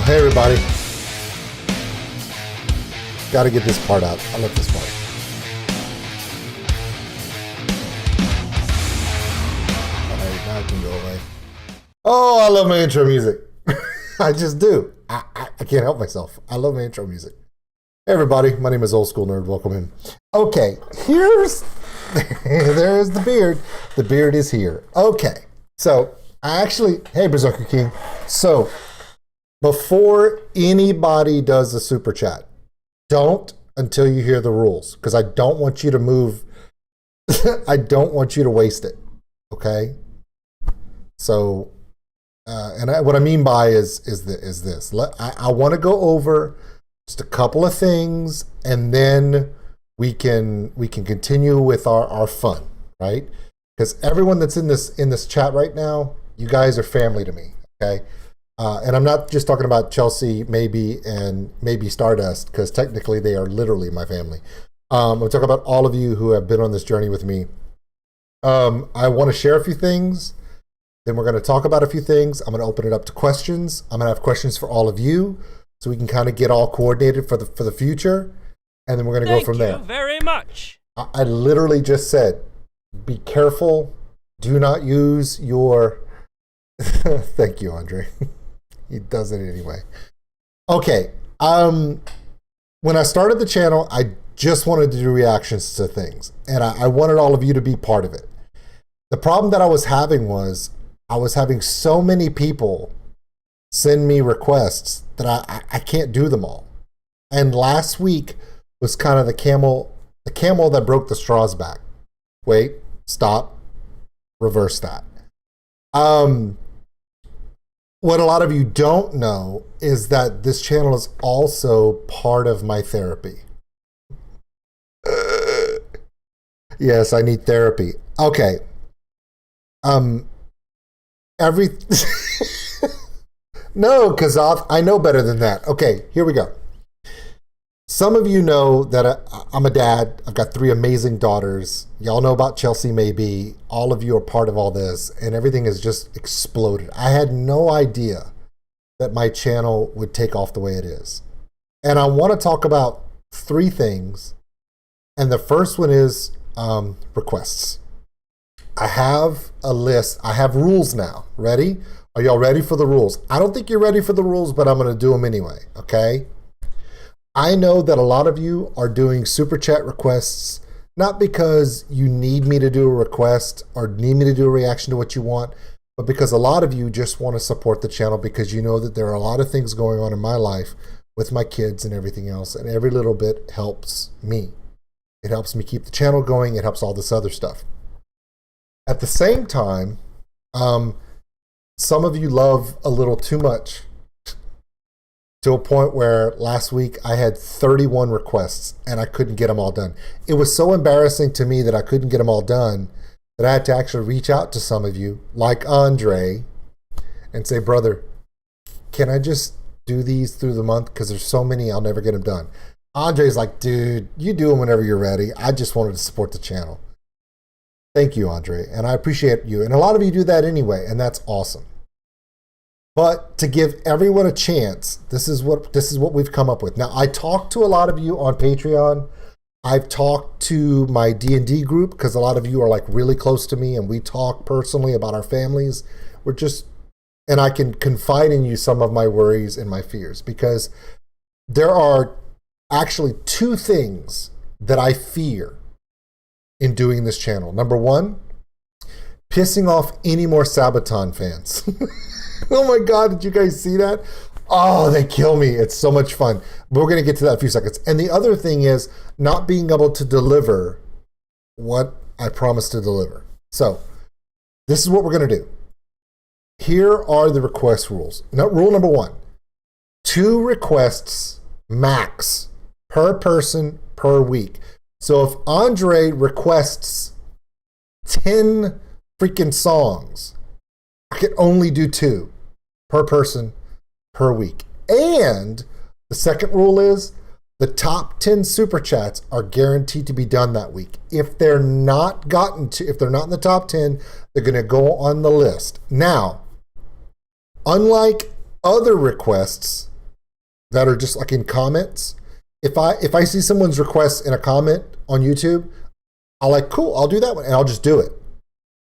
Hey everybody. Gotta get this part out. I love this part. Alright, now I can go away. Oh, I love my intro music. I just do. I can't help myself. I love my intro music. Hey everybody, my name is Old School Nerd. Welcome in. Okay, there's the beard. The beard is here. Okay, so hey Berserker King. So, before anybody does a super chat, don't until you hear the rules, because I don't want you to move. I don't want you to waste it. Okay. So, what I mean by is this. I want to go over just a couple of things, and then we can continue with our fun, right? Because everyone that's in this chat right now, you guys are family to me. Okay. And I'm not just talking about Chelsea, maybe Stardust, because technically they are literally my family. I'm talking about all of you who have been on this journey with me. I want to share a few things. Then we're going to talk about a few things. I'm going to open it up to questions. I'm going to have questions for all of you, so we can kind of get all coordinated for the future. And then we're going to go from there. Thank you very much. I literally just said, be careful. Do not use your... Thank you, Andre. He does it anyway. Okay. When I started the channel, I just wanted to do reactions to things, and I wanted all of you to be part of it. The problem that I was having was I was having so many people send me requests that I can't do them all. And last week was kind of the camel that broke the straw's back. Wait, stop, reverse that. What a lot of you don't know is that this channel is also part of my therapy. Yes, I need therapy. Okay. Every no, because I know better than that. Okay, here we go. Some of you know that I'm a dad. I've got 3 amazing daughters. Y'all know about Chelsea Maybe. All of you are part of all this, and everything has just exploded. I had no idea that my channel would take off the way it is. And I want to talk about 3 things. And the first one is requests. I have a list. I have rules now. Ready? Are y'all ready for the rules? I don't think you're ready for the rules, but I'm going to do them anyway, okay? I know that a lot of you are doing super chat requests, not because you need me to do a request or need me to do a reaction to what you want, but because a lot of you just want to support the channel because you know that there are a lot of things going on in my life with my kids and everything else, and every little bit helps me. It helps me keep the channel going. It helps all this other stuff. At the same time, some of you love a little too much, to a point where last week I had 31 requests and I couldn't get them all done. It was so embarrassing to me that I couldn't get them all done that I had to actually reach out to some of you, like Andre, and say, brother, can I just do these through the month? Because there's so many, I'll never get them done. Andre's like, dude, you do them whenever you're ready. I just wanted to support the channel. Thank you, Andre, and I appreciate you. And a lot of you do that anyway, and that's awesome. But to give everyone a chance, this is what we've come up with. Now, I talked to a lot of you on Patreon. I've talked to my D&D group because a lot of you are like really close to me and we talk personally about our families. And I can confide in you some of my worries and my fears because there are actually 2 things that I fear in doing this channel. Number 1, pissing off any more Sabaton fans. Oh my God, did you guys see that? Oh, they kill me. It's so much fun. But we're going to get to that in a few seconds. And the other thing is not being able to deliver what I promised to deliver. So this is what we're going to do. Here are the request rules. Now, rule number 1, 2 requests max per person per week. So if Andre requests 10 freaking songs, I can only do 2 per person per week. And the second rule is the top 10 super chats are guaranteed to be done that week. If they're not in the top 10, they're going to go on the list. Now, unlike other requests that are just like in comments, if I see someone's request in a comment on YouTube, I'll like, cool, I'll do that one, and I'll just do it.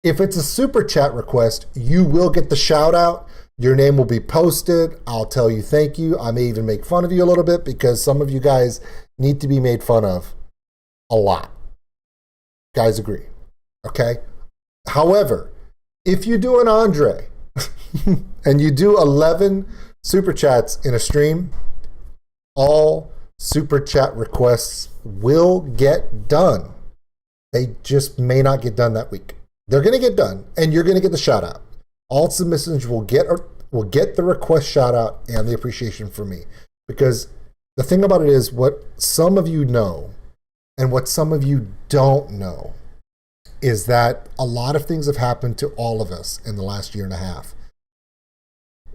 If it's a super chat request, you will get the shout out. Your name will be posted. I'll tell you thank you. I may even make fun of you a little bit because some of you guys need to be made fun of a lot. Guys agree, okay? However, if you do an Andre and you do 11 super chats in a stream, all super chat requests will get done. They just may not get done that week. They're going to get done, and you're going to get the shout out. All submissions will get the request shout out and the appreciation from me. Because the thing about it is what some of you know and what some of you don't know is that a lot of things have happened to all of us in the last year and a half.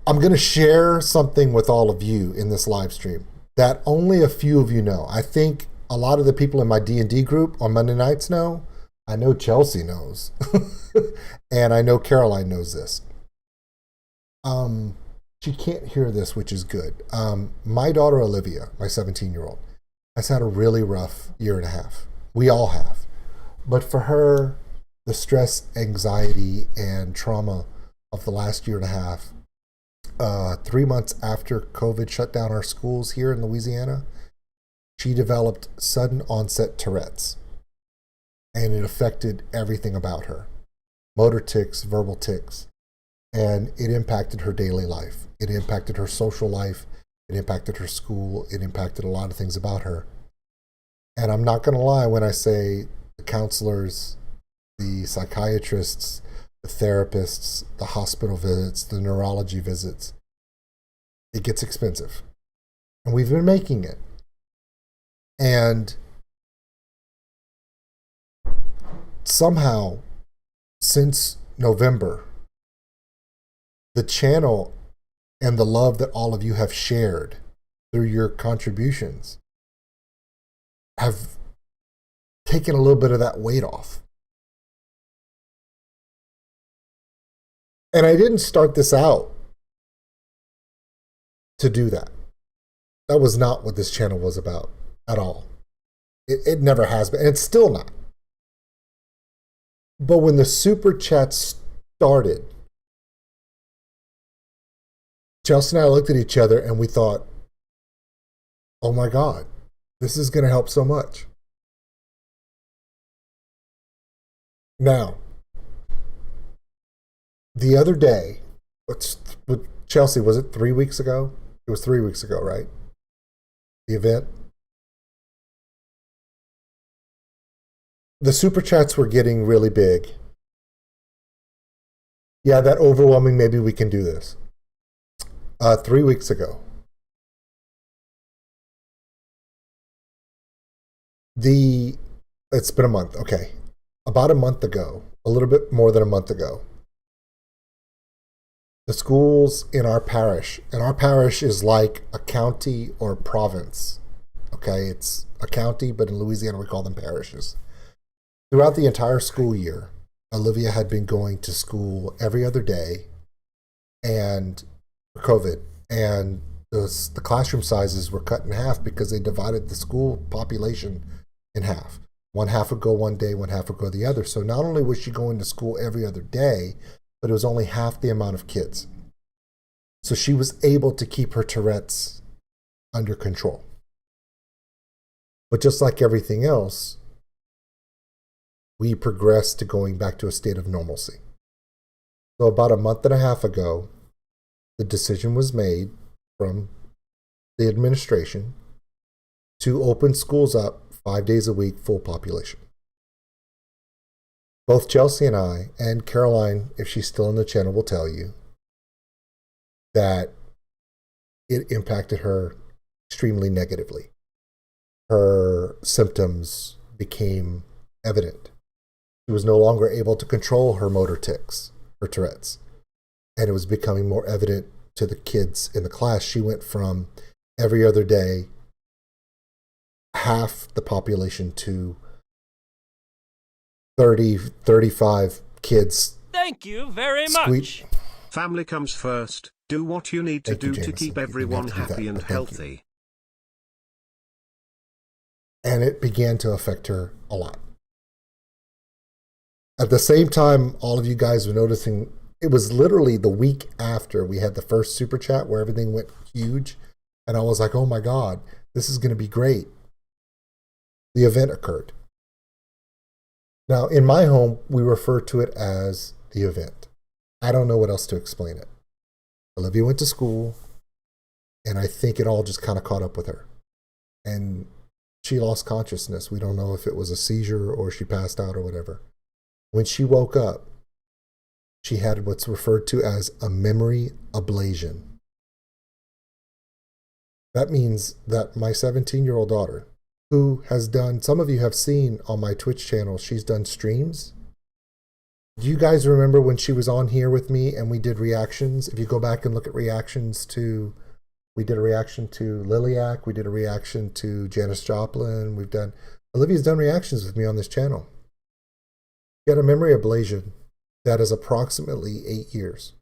I'm going to share something with all of you in this live stream that only a few of you know. I think a lot of the people in my D&D group on Monday nights know. I know Chelsea knows. And I know Caroline knows this. She can't hear this, which is good. My daughter Olivia, my 17-year-old, has had a really rough year and a half. We all have. But for her, the stress, anxiety, and trauma of the last year and a half, 3 months after COVID shut down our schools here in Louisiana, she developed sudden onset Tourette's. And it affected everything about her. Motor tics, verbal tics. And it impacted her daily life. It impacted her social life. It impacted her school. It impacted a lot of things about her. And I'm not going to lie when I say the counselors the psychiatrists, the therapists, the hospital visits, the neurology visits. It gets expensive. And we've been making it. And somehow, since November, the channel and the love that all of you have shared through your contributions have taken a little bit of that weight off. And I didn't start this out to do that. That was not what this channel was about at all. It never has been, and it's still not. But when the super chats started, Chelsea and I looked at each other and we thought, oh my God, this is going to help so much. Now, the other day, with Chelsea, was it 3 weeks ago? It was 3 weeks ago, right? The event. The super chats were getting really big. Yeah, that overwhelming, maybe we can do this. 3 weeks ago. It's been a month, okay. About a month ago, a little bit more than a month ago, the schools in our parish, and our parish is like a county or a province, okay? It's a county, but in Louisiana we call them parishes. Throughout the entire school year, Olivia had been going to school every other day, and COVID, and the classroom sizes were cut in half because they divided the school population in half. One half would go one day, one half would go the other. So not only was she going to school every other day, but it was only half the amount of kids. So she was able to keep her Tourette's under control. But just like everything else, we progressed to going back to a state of normalcy. So about a month and a half ago, the decision was made from the administration to open schools up 5 days a week, full population. Both Chelsea and I, and Caroline, if she's still in the channel, will tell you that it impacted her extremely negatively. Her symptoms became evident. She was no longer able to control her motor tics, her Tourette's. And it was becoming more evident to the kids in the class. She went from every other day, half the population, to 30, 35 kids. Thank you very much. Family comes first. Do what you need to do to keep everyone happy and healthy. And it began to affect her a lot. At the same time, all of you guys were noticing, it was literally the week after we had the first super chat where everything went huge. And I was like, oh my God, this is going to be great. The event occurred. Now, in my home, we refer to it as the event. I don't know what else to explain it. Olivia went to school, and I think it all just kind of caught up with her. And she lost consciousness. We don't know if it was a seizure or she passed out or whatever. When she woke up, she had what's referred to as a memory ablation. That means that my 17-year-old daughter, who has done, some of you have seen on my Twitch channel, she's done streams. Do you guys remember when she was on here with me and we did reactions? If you go back and look at reactions to, we did a reaction to Liliac, we did a reaction to Janis Joplin, Olivia's done reactions with me on this channel. She had a memory ablation that is approximately 8 years.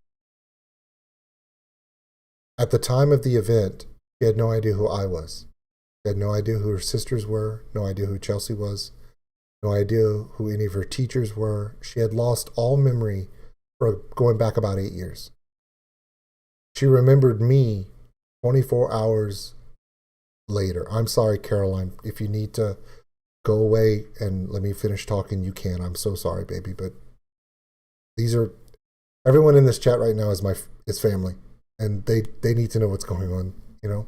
At the time of the event, she had no idea who I was. She had no idea who her sisters were, no idea who Chelsea was, no idea who any of her teachers were. She had lost all memory for going back about 8 years. She remembered me 24 hours later. I'm sorry, Caroline. If you need to go away and let me finish talking, you can. I'm so sorry, baby. But these are, everyone in this chat right now is family. And they need to know what's going on, you know?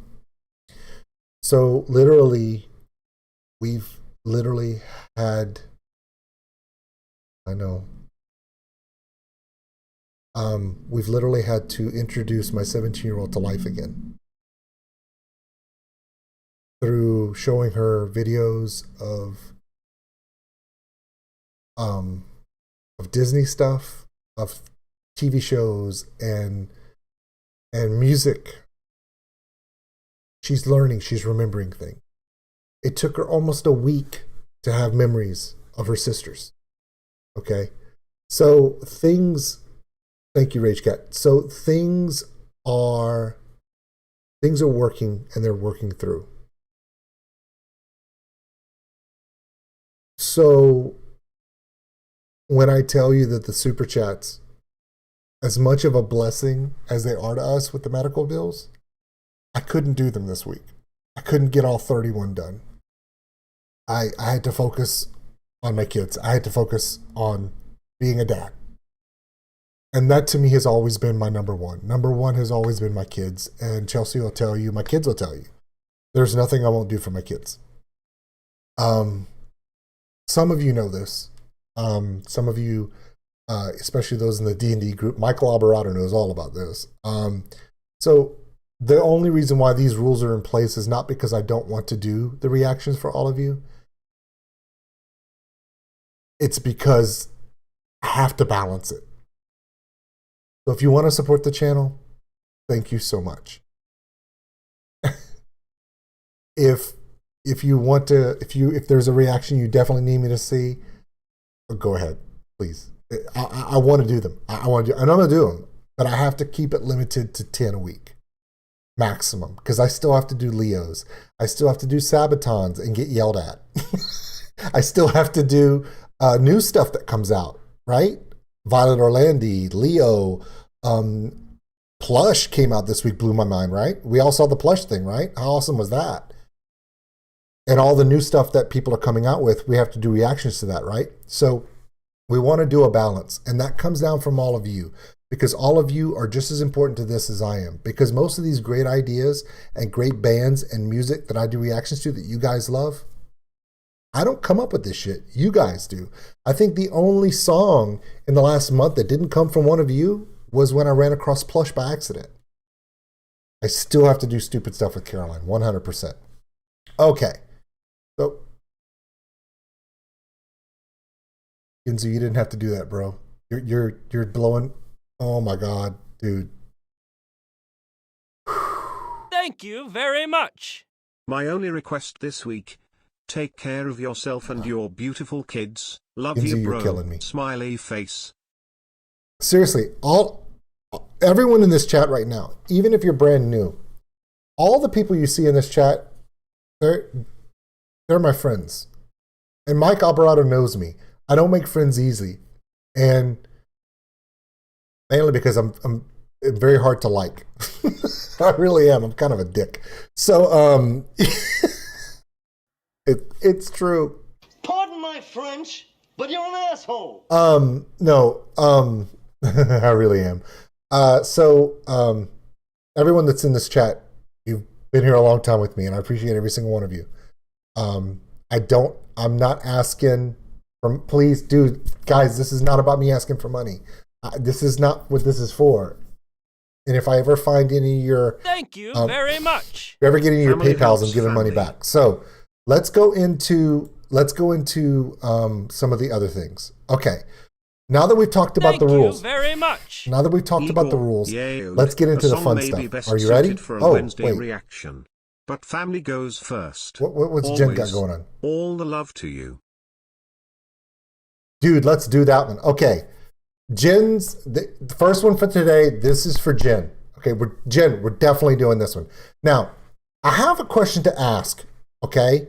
So literally, we've literally had I know. We've literally had to introduce my 17-year-old to life again through showing her videos of Disney stuff, of TV shows, and music. She's learning, she's remembering things. It took her almost a week to have memories of her sisters. Okay? So things, thank you, Rage Cat. So things are working, and they're working through. So when I tell you that the super chats, as much of a blessing as they are to us with the medical bills, I couldn't do them this week. I couldn't get all 31 done. I had to focus on my kids. I had to focus on being a dad. And that to me has always been my number one. Number one has always been my kids. And Chelsea will tell you, my kids will tell you, there's nothing I won't do for my kids. Some of you know this. Some of you, especially those in the D&D group, Michael Alvarado knows all about this. So the only reason why these rules are in place is not because I don't want to do the reactions for all of you. It's because I have to balance it. So if you want to support the channel, thank you so much. If you want to, if there's a reaction you definitely need me to see, go ahead, please. I want to do them. I want to do, and I'm going to do them, but I have to keep it limited to 10 a week maximum, because I still have to do Leos. I still have to do Sabatons and get yelled at. I still have to do new stuff that comes out, right? Violet Orlandi, Leo, Plush came out this week, blew my mind, right? We all saw the Plush thing, right? How awesome was that? And all the new stuff that people are coming out with, we have to do reactions to that, right? So we want to do a balance, and that comes down from all of you, because all of you are just as important to this as I am, because most of these great ideas and great bands and music that I do reactions to that you guys love, I don't come up with this shit. You guys do. I think the only song in the last month that didn't come from one of you was when I ran across Plush by accident. I still have to do stupid stuff with Caroline, 100%. Okay. So, Ginzu, you didn't have to do that, bro. You're blowing. Oh my God, dude. Thank you very much. My only request this week: take care of yourself and your beautiful kids. Love Ginzu, you, you're bro. killing me. Smiley face. Seriously, everyone in this chat right now, even if you're brand new, all the people you see in this chat, they're my friends. And Mike Alvarado knows me. I don't make friends easily. And mainly because I'm very hard to like. I really am. I'm kind of a dick. So it's true. Pardon my French, but you're an asshole. No, I really am. Everyone that's in this chat, you've been here a long time with me, and I appreciate every single one of you. I'm not asking for, please, dude, guys, this is not about me asking for money. This is not what this is for. And if I ever find any of your, thank you very much. If you ever get any of your Family PayPals, I'm helps giving money family. back. So let's go into some of the other things. Okay. Now that we've talked about the rules, Thank you very much. now that we've talked about the rules, Yale. let's get into A the song fun may be stuff. best Are you ready? suited for a Oh, Wednesday wait. reaction. But family goes first. What's Jen got Always. going on? All the love to you. Dude, let's do that one. Okay. The first one for today, this is for Jen. Okay, we're definitely doing this one. Now, I have a question to ask, okay?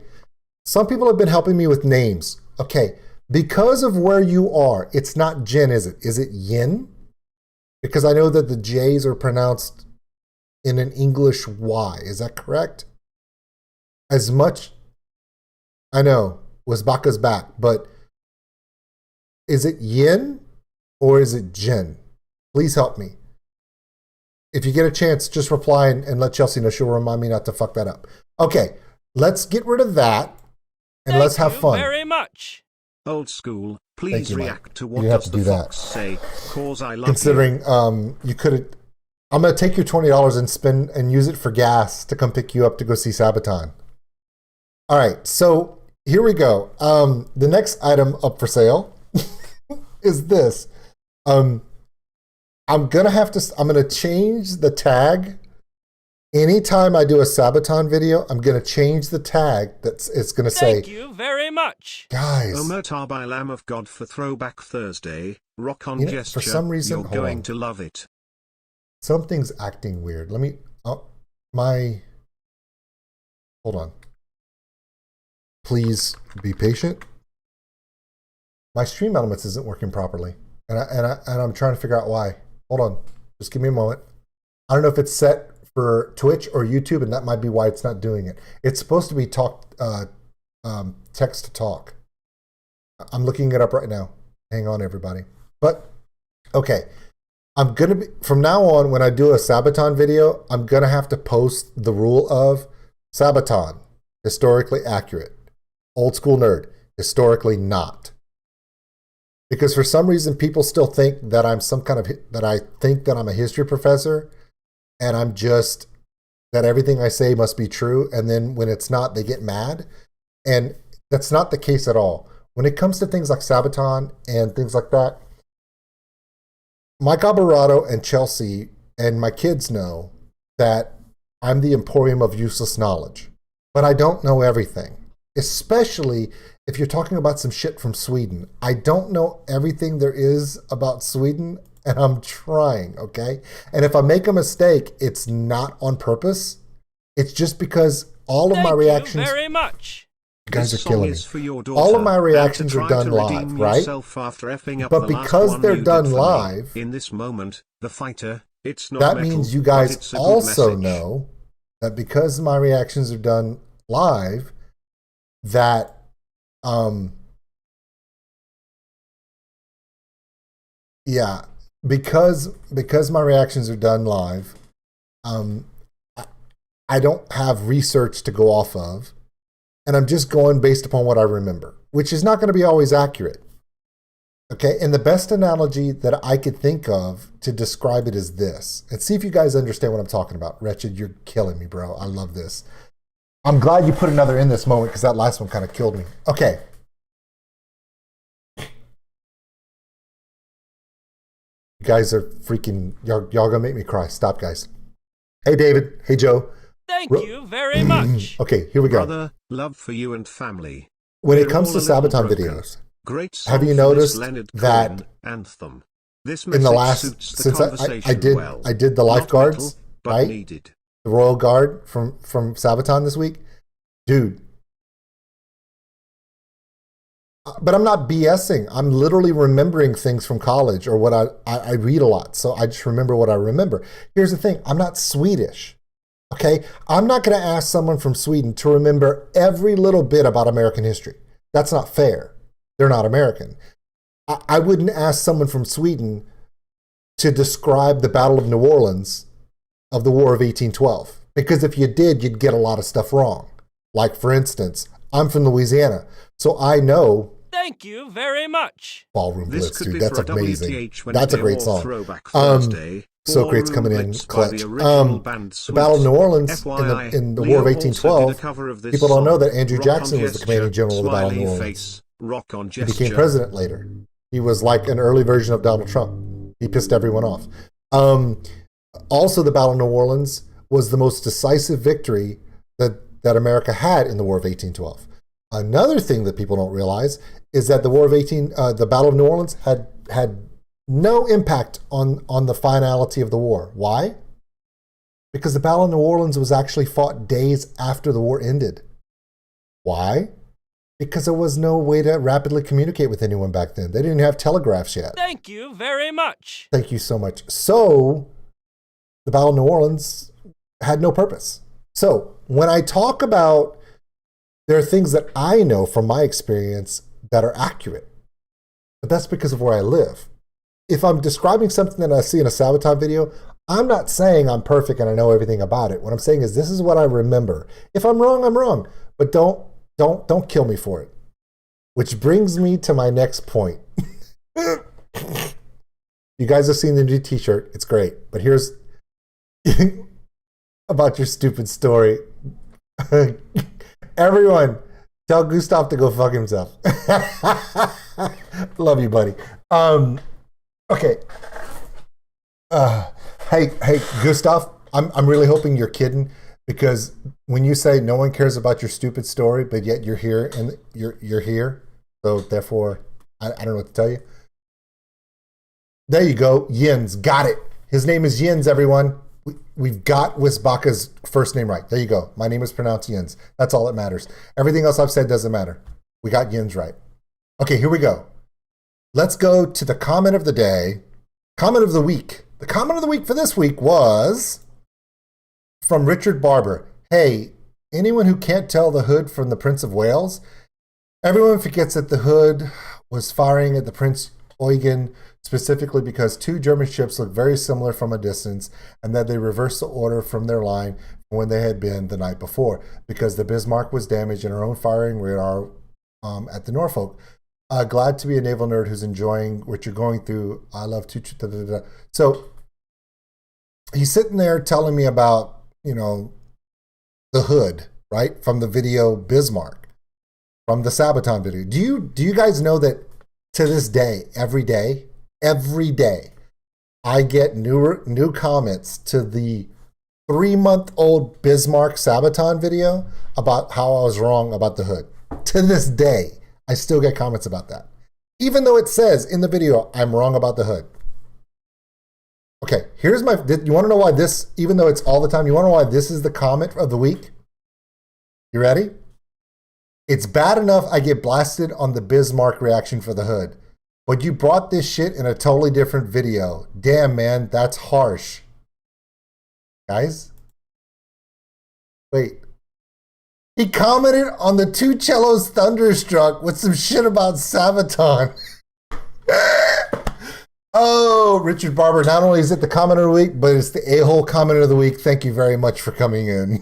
Some people have been helping me with names. Okay, because of where you are, it's not Jen, is it? Is it Yin? Because I know that the J's are pronounced in an English Y. Is that correct? As much, I know, Wazbaka's back, but is it Yin or is it Jen? Please help me. If you get a chance, just reply and let Chelsea know. She'll remind me not to fuck that up. Okay, let's get rid of that and let's have fun. Very much. Old school, Thank please you, Mike. react to You what didn't have does to the do that. fox say, cause I love Considering you could, I'm gonna take your $20 and spend and use it for gas to come pick you up to go see Sabaton. All right, so here we go. The next item up for sale is this. I'm gonna change the tag. Anytime I do a Sabaton video, I'm gonna change the tag. It's gonna say, Thank you very much. guys. Omerta by Lamb of God for Throwback Thursday. Rock on You know, gesture. for some reason, you're hold going on. to love it. Something's acting weird. Let me, hold on. Please be patient. My Stream Elements isn't working properly. And I'm trying to figure out why. Hold on. Just give me a moment. I don't know if it's set for Twitch or YouTube, and that might be why it's not doing it. It's supposed to be text to talk. I'm looking it up right now. Hang on, everybody. But, okay. I'm going to be, from now on, when I do a Sabaton video, I'm going to have to post the rule of Sabaton, historically accurate. Old school nerd, historically not. Because for some reason, people still think that I'm I'm a history professor, and I'm just, that everything I say must be true. And then when it's not, they get mad. And that's not the case at all. When it comes to things like Sabaton and things like that, Mike Alvarado and Chelsea and my kids know that I'm the emporium of useless knowledge. But I don't know everything. Especially if you're talking about some shit from Sweden. I don't know everything there is about Sweden, and I'm trying, okay? And if I make a mistake, it's not on purpose. It's just because all of my reactions... Thank you very much. You guys This are killing song is me. for your daughter, All of my and to reactions try are done to live, redeem right? yourself after effing up But the last because one they're you did done for me. live, In this moment, the fighter, it's not that metal, means you but guys it's a good also message. know that because my reactions are done live, that because my reactions are done live, I don't have research to go off of, and I'm just going based upon what I remember, which is not going to be always accurate. Okay, and the best analogy that I could think of to describe it is this, and see if you guys understand what I'm talking about. Wretched, you're killing me, bro. I love this. I'm glad you put another in this moment because that last one kind of killed me. Okay. You guys are freaking, y'all gonna make me cry. Stop, guys. Hey, David. Hey, Joe. Thank you very much. Okay, here we go. Brother, love for you and family. When it We're comes to all a little Sabaton broken. videos, Great song have you for noticed this Leonard that Cohen anthem? This in message the last, suits the since conversation well. I did the Not lifeguards, metal, but right? needed. The Royal Guard from Sabaton this week. Dude. But I'm not BSing. I'm literally remembering things from college or what I read a lot. So I just remember what I remember. Here's the thing. I'm not Swedish. Okay? I'm not going to ask someone from Sweden to remember every little bit about American history. That's not fair. They're not American. I wouldn't ask someone from Sweden to describe the Battle of New Orleans of the War of 1812. Because if you did, you'd get a lot of stuff wrong. Like, for instance, I'm from Louisiana, so I know... Thank you very much. Ballroom This Blitz, could dude. be That's for amazing. WTH That's a Wednesday great or song. Throwback Thursday. So great's Ballroom coming in Blitz by clutch. the original band The Battle of New Orleans FYI, in the Leo War of also did a 1812, cover of this people don't know song. that Andrew Rock on Jackson was the gesture, commanding general of the Battle of New smiley Orleans. face, rock on He gesture. became president later. He was like an early version of Donald Trump. He pissed everyone off. Also, the Battle of New Orleans was the most decisive victory that America had in the War of 1812. Another thing that people don't realize is that the Battle of New Orleans had no impact on the finality of the war. Why? Because the Battle of New Orleans was actually fought days after the war ended. Why? Because there was no way to rapidly communicate with anyone back then. They didn't have telegraphs yet. Thank you very much. Thank you so much. So, the Battle of New Orleans had no purpose. So, when I talk about, there are things that I know from my experience that are accurate. But that's because of where I live. If I'm describing something that I see in a Sabaton video, I'm not saying I'm perfect and I know everything about it. What I'm saying is this is what I remember. If I'm wrong, I'm wrong. But don't kill me for it. Which brings me to my next point. You guys have seen the new t-shirt. It's great. But here's about your stupid story. Everyone, tell Gustav to go fuck himself. Love you, buddy. Okay. Hey, Gustav, I'm really hoping you're kidding, because when you say no one cares about your stupid story, but yet you're here and you're here, so therefore I don't know what to tell you. There you go, Jens, got it. His name is Jens, everyone. We've got Wisbaka's first name right. There you go. My name is pronounced Jens. That's all that matters. Everything else I've said doesn't matter. We got Jens right. Okay, here we go. Let's go to the comment of the day. Comment of the week. The comment of the week for this week was from Richard Barber. Hey, anyone who can't tell the Hood from the Prince of Wales? Everyone forgets that the Hood was firing at the Prince Eugen specifically because two German ships look very similar from a distance, and that they reversed the order from their line from when they had been the night before because the Bismarck was damaged in her own firing radar at the Norfolk. Glad to be a naval nerd who's enjoying what you're going through. I love to. So he's sitting there telling me about, the Hood, right? From the video Bismarck, from the Sabaton video. Do you guys know that to this day, every day, I get new comments to the 3-month-old Bismarck Sabaton video about how I was wrong about the Hood. To this day, I still get comments about that. Even though it says in the video, I'm wrong about the Hood. Okay, here's you want to know why this, even though it's all the time, you want to know why this is the comment of the week? You ready? It's bad enough I get blasted on the Bismarck reaction for the Hood, but you brought this shit in a totally different video. Damn, man, that's harsh. Guys? Wait. He commented on the Two Cellos Thunderstruck with some shit about Sabaton. Oh, Richard Barber, not only is it the comment of the week, but it's the a-hole comment of the week. Thank you very much for coming in.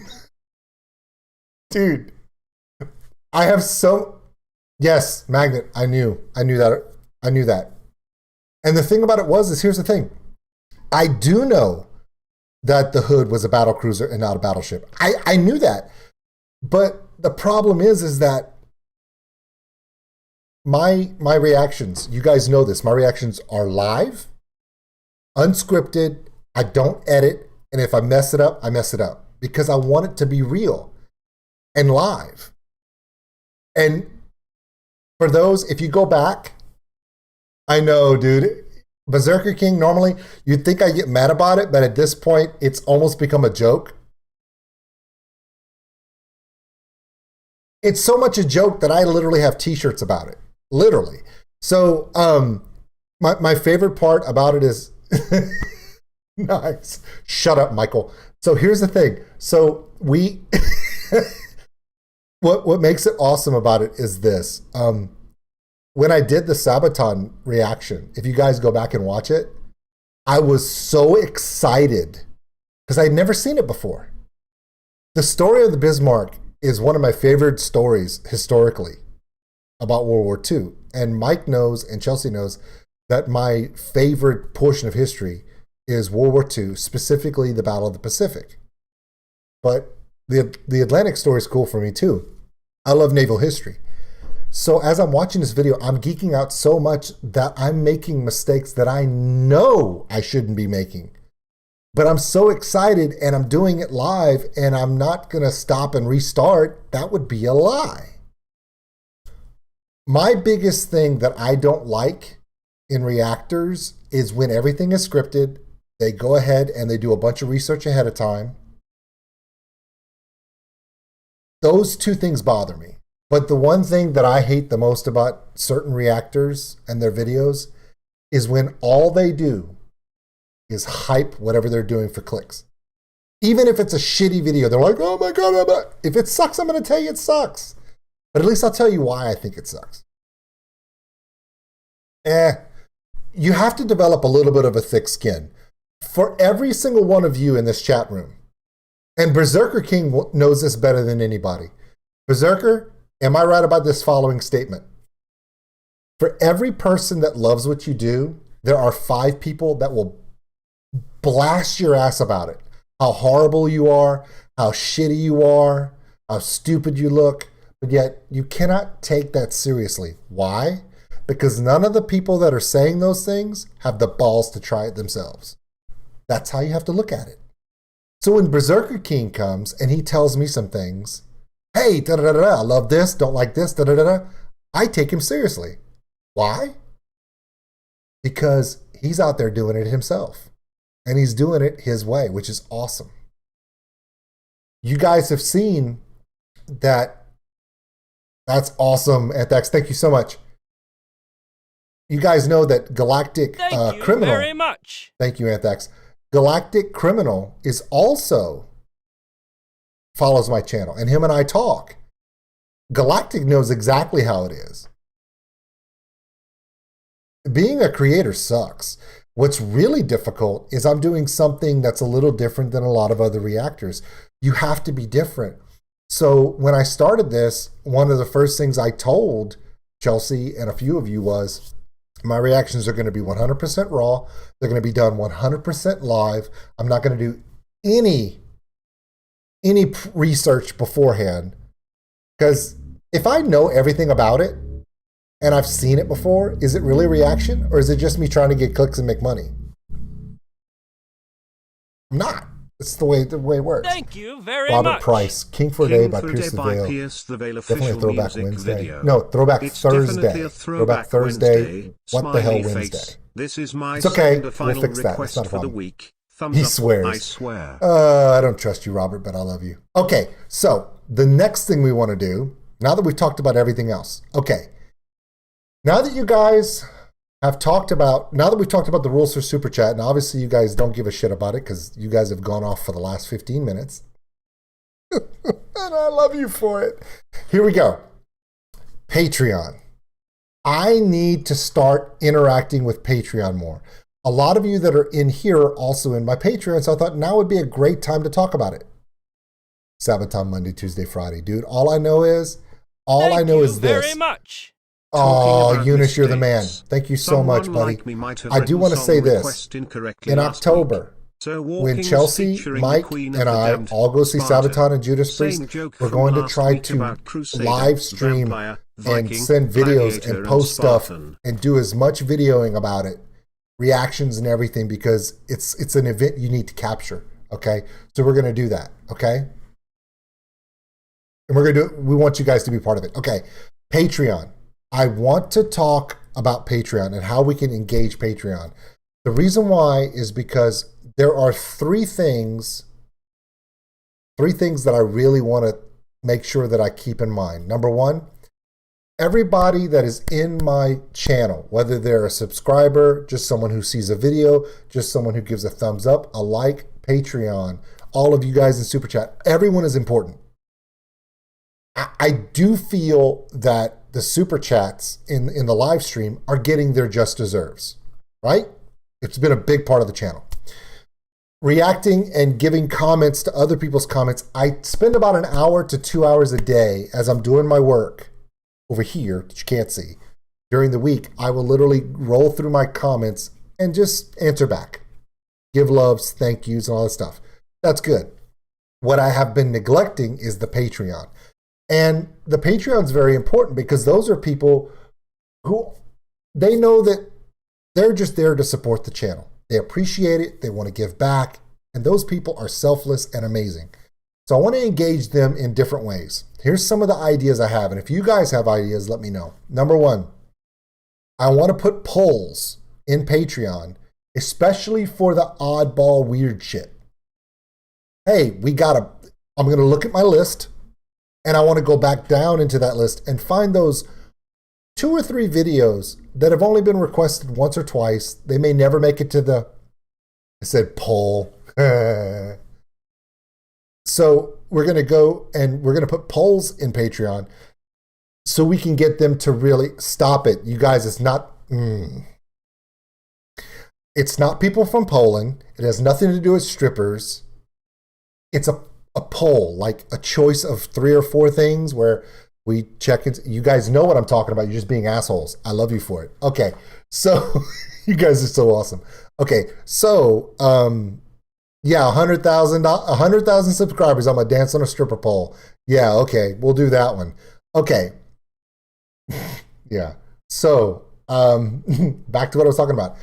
Dude, I have yes, Magnet, I knew that. And the thing about it is here's the thing. I do know that the Hood was a battle cruiser and not a battleship. I knew that. But the problem is that my reactions, you guys know this, my reactions are live, unscripted, I don't edit, and if I mess it up, I mess it up because I want it to be real and live. And for those, if you go back, I know, dude, Berserker King, normally you'd think I get mad about it, but at this point, it's almost become a joke. It's so much a joke that I literally have t-shirts about it. Literally. So my favorite part about it is nice. Shut up, Michael. So here's the thing. So we what makes it awesome about it is this. When I did the Sabaton reaction, if you guys go back and watch it, I was so excited because I'd never seen it before. The story of the Bismarck is one of my favorite stories historically about World War II. And Mike knows and Chelsea knows that my favorite portion of history is World War II, specifically the Battle of the Pacific. But the Atlantic story is cool for me too. I love naval history. So as I'm watching this video, I'm geeking out so much that I'm making mistakes that I know I shouldn't be making. But I'm so excited and I'm doing it live and I'm not going to stop and restart. That would be a lie. My biggest thing that I don't like in reactors is when everything is scripted, they go ahead and they do a bunch of research ahead of time. Those two things bother me. But the one thing that I hate the most about certain reactors and their videos is when all they do is hype whatever they're doing for clicks. Even if it's a shitty video, they're like, oh my God, if it sucks, I'm going to tell you it sucks. But at least I'll tell you why I think it sucks. You have to develop a little bit of a thick skin. For every single one of you in this chat room, and Berserker King knows this better than anybody. Berserker, am I right about this following statement? For every person that loves what you do, there are 5 people that will blast your ass about it. How horrible you are, how shitty you are, how stupid you look, but yet you cannot take that seriously. Why? Because none of the people that are saying those things have the balls to try it themselves. That's how you have to look at it. So when Berserker King comes and he tells me some things, hey, I love this, don't like this, I take him seriously. Why? Because he's out there doing it himself. And he's doing it his way, which is awesome. You guys have seen that. That's awesome, Anthrax. Thank you so much. You guys know that Galactic Thank you Criminal. very much. Thank you, Anthrax. Galactic Criminal is also follows my channel, and him and I talk. Galactic knows exactly how it is. Being a creator sucks. What's really difficult is I'm doing something that's a little different than a lot of other reactors. You have to be different. So when I started this, one of the first things I told Chelsea and a few of you was, my reactions are going to be 100% raw. They're going to be done 100% live. I'm not going to do any research beforehand. Because if I know everything about it, and I've seen it before, is it really a reaction? Or is it just me trying to get clicks and make money? I'm not. It's the way it works. Thank you very Robert much. Price, King for a Day by Pierce the Veil. Definitely a Throwback Wednesday. Video. No, Throwback It's Thursday. definitely a Throwback Thursday. What the hell Smiley Wednesday? face. This is my It's okay. second and final We'll fix that. It's request not a for the problem. week. Thumbs He up, swears. I swear. I don't trust you, Robert, but I love you. Okay, so the next thing we want to do, now that we've talked about everything else, okay, now that you guys have talked about, now that we've talked about the rules for Super Chat, and obviously you guys don't give a shit about it because you guys have gone off for the last 15 minutes, and I love you for it. Here we go. Patreon. I need to start interacting with Patreon more. A lot of you that are in here are also in my Patreon, so I thought now would be a great time to talk about it. Sabaton Monday, Tuesday, Friday. Dude, all I know is Thank you this. very much. Oh, Talking Eunice, about you're the man. mistakes. Thank you so much, Someone buddy. like me might have I do written want to song say this. request incorrectly In last October, week. So when Walking Chelsea, featuring Mike, the Queen and of the I Damned all go see Sparta. Sabaton and Judas Same Priest, joke we're from going to last try week to about Crusader, live stream Vampire, and Viking, send videos Gladiator, and post stuff Spartan. and do as much videoing about it, reactions and everything, because it's an event you need to capture. Okay, so we're going to do that. Okay, and we want you guys to be part of it. Okay, Patreon. I want to talk about Patreon and how we can engage Patreon. The reason why is because there are three things that I really want to make sure that I keep in mind. Number one, everybody that is in my channel, whether they're a subscriber, just someone who sees a video, just someone who gives a thumbs up, a like, Patreon, all of you guys in Super Chat, everyone is important. I do feel that the Super Chats in the live stream are getting their just deserves, right? It's been a big part of the channel. Reacting and giving comments to other people's comments. I spend about an hour to 2 hours a day as I'm doing my work over here that you can't see. During the week, I will literally roll through my comments and just answer back. Give loves, thank yous, and all that stuff. That's good. What I have been neglecting is the Patreon. And the Patreon is very important because those are people who, they know that they're just there to support the channel. They appreciate it. They want to give back. And those people are selfless and amazing. So I want to engage them in different ways. Here's some of the ideas I have. And if you guys have ideas, let me know. Number one, I want to put polls in Patreon, especially for the oddball weird shit. Hey, I'm going to look at my list. And I want to go back down into that list and find those 2 or 3 videos that have only been requested once or twice. They may never make it to the, I said poll. So we're going to go and we're going to put polls in Patreon so we can get them to really stop it. You guys, it's not people from Poland. It has nothing to do with strippers. It's a poll, like a choice of 3 or 4 things where We check it. You guys know what I'm talking about. You're just being assholes. I love you for it. Okay. So you guys are so awesome. Okay. So, yeah, 100,000 subscribers. I'm going to dance on a stripper pole. Yeah. Okay. We'll do that one. Okay. Yeah. So, back to what I was talking about.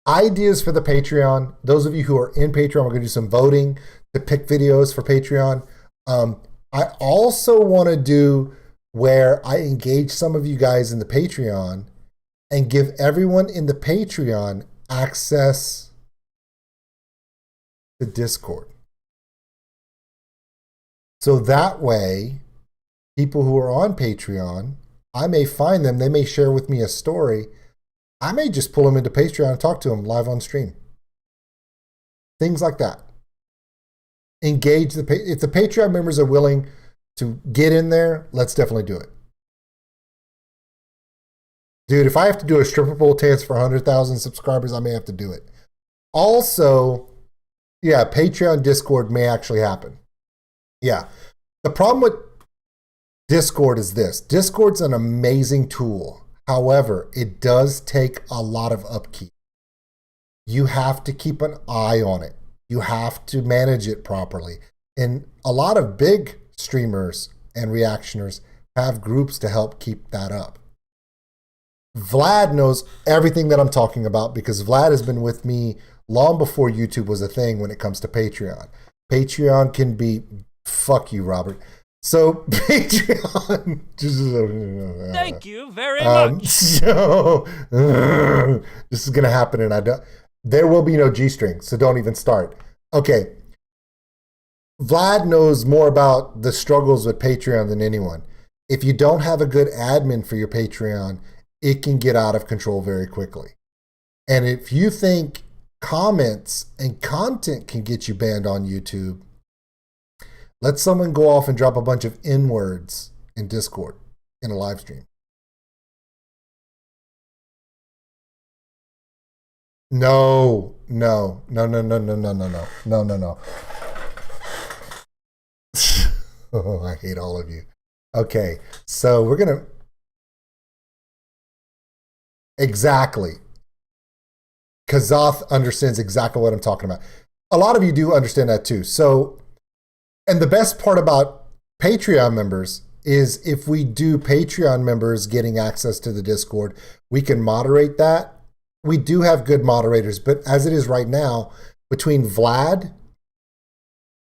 Ideas for the Patreon. Those of you who are in Patreon, we're going to do some voting to pick videos for Patreon. I also want to do where I engage some of you guys in the Patreon and give everyone in the Patreon access to Discord. So that way, people who are on Patreon, I may find them, they may share with me a story. I may just pull them into Patreon and talk to them live on stream. Things like that. Engage if the Patreon members are willing to get in there, let's definitely do it. Dude, if I have to do a stripper pole dance for 100,000 subscribers, I may have to do it. Also, yeah, Patreon Discord may actually happen. Yeah. The problem with Discord is this. Discord's an amazing tool. However, it does take a lot of upkeep. You have to keep an eye on it. You have to manage it properly. And a lot of big streamers and reactioners have groups to help keep that up. Vlad knows everything that I'm talking about because Vlad has been with me long before YouTube was a thing when it comes to Patreon. Patreon can be, fuck you, Robert. So Patreon, Thank you very much. So this is gonna happen, and there will be no G-string, so don't even start. Okay, Vlad knows more about the struggles with Patreon than anyone. If you don't have a good admin for your Patreon, it can get out of control very quickly. And if you think comments and content can get you banned on YouTube, let someone go off and drop a bunch of N-words in Discord in a live stream. No. Oh, I hate all of you. Okay, so we're going to... Exactly. Kazoth understands exactly what I'm talking about. A lot of you do understand that too. So, and the best part about Patreon members is if we do Patreon members getting access to the Discord, we can moderate that. We do have good moderators, but as it is right now, between Vlad,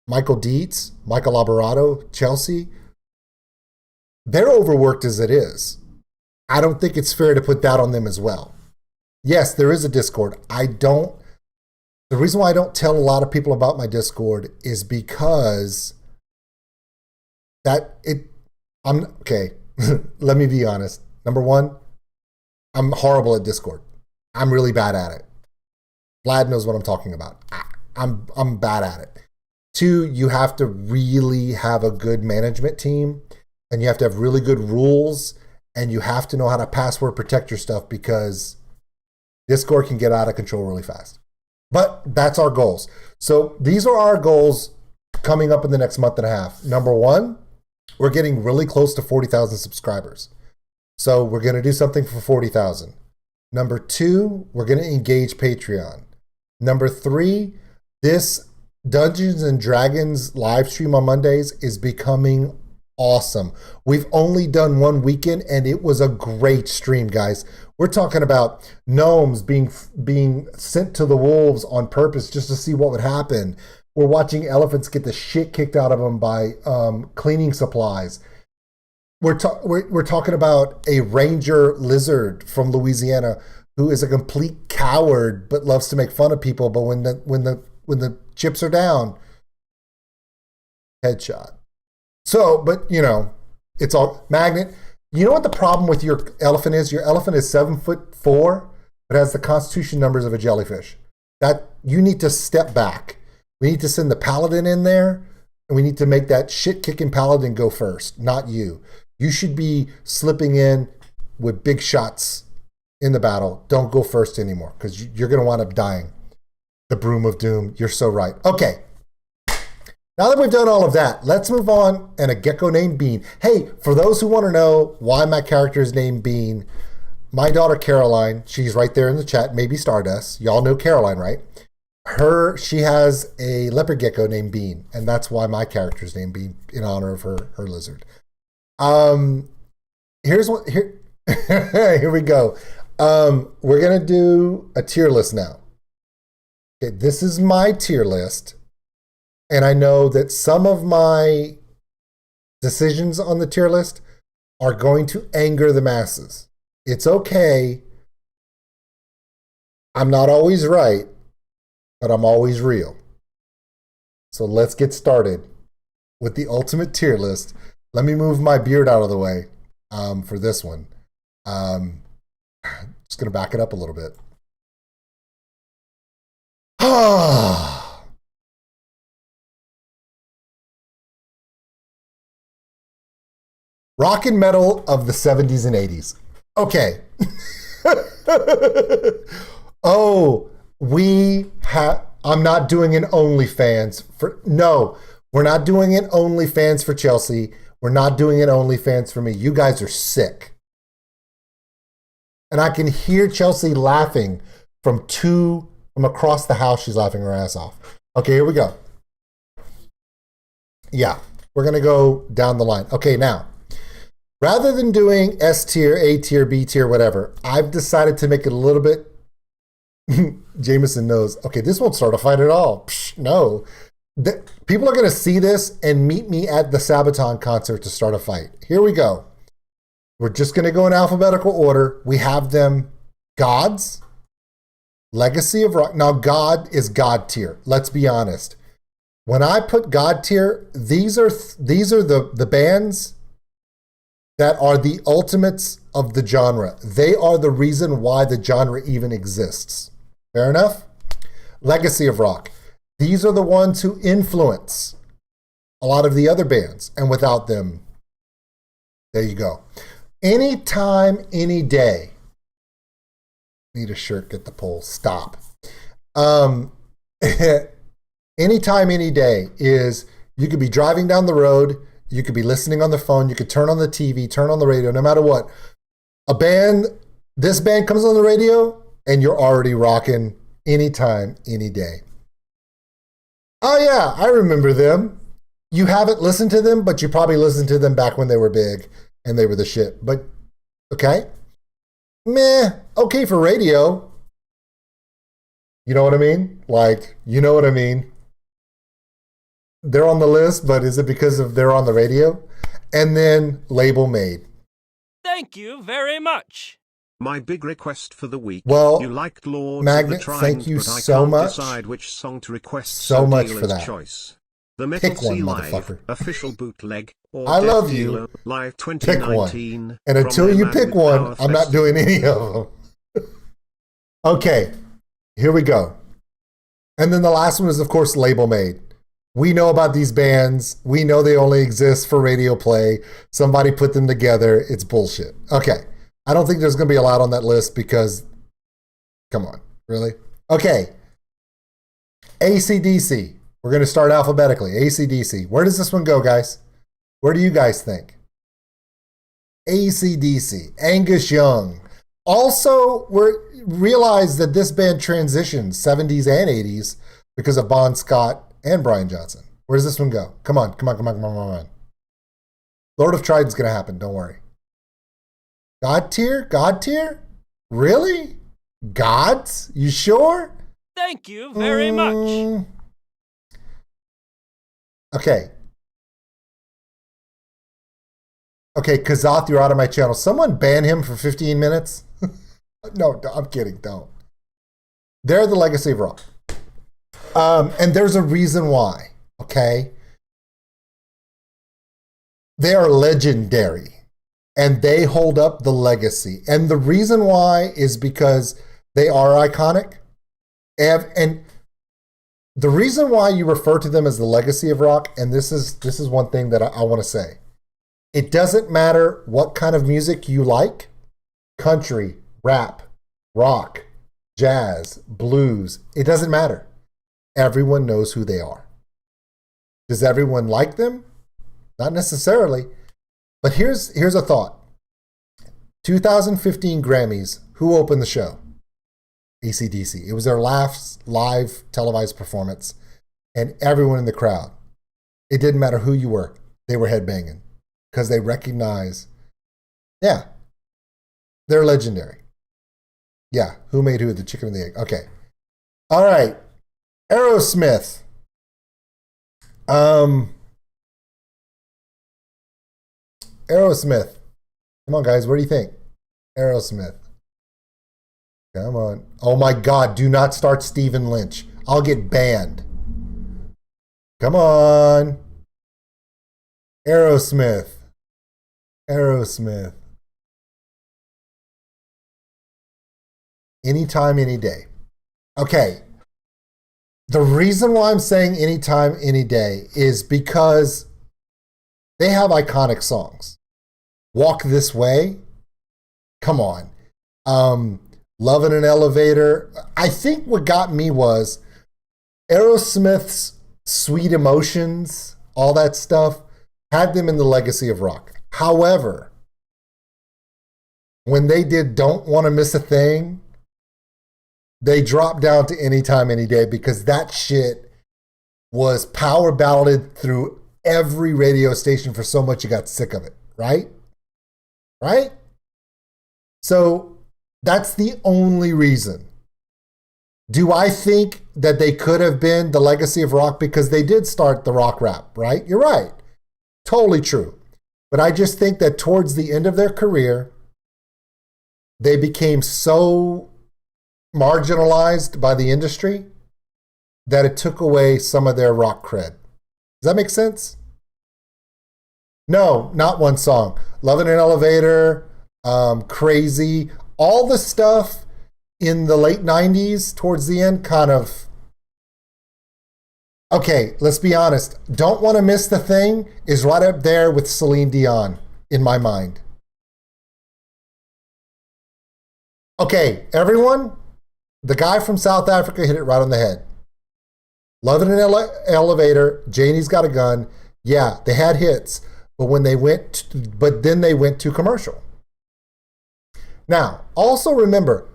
Michael Dietz, Michael Alvarado, Chelsea, they're overworked as it is. I don't think it's fair to put that on them as well. Yes, there is a Discord. The reason why I don't tell a lot of people about my Discord is because okay, let me be honest. Number one, I'm horrible at Discord. I'm really bad at it. Vlad knows what I'm talking about. I'm bad at it. Two, you have to really have a good management team, and you have to have really good rules, and you have to know how to password protect your stuff because Discord can get out of control really fast. But that's our goals. So these are our goals coming up in the next month and a half. Number one, we're getting really close to 40,000 subscribers. So we're going to do something for 40,000. Number two, we're going to engage Patreon. Number three, this Dungeons and Dragons live stream on Mondays is becoming awesome. We've only done one weekend and it was a great stream, guys. We're talking about gnomes being sent to the wolves on purpose just to see what would happen. We're watching elephants get the shit kicked out of them by cleaning supplies. We're talking about a ranger lizard from Louisiana who is a complete coward but loves to make fun of people. But when the chips are down, headshot. So, but you know, it's all magnet. You know what the problem with your elephant is? Your elephant is 7'4", but has the constitution numbers of a jellyfish. That you need to step back. We need to send the paladin in there, and we need to make that shit-kicking paladin go first, not you. You should be slipping in with big shots in the battle. Don't go first anymore, because you're going to wind up dying. The broom of doom. You're so right. Okay. Now that we've done all of that, let's move on. And a gecko named Bean. Hey, for those who want to know why my character is named Bean, my daughter Caroline, she's right there in the chat, maybe Stardust. Y'all know Caroline, right? She has a leopard gecko named Bean, and that's why my character is named Bean, in honor of her lizard. Here we go. We're gonna do a tier list now. Okay, this is my tier list. And I know that some of my decisions on the tier list are going to anger the masses. It's okay. I'm not always right, but I'm always real. So let's get started with the ultimate tier list. Let me move my beard out of the way for this one. Just going to back it up a little bit. Rock and metal of the 70s and 80s. Okay. I'm not doing an OnlyFans for, no, we're not doing an OnlyFans for Chelsea. We're not doing an OnlyFans for me. You guys are sick. And I can hear Chelsea laughing from across the house. She's laughing her ass off. Okay, here we go. Yeah, we're going to go down the line. Okay, now, rather than doing S tier, A tier, B tier, whatever, I've decided to make it a little bit. Jameson knows. Okay, this won't start a fight at all. Psh, no. People are going to see this and meet me at the Sabaton concert to start a fight. Here we go. We're just going to go in alphabetical order. We have them gods, Legacy of Rock. Now, God is God tier. Let's be honest. When I put God tier, these are the bands that are the ultimates of the genre. They are the reason why the genre even exists. Fair enough? Legacy of Rock. These are the ones who influence a lot of the other bands. And without them, there you go. Anytime, any day. Need a shirt, get the poll. Stop. Anytime, any day is you could be driving down the road. You could be listening on the phone. You could turn on the TV, turn on the radio, no matter what. This band comes on the radio and you're already rocking anytime, any day. Oh yeah, I remember them. You haven't listened to them, but you probably listened to them back when they were big and they were the shit. But, okay. Meh, okay for radio. You know what I mean? Like, you know what I mean? They're on the list, but is it because they're on the radio? And then Label Made. Thank you very much. My big request for the week. Well, you liked Lords Magnet, of the Trines, thank you but I so can't much. decide which song to request. So much for dealer's that. Choice. The Metal Pick one, Sea Live motherfucker. official bootleg or I Death love Dealer you. Live Pick 2019. one. And until from you their pick Magnet one, Power I'm not Festival. doing any of them. Okay, here we go. And then the last one is, of course, Label Made. We know about these bands. We know they only exist for radio play. Somebody put them together. It's bullshit. Okay. I don't think there's going to be a lot on that list because, come on, really? Okay. AC/DC. We're going to start alphabetically. AC/DC. Where does this one go, guys? Where do you guys think? AC/DC. Angus Young. Also, realize that this band transitioned 70s and 80s because of Bon Scott and Brian Johnson. Where does this one go? Come on. Lord of Triton's going to happen. Don't worry. God tier? God tier? Really? Gods? You sure? Thank you very much. Okay. Okay, Kazoth, you're out of my channel. Someone ban him for 15 minutes? No, I'm kidding. Don't. They're the Legacy of Rock. And there's a reason why, okay? They are legendary. And they hold up the legacy. And the reason why is because they are iconic. And the reason why you refer to them as the Legacy of Rock, and this is one thing that I want to say. It doesn't matter what kind of music you like. Country, rap, rock, jazz, blues. It doesn't matter. Everyone knows who they are. Does everyone like them? Not necessarily. But here's a thought. 2015 Grammys, who opened the show? AC/DC. It was their last live televised performance, and everyone in the crowd, it didn't matter who you were, they were headbanging because they recognize, yeah, they're legendary. Yeah, who made who? The chicken and the egg. Okay. All right. Aerosmith. Aerosmith. Come on, guys. What do you think? Aerosmith. Come on. Oh my God. Do not start Stephen Lynch. I'll get banned. Come on. Aerosmith. Aerosmith. Anytime, any day. Okay. The reason why I'm saying anytime, any day is because they have iconic songs. Walk This Way. Come on. Love in an Elevator. I think what got me was Aerosmith's Sweet Emotions, all that stuff, had them in the legacy of rock. However, when they did Don't Want to Miss a Thing, they dropped down to Anytime, Any Day because that shit was power balladed through every radio station for so much you got sick of it, right? Right? So that's the only reason. Do I think that they could have been the legacy of rock because they did start the rock rap, right? You're right. Totally true. But I just think that towards the end of their career, they became so marginalized by the industry that it took away some of their rock cred. Does that make sense? No, not one song. Love in an Elevator, Crazy, all the stuff in the late 90s towards the end kind of... Okay, let's be honest. Don't Want to Miss the Thing is right up there with Celine Dion in my mind. Okay, everyone, the guy from South Africa hit it right on the head. Love in an Elevator, Janie's Got a Gun. Yeah, they had hits, but then they went to commercial. Now, also remember,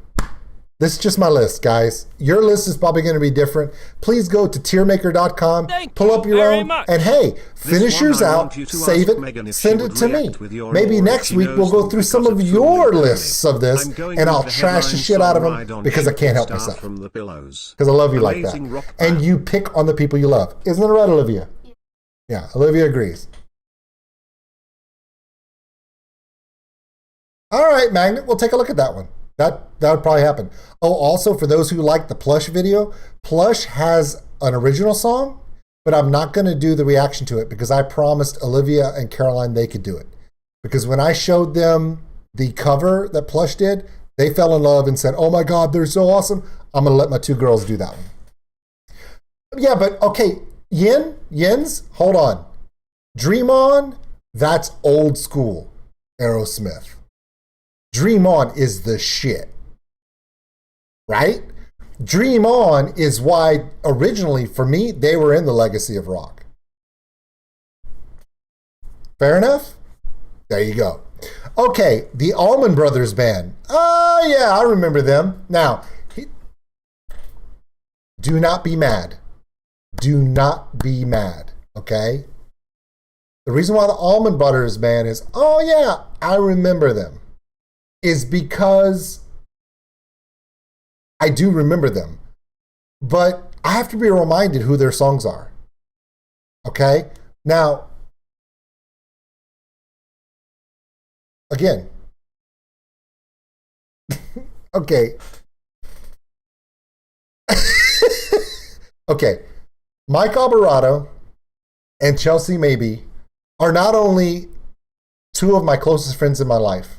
this is just my list, guys. Your list is probably going to be different. Please go to tiermaker.com, pull up your own, and hey, finish yours out, save it, send it to me. Maybe next week we'll go through some of your lists of this, and I'll trash the shit out of them because I can't help myself. Because I love you like that. And you pick on the people you love. Isn't it right, Olivia? Yeah, Olivia agrees. All right, Magnet, we'll take a look at that one. That would probably happen. Oh, also, for those who like the Plush video, Plush has an original song, but I'm not going to do the reaction to it because I promised Olivia and Caroline they could do it. Because when I showed them the cover that Plush did, they fell in love and said, oh my God, they're so awesome. I'm going to let my two girls do that one. Yeah, but okay, Yens, hold on. Dream On, that's old school Aerosmith. Dream On is the shit, right? Dream On is why originally, for me, they were in the legacy of rock. Fair enough? There you go. Okay, the Allman Brothers Band. Oh, yeah, I remember them. Now, do not be mad. Do not be mad, okay? The reason why the Allman Brothers Band is, oh, yeah, I remember them, is because I do remember them, but I have to be reminded who their songs are. Okay? Now, again, okay. Okay. Mike Alvarado and Chelsea Maybe are not only two of my closest friends in my life,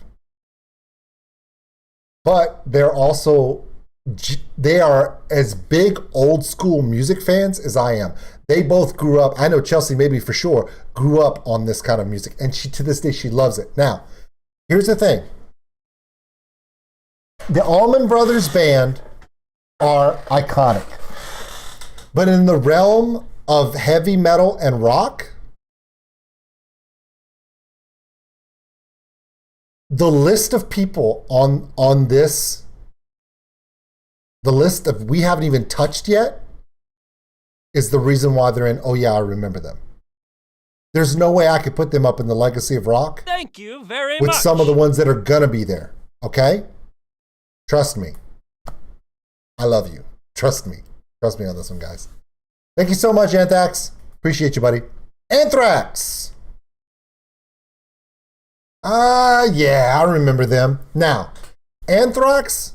but they are as big old school music fans as I am. They both grew up, I know Chelsea maybe for sure, grew up on this kind of music. And to this day, she loves it. Now, here's the thing. The Allman Brothers Band are iconic. But in the realm of heavy metal and rock, the list of people on this, the list of we haven't even touched yet, is the reason why they're in, oh yeah, I remember them. There's no way I could put them up in the legacy of rock. Thank you very with much. some of the ones that are gonna be there. Okay? Trust me. I love you. Trust me. Trust me on this one, guys. Thank you so much, Anthrax. Appreciate you, buddy. Anthrax! Yeah, I remember them. Now, Anthrax,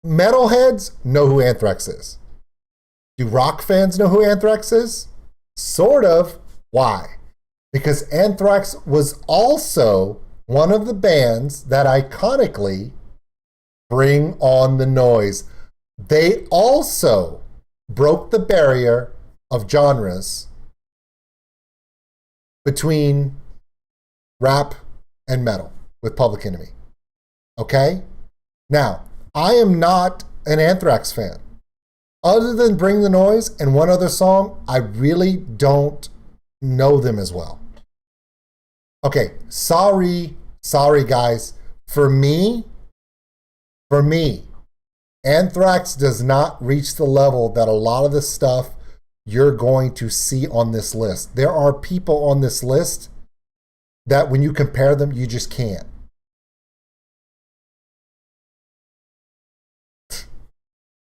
metalheads know who Anthrax is. Do rock fans know who Anthrax is? Sort of. Why? Because Anthrax was also one of the bands that iconically bring on the noise. They also broke the barrier of genres between rap and metal with Public Enemy. Okay? Now, I am not an Anthrax fan. Other than Bring the Noise and one other song, I really don't know them as well. Okay, sorry guys. For me, Anthrax does not reach the level that a lot of the stuff you're going to see on this list. There are people on this list that when you compare them, you just can't.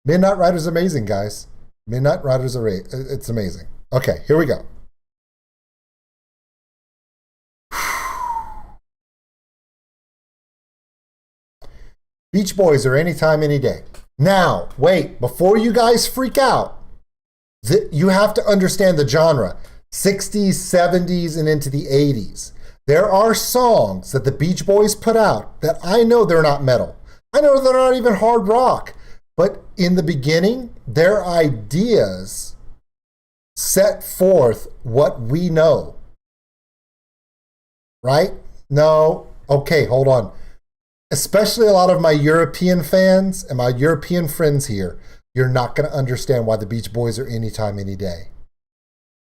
Midnight Rider's amazing, guys. Midnight Rider's it's amazing. Okay, here we go. Beach Boys are Anytime, Any Day. Now, wait, before you guys freak out, you have to understand the genre. 60s, 70s, and into the 80s. There are songs that the Beach Boys put out that I know they're not metal. I know they're not even hard rock. But in the beginning, their ideas set forth what we know. Right? No. Okay, hold on. Especially a lot of my European fans and my European friends here, you're not going to understand why the Beach Boys are Anytime, Any Day.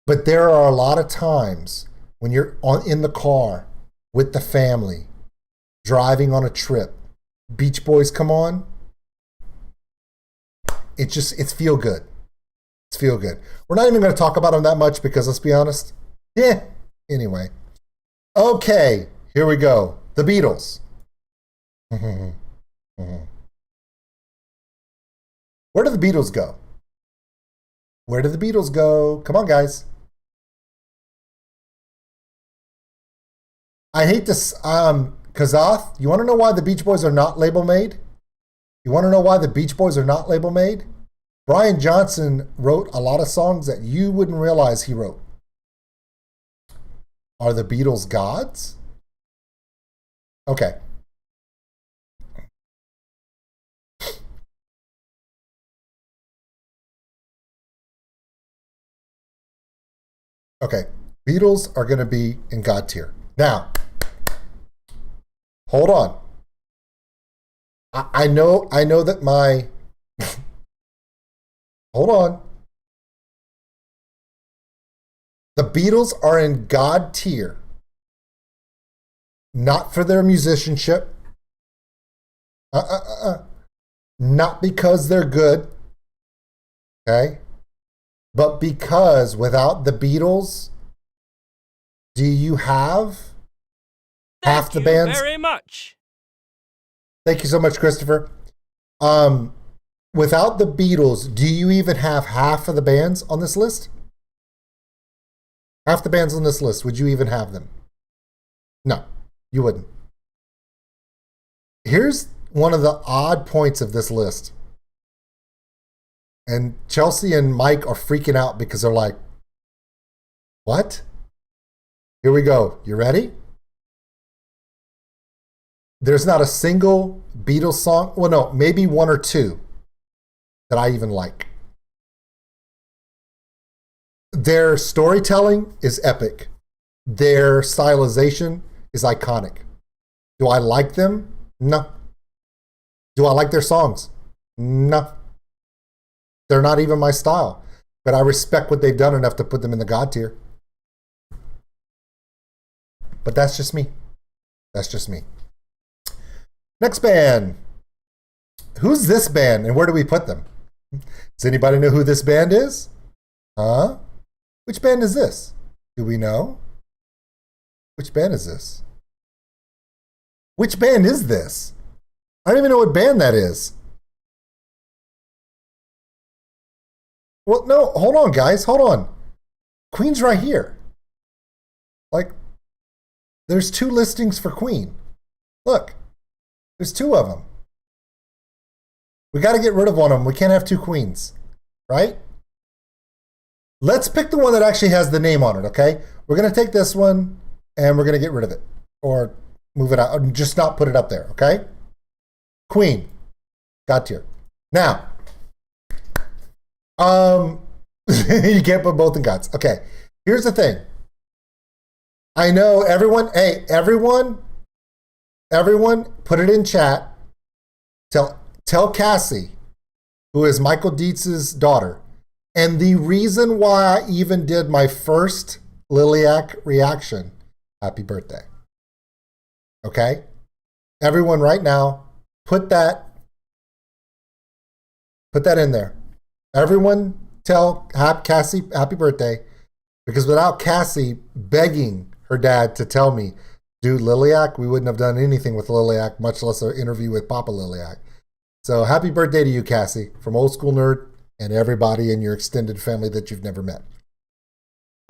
But there are a lot of times when you're in the car with the family, driving on a trip, Beach Boys come on. It's feel good. It's feel good. We're not even going to talk about them that much because let's be honest. Yeah. Anyway. Okay. Here we go. The Beatles. Where do the Beatles go? Where do the Beatles go? Come on, guys. I hate this. Kazath, you want to know why the Beach Boys are not label made? You want to know why the Beach Boys are not label made? Brian Johnson wrote a lot of songs that you wouldn't realize he wrote. Are the Beatles gods? Okay. Okay. Beatles are going to be in God tier. Now, hold on. I know that my hold on. The Beatles are in God tier, not for their musicianship, not because they're good, okay, but because without the Beatles, do you have half the bands? Thank you very much. Thank you so much, Christopher. Without the Beatles, do you even have half of the bands on this list? Half the bands on this list, would you even have them? No, you wouldn't. Here's one of the odd points of this list. And Chelsea and Mike are freaking out because they're like, what? Here we go. You ready? There's not a single Beatles song, well, no, maybe one or two that I even like. Their storytelling is epic. Their stylization is iconic. Do I like them? No. Do I like their songs? No. They're not even my style. But I respect what they've done enough to put them in the God tier. But that's just me. That's just me. Next band. Who's this band and where do we put them? Does anybody know who this band is? Huh? Which band is this? Do we know? Which band is this? Which band is this? I don't even know what band that is. Well, no, hold on, guys. Hold on. Queen's right here. Like, there's 2 listings for Queen. Look, there's 2 of them. We got to get rid of one of them. We can't have 2 Queens, right? Let's pick the one that actually has the name on it, okay? We're going to take this one and we're going to get rid of it or move it out, or just not put it up there, okay? Queen, God tier. Now, you can't put both in gods. Okay, here's the thing. I know everyone, hey, everyone, put it in chat. Tell Cassie, who is Michael Dietz's daughter, and the reason why I even did my first Liliac reaction, happy birthday. Okay? Everyone right now, put that in there. Everyone tell Cassie happy birthday, because without Cassie begging her dad to tell me, dude, Liliac, we wouldn't have done anything with Liliac, much less an interview with Papa Liliac. So happy birthday to you, Cassie, from Old School Nerd and everybody in your extended family that you've never met.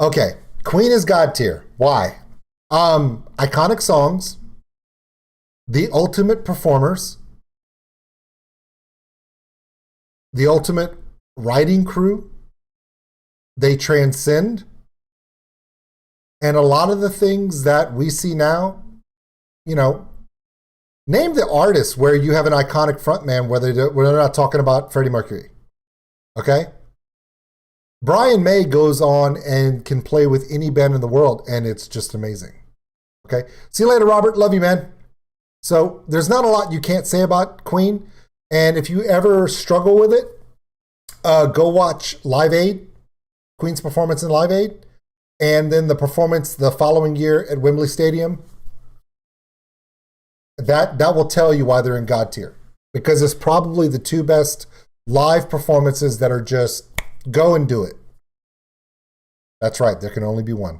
Okay, Queen is God tier. Why? Iconic songs, the ultimate performers, the ultimate writing crew. They transcend. And a lot of the things that we see now, you know, name the artist where you have an iconic frontman where they're not talking about Freddie Mercury. Okay? Brian May goes on and can play with any band in the world, and it's just amazing. Okay? See you later, Robert. Love you, man. So there's not a lot you can't say about Queen. And if you ever struggle with it, go watch Live Aid, Queen's performance in Live Aid, and then the performance the following year at Wembley Stadium. That will tell you why they're in God tier, because it's probably the 2 best live performances that are just go and do it. That's right, there can only be one.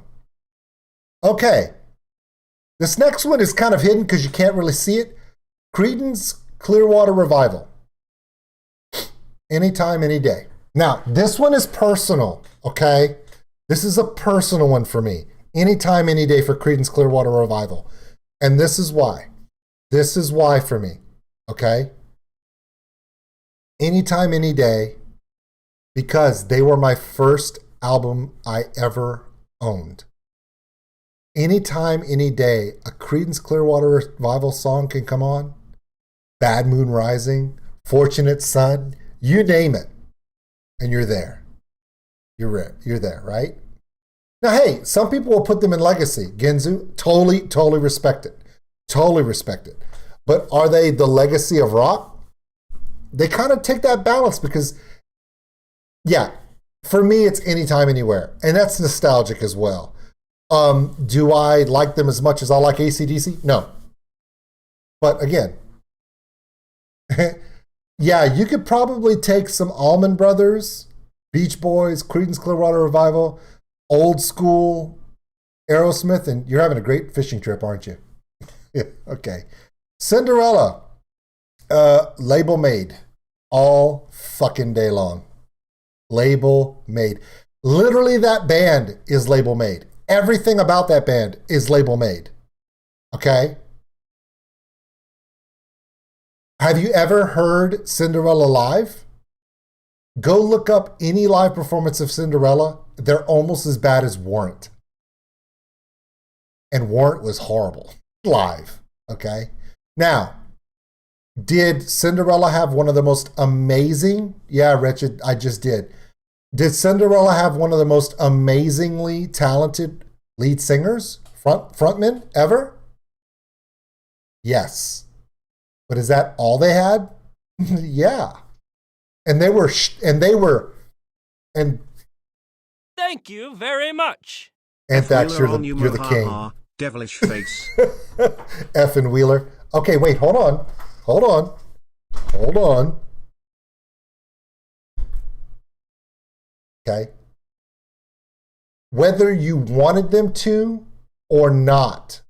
Okay, this next one is kind of hidden because you can't really see it. Creedence Clearwater Revival. Anytime, any day. Now, this one is personal, okay? This is a personal one for me. Anytime, any day for Creedence Clearwater Revival. And this is why. This is why for me, okay? Anytime, any day, because they were my first album I ever owned. Anytime, any day, a Creedence Clearwater Revival song can come on. Bad Moon Rising, Fortunate Son, you name it, and you're there. You're there, right? Now, hey, some people will put them in legacy. Ginzu, totally respect it. Totally respect it. But are they the legacy of rock? They kind of take that balance because, yeah, for me, it's anytime, anywhere. And that's nostalgic as well. Do I like them as much as I like AC/DC? No. But again, yeah, you could probably take some Allman Brothers, Beach Boys, Creedence Clearwater Revival, old school Aerosmith, and you're having a great fishing trip, aren't you? Yeah, okay. Cinderella, label made all fucking day long. Label made. Literally, that band is label made. Everything about that band is label made. Okay? Have you ever heard Cinderella live? Go look up any live performance of Cinderella. They're almost as bad as Warrant. And Warrant was horrible live. Okay? Now, did Cinderella have one of the most amazing? Yeah, Wretched, I just did. Did Cinderella have one of the most amazingly talented lead singers, frontmen ever? Yes. But is that all they had? Yeah. And Thank you very much. Anthrax, Wheeler on you're the king. ha, devilish face. F and Wheeler. Okay, wait, hold on. Okay. Whether you wanted them to or not,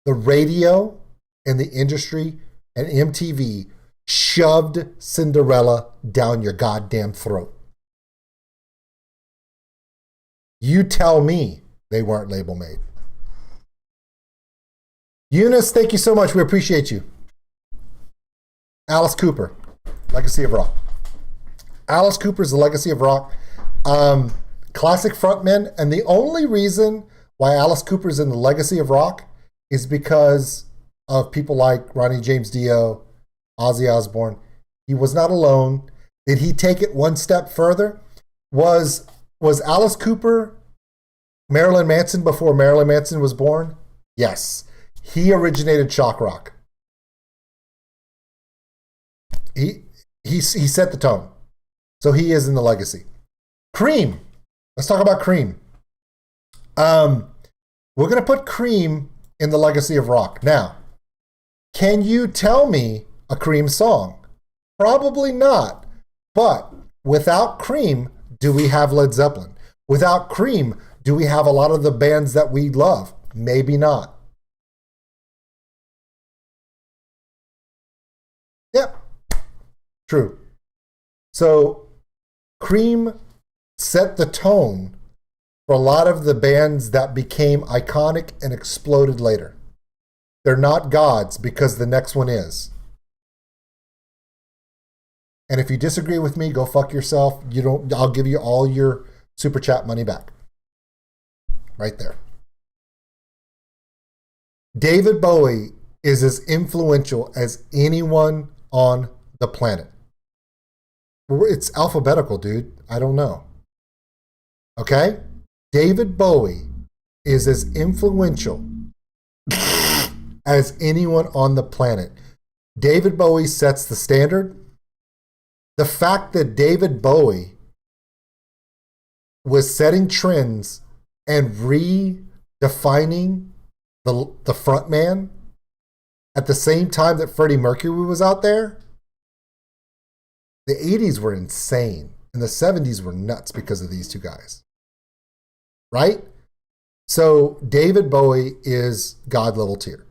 the radio and the industry and MTV shoved Cinderella down your goddamn throat. You tell me they weren't label made. Eunice, thank you so much. We appreciate you. Alice Cooper, Legacy of Rock. Alice Cooper's The Legacy of Rock. Classic frontman. And the only reason why Alice Cooper's in The Legacy of Rock is because of people like Ronnie James Dio, Ozzy Osbourne. He was not alone. Did he take it one step further? Was Alice Cooper Marilyn Manson before Marilyn Manson was born? Yes. He originated shock rock. He set the tone. So he is in The Legacy. Cream. Let's talk about Cream. We're going to put Cream in The Legacy of Rock. Now, can you tell me a Cream song? Probably not. But without Cream, do we have Led Zeppelin? Without Cream, do we have a lot of the bands that we love? Maybe not. Yep. True. So Cream set the tone for a lot of the bands that became iconic and exploded later. They're not gods because the next one is. And if you disagree with me, go fuck yourself. I'll give you all your super chat money back. Right there. David Bowie is as influential as anyone on the planet. It's alphabetical, dude. I don't know. Okay? David Bowie is as influential as anyone on the planet. David Bowie sets the standard. The fact that David Bowie was setting trends and redefining the front man at the same time that Freddie Mercury was out there, the 80s were insane and the 70s were nuts because of these two guys. Right? So David Bowie is God level tier.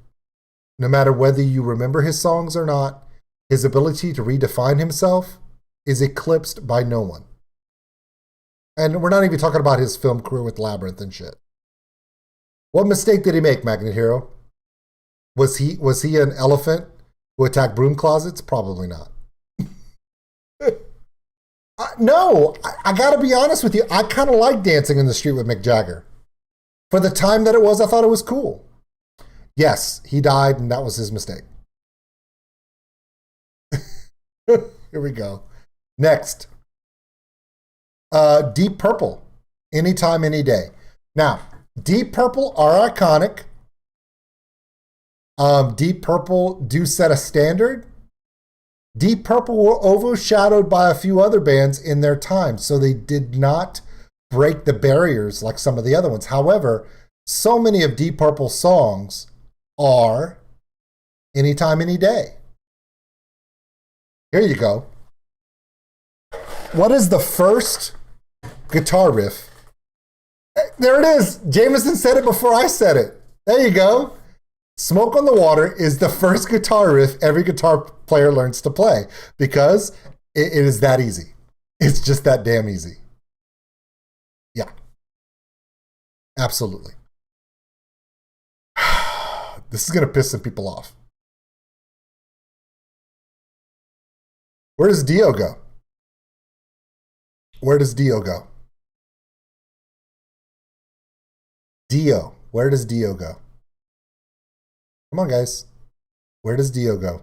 No matter whether you remember his songs or not, his ability to redefine himself is eclipsed by no one. And we're not even talking about his film career with Labyrinth and shit. What mistake did he make, Magnet Hero? Was he an elephant who attacked broom closets? Probably not. No, I got to be honest with you. I kind of like Dancing in the Street with Mick Jagger. For the time that it was, I thought it was cool. Yes, he died, and that was his mistake. Here we go. Next. Deep Purple. Anytime, any day. Now, Deep Purple are iconic. Deep Purple do set a standard. Deep Purple were overshadowed by a few other bands in their time, so they did not break the barriers like some of the other ones. However, so many of Deep Purple's songs are Anytime, Any Day. Here you go. What is the first guitar riff? There it is. Jameson said it before I said it. There you go. Smoke on the Water is the first guitar riff every guitar player learns to play because it is that easy. It's just that damn easy. Yeah. Absolutely. This is going to piss some people off. Where does Dio go? Where does Dio go? Dio. Where does Dio go? Come on, guys. Where does Dio go?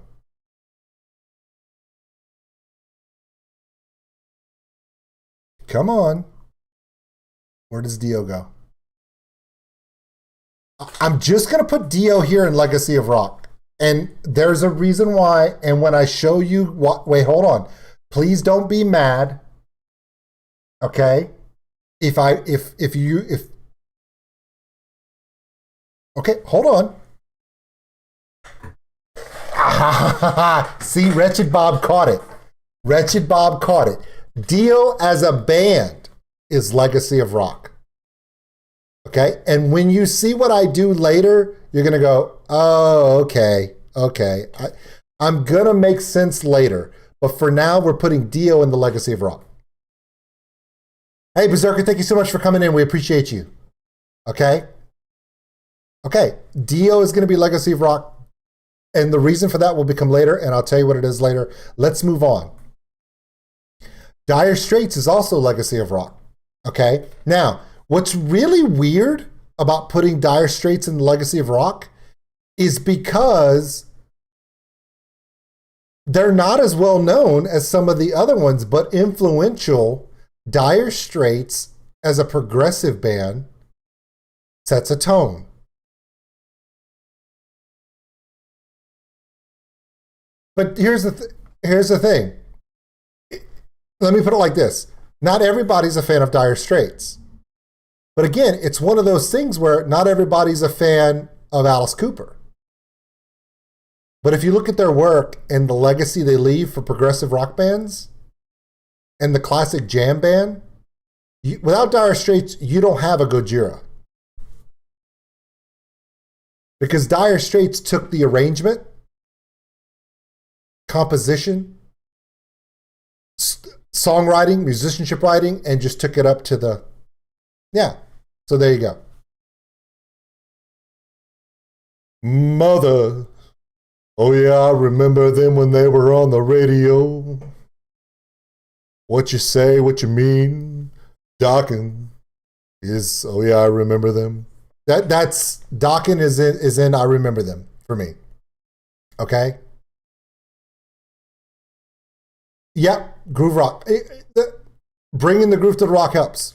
Come on. Where does Dio go? I'm just going to put Dio here in Legacy of Rock. And there's a reason why. And when I show you what, wait, hold on. Please don't be mad. Okay? if okay, hold on. See, Wretched Bob caught it. Wretched Bob caught it. Dio as a band is Legacy of Rock. Okay? And when you see what I do later, you're going to go, oh, okay. I'm going to make sense later. But for now, we're putting Dio in the Legacy of Rock. Hey, Berserker, thank you so much for coming in. We appreciate you. Okay? Okay. Dio is going to be Legacy of Rock. And the reason for that will become later, and I'll tell you what it is later. Let's move on. Dire Straits is also Legacy of Rock. Okay? Now, what's really weird about putting Dire Straits in the Legacy of Rock is because they're not as well known as some of the other ones, but influential. Dire Straits, as a progressive band, sets a tone. But here's the thing. Let me put it like this. Not everybody's a fan of Dire Straits. But again, it's one of those things where not everybody's a fan of Alice Cooper. But if you look at their work and the legacy they leave for progressive rock bands and the classic jam band, without Dire Straits, you don't have a Gojira. Because Dire Straits took the arrangement, composition, songwriting, musicianship writing, and just took it up to the, yeah. So there you go. Mother. Oh yeah, I remember them when they were on the radio. What you say, what you mean. Dockin is, oh yeah, I remember them. That's Dockin is in I remember them for me. Okay? Yep, groove rock. Bringing the groove to the rock helps.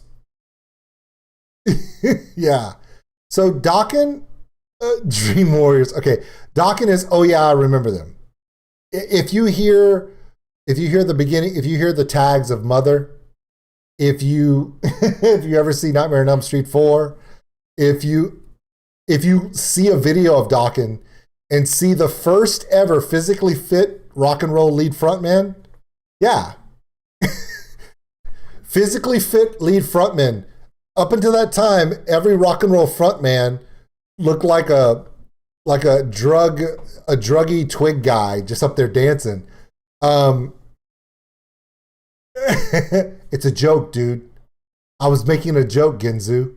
Yeah. So Dokken, Dream Warriors. Okay, Dokken is, oh yeah, I remember them. If you hear the beginning, if you hear the tags of Mother, if you ever see Nightmare on Elm Street 4, if you see a video of Dokken and see the first ever physically fit rock and roll lead frontman, yeah. Physically fit lead frontman. Up until that time, every rock and roll frontman looked like a druggy twig guy just up there dancing. It's a joke, dude. I was making a joke, Ginzu.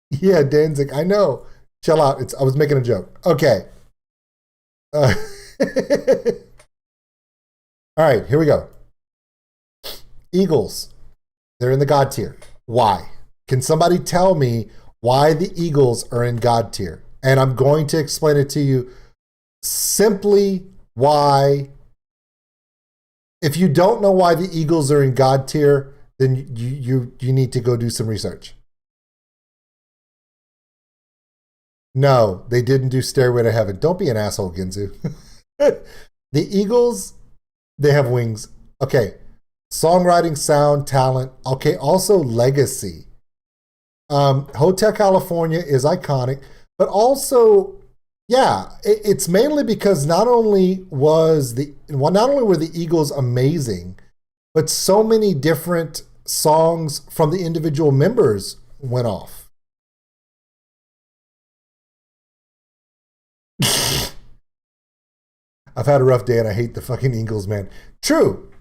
Yeah, Danzig, I know. Chill out. I was making a joke. Okay. All right, here we go. Eagles. They're in the God tier. Why? Can somebody tell me why the Eagles are in God tier? And I'm going to explain it to you simply why. If you don't know why the Eagles are in God tier, then you need to go do some research. No, they didn't do Stairway to Heaven. Don't be an asshole, Ginzu. The Eagles, they have wings. Okay. Songwriting, sound, talent. Okay, also legacy. Hotel California is iconic, but also, yeah, it's mainly because not only were the Eagles amazing, but so many different songs from the individual members went off. I've had a rough day and I hate the fucking Eagles, man. True.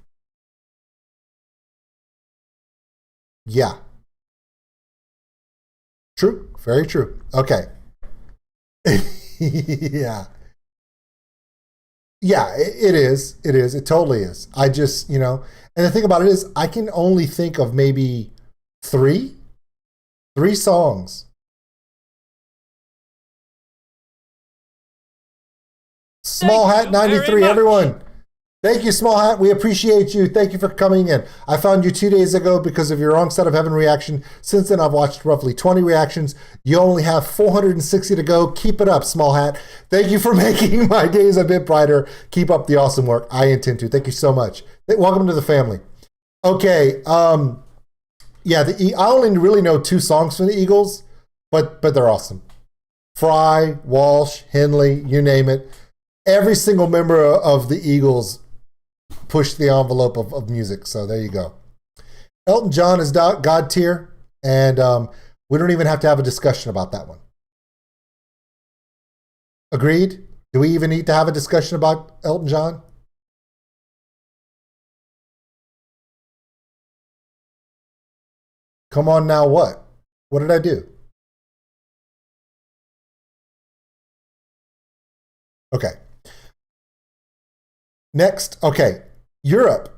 Yeah. True. Very true. Okay. Yeah. Yeah, it is. It is. It totally is. I just, and the thing about it is I can only think of maybe three songs. Small Hat 93, everyone. Thank you, Small Hat. We appreciate you. Thank you for coming in. I found you 2 days ago because of your Wrong Side of Heaven reaction. Since then, I've watched roughly 20 reactions. You only have 460 to go. Keep it up, Small Hat. Thank you for making my days a bit brighter. Keep up the awesome work. I intend to. Thank you so much. Welcome to the family. Okay. yeah, I only really know 2 songs from the Eagles, but they're awesome. Fry, Walsh, Henley, you name it. Every single member of the Eagles pushed the envelope of music. So there you go. Elton John is God tier, and we don't even have to have a discussion about that one. Agreed? Do we even need to have a discussion about Elton John? Come on now, what? What did I do? Okay. Next, okay. Europe.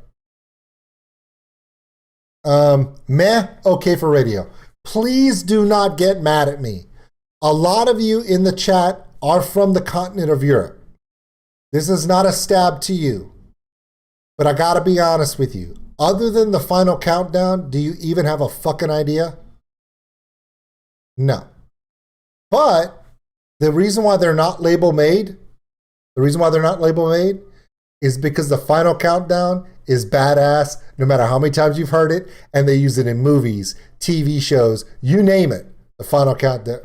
Meh, okay for radio. Please do not get mad at me. A lot of you in the chat are from the continent of Europe. This is not a stab to you. But I gotta be honest with you. Other than the final countdown, do you even have a fucking idea? No. But the reason why they're not label made, is because the final countdown is badass no matter how many times you've heard it, and they use it in movies, TV shows, you name it. The final countdown.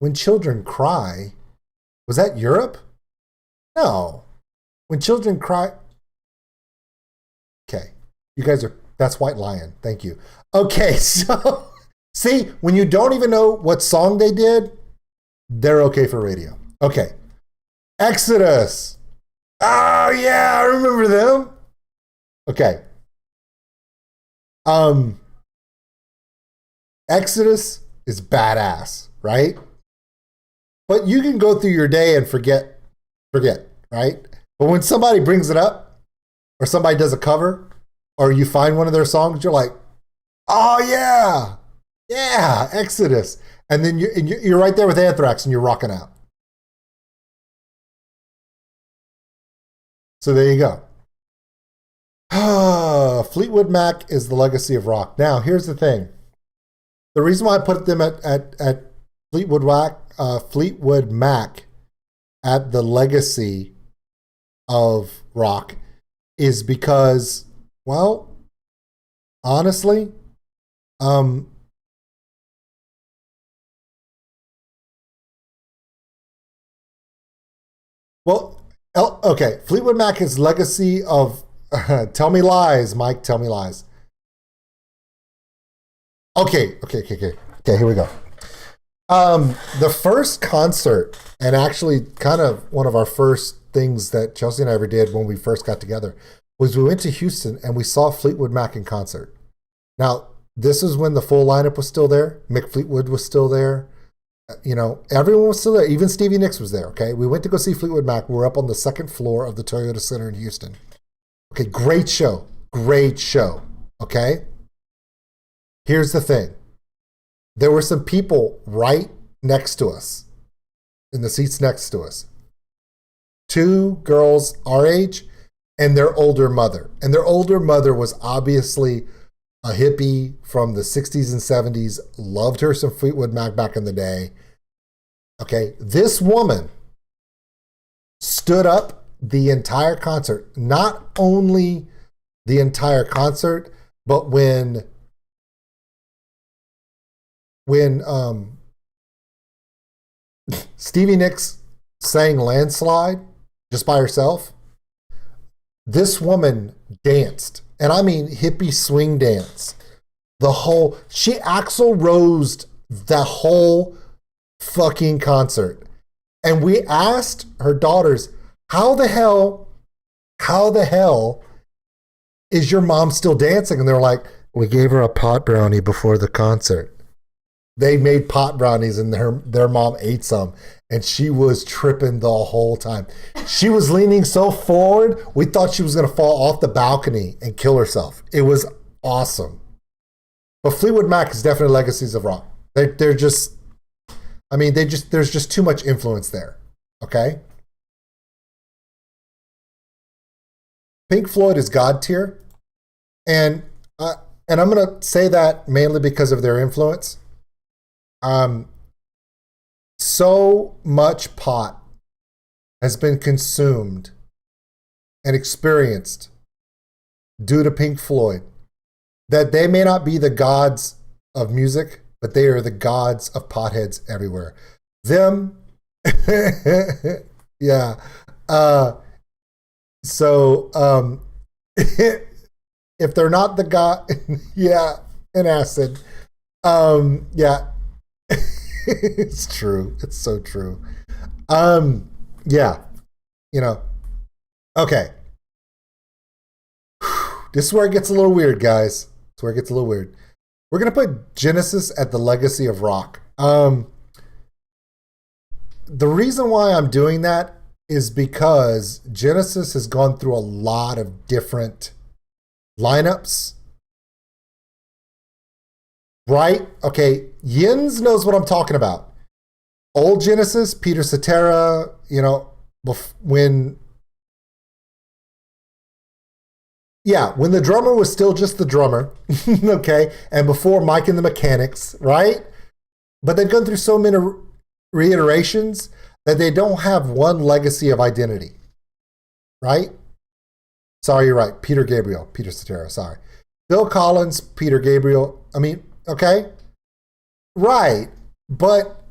When Children Cry, was that Europe? No. When Children Cry. Okay. You guys are, that's White Lion. Thank you. Okay, so see, when you don't even know what song they did, they're okay for radio. Okay. Exodus. Oh yeah, I remember them. Okay. Exodus is badass, right? But you can go through your day and forget, right? But when somebody brings it up, or somebody does a cover, or you find one of their songs, you're like, oh yeah, Exodus. And then you're right there with Anthrax and you're rocking out. So there you go. Fleetwood Mac is the legacy of rock. Now, here's the thing. The reason why I put them at Fleetwood Mac at the legacy of rock is because, well, honestly, okay, Fleetwood Mac is legacy of tell me lies, Mike, tell me lies. Okay, here we go. The first concert, and actually kind of one of our first things that Chelsea and I ever did when we first got together, was we went to Houston and we saw Fleetwood Mac in concert. Now, this is when the full lineup was still there. Mick Fleetwood was still there. You know, everyone was still there. Even Stevie Nicks was there, okay? We went to go see Fleetwood Mac. We were up on the second floor of the Toyota Center in Houston. Okay, great show, okay? Here's the thing. There were some people right next to us, in the seats next to us. 2 girls our age and their older mother. And their older mother was obviously a hippie from the 60s and 70s, loved her some Fleetwood Mac back in the day. Okay, this woman stood up the entire concert. Not only the entire concert, but when Stevie Nicks sang Landslide just by herself, this woman danced. And I mean hippie swing dance. She Axl Rosed the whole fucking concert. And we asked her daughters, how the hell is your mom still dancing? And they're like, we gave her a pot brownie before the concert. They made pot brownies and their mom ate some. And she was tripping the whole time. She was leaning so forward, we thought she was going to fall off the balcony and kill herself. It was awesome. But Fleetwood Mac is definitely legacies of rock. They're just, I mean, there's just too much influence there. Okay? Pink Floyd is God tier. And I'm going to say that mainly because of their influence. So much pot has been consumed and experienced due to Pink Floyd that they may not be the gods of music, but they are the gods of potheads everywhere. Them, yeah. So if they're not the god, yeah, and acid, yeah, it's true. It's so true. Yeah, okay. This is where it gets a little weird, guys. It's where it gets a little weird. We're going to put Genesis at the legacy of rock. The reason why I'm doing that is because Genesis has gone through a lot of different lineups. Right? Okay, Yins knows what I'm talking about. Old Genesis, Peter Cetera, when the drummer was still just the drummer, okay, and before Mike and the Mechanics, right? But they've gone through so many reiterations that they don't have one legacy of identity, right? Sorry, you're right. Peter Gabriel, Peter Cetera, sorry. Phil Collins, Peter Gabriel, okay, right. But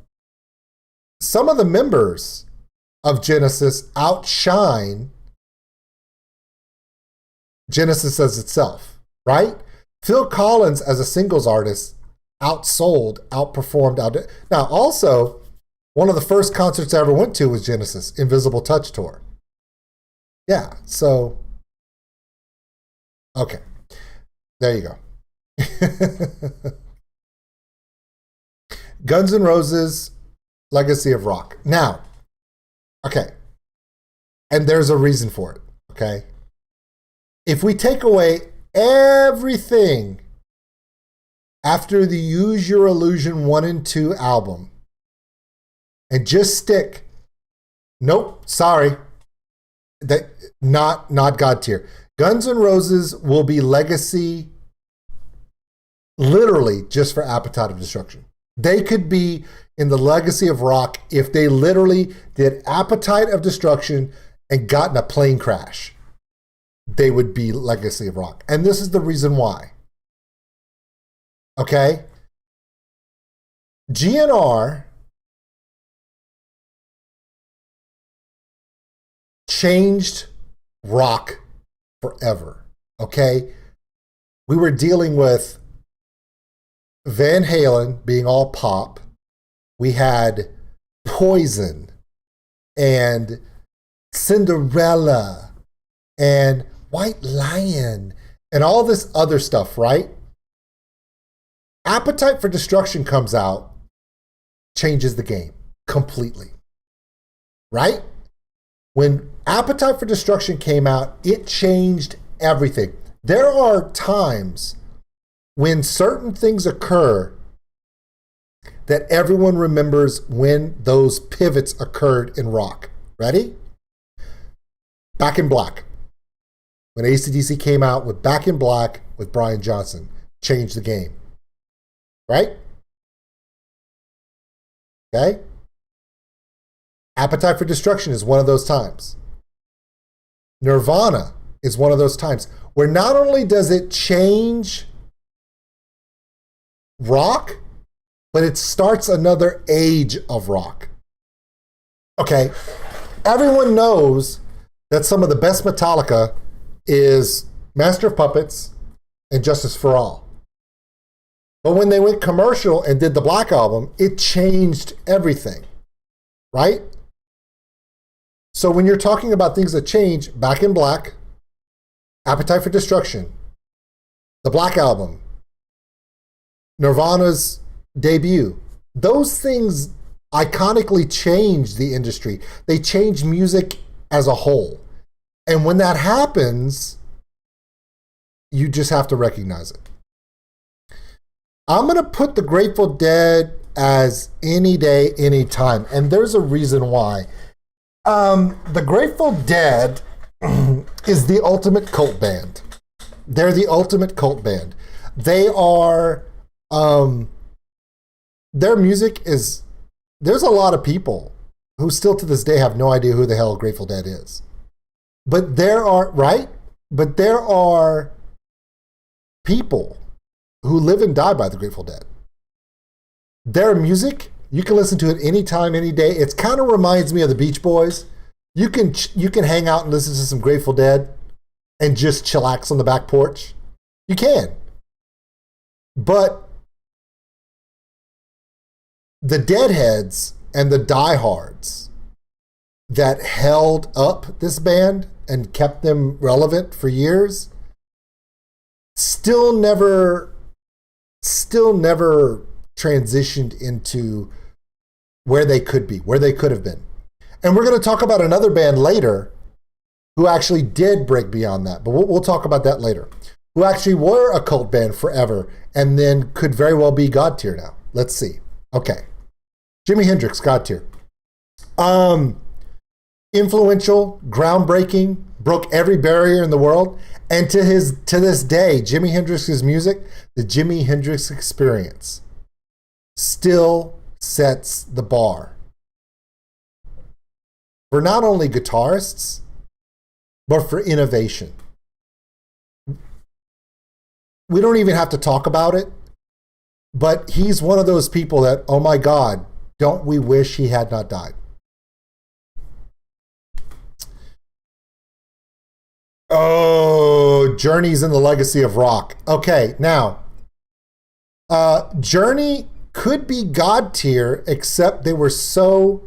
some of the members of Genesis outshine Genesis as itself, right? Phil Collins as a singles artist outperformed. Now, also, one of the first concerts I ever went to was Genesis, Invisible Touch Tour. Yeah, so, okay. There you go. Guns N' Roses, Legacy of Rock. Now, okay, and there's a reason for it, okay? If we take away everything after the Use Your Illusion 1 and 2 album and just stick, nope, sorry, that not God tier. Guns N' Roses will be legacy literally just for Appetite of Destruction. They could be in the legacy of rock if they literally did Appetite of Destruction and got in a plane crash. They would be legacy of rock. And this is the reason why. Okay? GNR changed rock forever. Okay? We were dealing with Van Halen being all pop. We had Poison and Cinderella and White Lion and all this other stuff, right? Appetite for Destruction comes out, changes the game completely, right? When Appetite for Destruction came out, it changed everything. There are times when certain things occur that everyone remembers when those pivots occurred in rock. Ready? Back in Black. When AC/DC came out with Back in Black with Brian Johnson, changed the game. Right? Okay? Appetite for Destruction is one of those times. Nirvana is one of those times where not only does it change rock, but it starts another age of rock. Okay? Everyone knows that some of the best Metallica is Master of Puppets and Justice for All. But when they went commercial and did the Black Album, it changed everything, right? So when you're talking about things that change, Back in Black, Appetite for Destruction, the Black Album, Nirvana's debut, those things iconically changed the industry. They changed music as a whole. And when that happens, you just have to recognize it. I'm going to put the Grateful Dead as any day, any time. And there's a reason why. The Grateful Dead is the ultimate cult band. They're the ultimate cult band. They are, their music is, there's a lot of people who still to this day have no idea who the hell Grateful Dead is. But there are, right? But there are people who live and die by the Grateful Dead. Their music, you can listen to it anytime, any day. It kind of reminds me of the Beach Boys. You can hang out and listen to some Grateful Dead and just chillax on the back porch. You can. But the Deadheads and the diehards that held up this band and kept them relevant for years still never transitioned into where they could be, where they could have been. And we're going to talk about another band later who actually did break beyond that, but we'll talk about that later. Who actually were a cult band forever and then could very well be God tier now. Let's see. Okay. Jimi Hendrix, God tier. Influential, groundbreaking, broke every barrier in the world. And to this day, Jimi Hendrix's music, the Jimi Hendrix Experience, still sets the bar for not only guitarists, but for innovation. We don't even have to talk about it, but he's one of those people that, oh my God, don't we wish he had not died? Oh, Journey's in the legacy of rock. Okay, now, Journey could be God tier, except they were so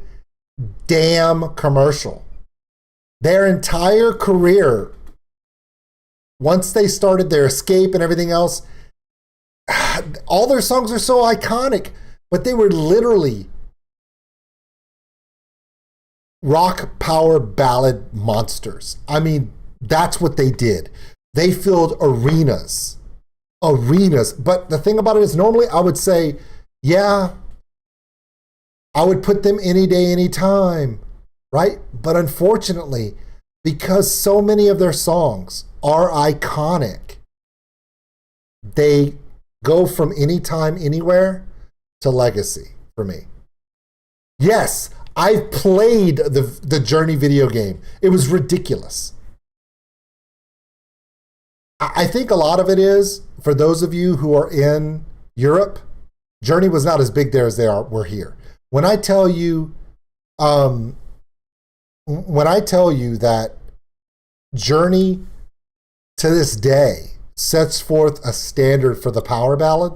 damn commercial. Their entire career, once they started their Escape and everything else, all their songs are so iconic, but they were literally rock power ballad monsters. I mean, that's what they did. They filled arenas. But the thing about it is, normally I would say, yeah, I would put them any day, any time, right? But unfortunately, because so many of their songs are iconic, they go from anytime, anywhere to legacy for me. Yes, I've played the Journey video game. It was ridiculous. I think a lot of it is, for those of you who are in Europe, Journey was not as big there as were here. When I tell you that Journey to this day sets forth a standard for the power ballad,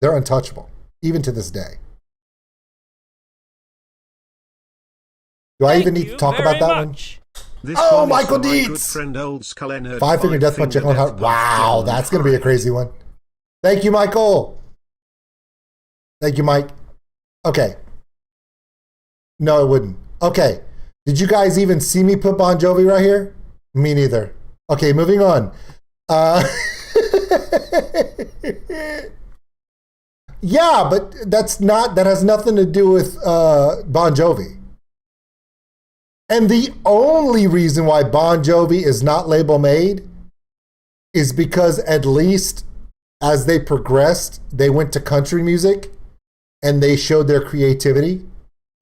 they're untouchable, even to this day. Do I even need to talk about that one? Oh, Michael Dietz! Five Finger Death Punch. Wow, that's going to be a crazy one. Thank you, Michael. Thank you, Mike. Okay. No, it wouldn't. Okay. Did you guys even see me put Bon Jovi right here? Me neither. Okay, moving on. Yeah, but that has nothing to do with Bon Jovi. And the only reason why Bon Jovi is not label made is because, at least as they progressed, they went to country music and they showed their creativity,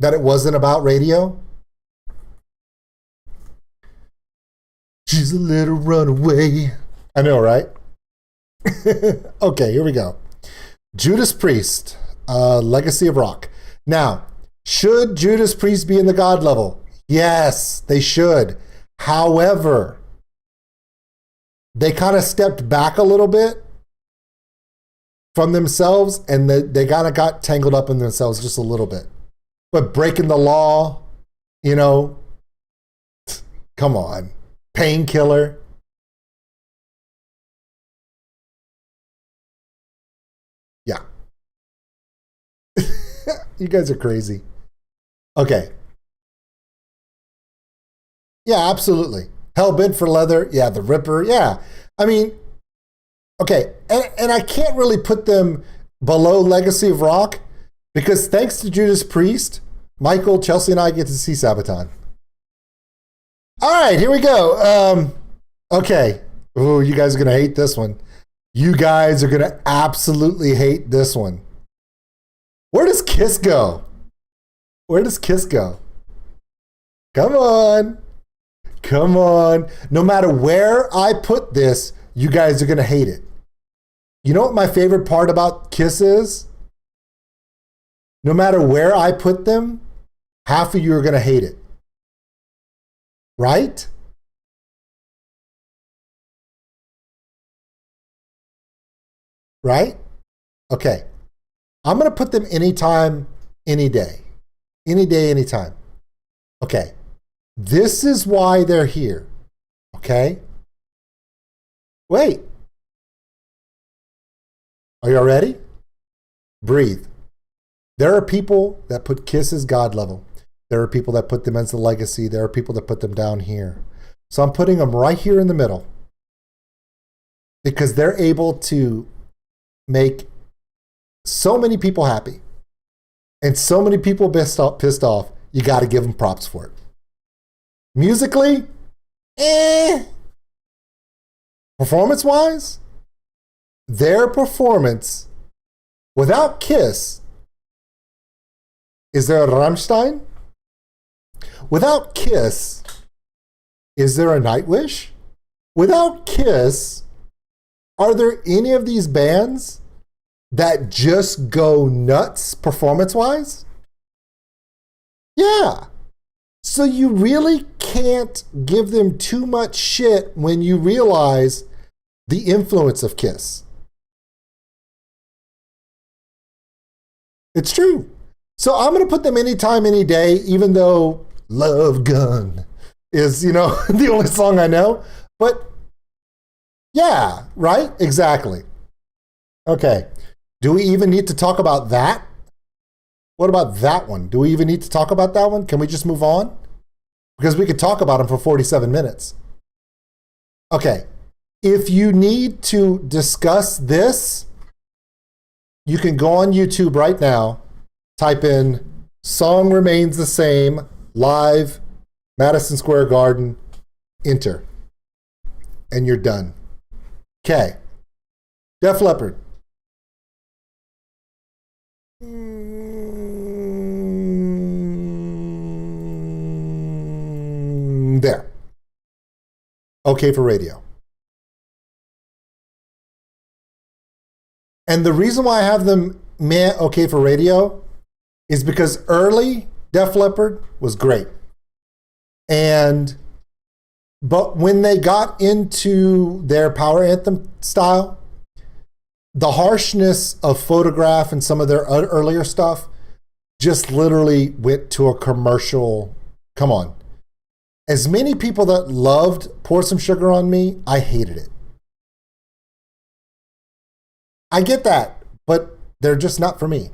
that it wasn't about radio. She's a little runaway. I know, right? Okay, here we go. Judas Priest, Legacy of Rock. Now, should Judas Priest be in the God level? Yes, they should. However, they kind of stepped back a little bit from themselves, and they kind of got tangled up in themselves just a little bit. But Breaking the Law, come on. Painkiller. Yeah. You guys are crazy. Okay. Yeah, absolutely. Hellbent for Leather. Yeah, The Ripper. Yeah. I mean, okay. And I can't really put them below Legacy of Rock because thanks to Judas Priest, Michael, Chelsea, and I get to see Sabaton. All right, here we go. Okay. Ooh, you guys are going to hate this one. You guys are going to absolutely hate this one. Where does Kiss go? Where does Kiss go? Come on. Come on. No matter where I put this, you guys are going to hate it. You know what my favorite part about Kiss is? No matter where I put them, half of you are going to hate it. Right? Right? Okay. I'm going to put them anytime, any day. Any day, anytime. Okay. This is why they're here. Okay? Wait. Are y'all ready? Breathe. There are people that put Kiss as God level. There are people that put them as the legacy. There are people that put them down here. So I'm putting them right here in the middle because they're able to make so many people happy and so many people pissed off. You got to give them props for it. Musically, performance-wise, their performance without Kiss, is there a Rammstein? Without Kiss, is there a Nightwish? Without Kiss, are there any of these bands that just go nuts performance-wise? Yeah. So you really can't give them too much shit when you realize the influence of Kiss. It's true. So I'm going to put them anytime, any day, even though Love Gun is, the only song I know. But yeah, right? Exactly. Okay. Do we even need to talk about that? What about that one? Do we even need to talk about that one? Can we just move on? Because we could talk about them for 47 minutes. Okay. If you need to discuss this, you can go on YouTube right now, type in "Song Remains the Same, Live, Madison Square Garden," enter, and you're done. Okay. Def Leppard. There. Okay for radio. And the reason why I have them okay for radio is because early Def Leppard was great. But when they got into their power anthem style, the harshness of Photograph and some of their earlier stuff just literally went to a commercial. Come on. As many people that loved Pour Some Sugar on Me, I hated it. I get that, but they're just not for me.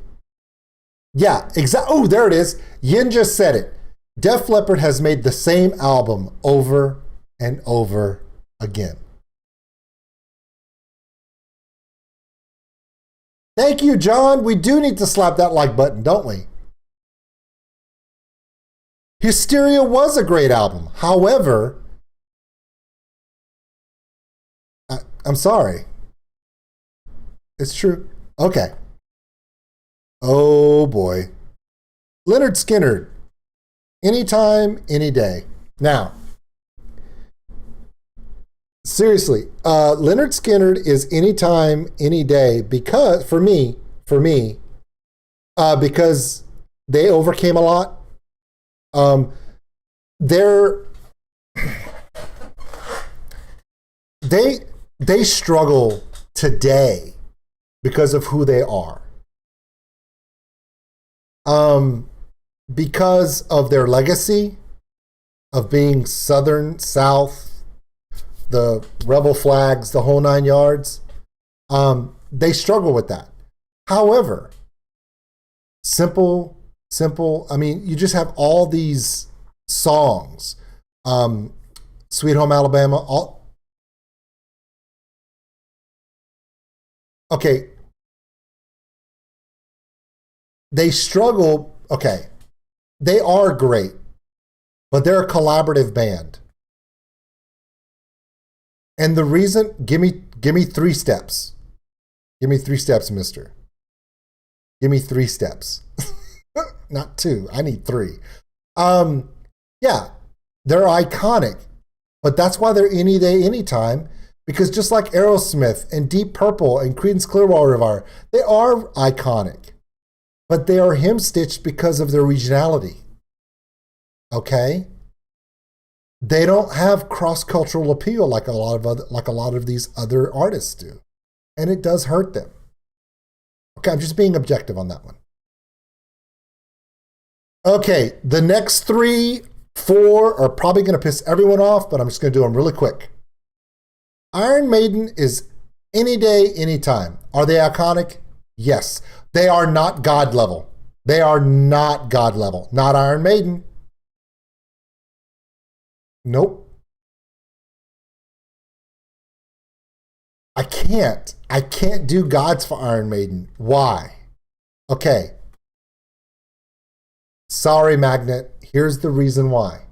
Yeah, exactly. Oh, there it is. Yin just said it. Def Leppard has made the same album over and over again. Thank you, John. We do need to slap that like button, don't we? Hysteria was a great album. However, I'm sorry. It's true. Okay. Oh boy. Leonard Skinner. Anytime, any day. Now, seriously, Leonard Skinner is anytime, any day because for me, because they overcame a lot. They struggle today because of who they are. Because of their legacy of being Southern, South, the rebel flags, the whole 9 yards. They struggle with that. However, simple. I mean, you just have all these songs. Sweet Home Alabama. Okay. They struggle. Okay. They are great, but they're a collaborative band. And the reason, give me 3 steps. Give me 3 steps, mister. Give me 3 steps. Not 2. I need 3. Yeah, they're iconic, but that's why they're any day, anytime, Because just like Aerosmith and Deep Purple and Creedence Clearwater Revival, they are iconic. But they are hem-stitched because of their regionality. Okay? They don't have cross-cultural appeal like a lot of these other artists do. And it does hurt them. Okay, I'm just being objective on that one. Okay, the next 3, 4 are probably going to piss everyone off, but I'm just going to do them really quick. Iron Maiden is any day, anytime. Are they iconic? Yes. They are not God level. They are not God level. Not Iron Maiden. Nope. I can't do gods for Iron Maiden. Why? Okay. Sorry, Magnet. Here's the reason why.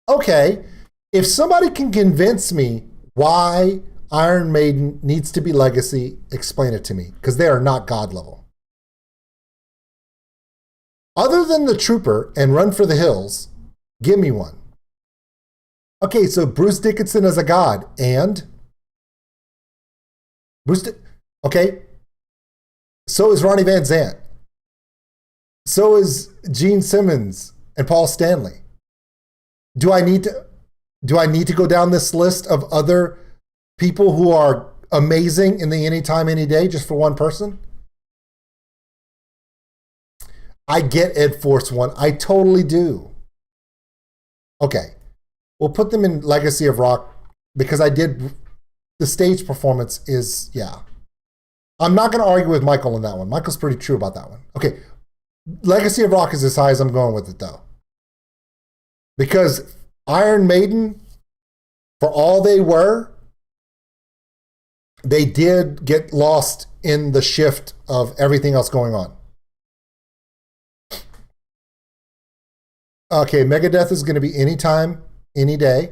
Okay. If somebody can convince me why Iron Maiden needs to be legacy, explain it to me, because they are not God level. Other than The Trooper and Run for the Hills, give me one. Okay, so Bruce Dickinson is a god, and okay, so is Ronnie Van Zant. So is Gene Simmons and Paul Stanley. Do I need to go down this list of other people who are amazing in the anytime, any day just for one person? I get Ed Force one. I totally do. Okay. We'll put them in Legacy of Rock because the stage performance is, yeah. I'm not going to argue with Michael on that one. Michael's pretty true about that one. Okay. Legacy of Rock is as high as I'm going with it though. Because Iron Maiden, for all they were, they did get lost in the shift of everything else going on. Okay, Megadeth is going to be anytime, any day.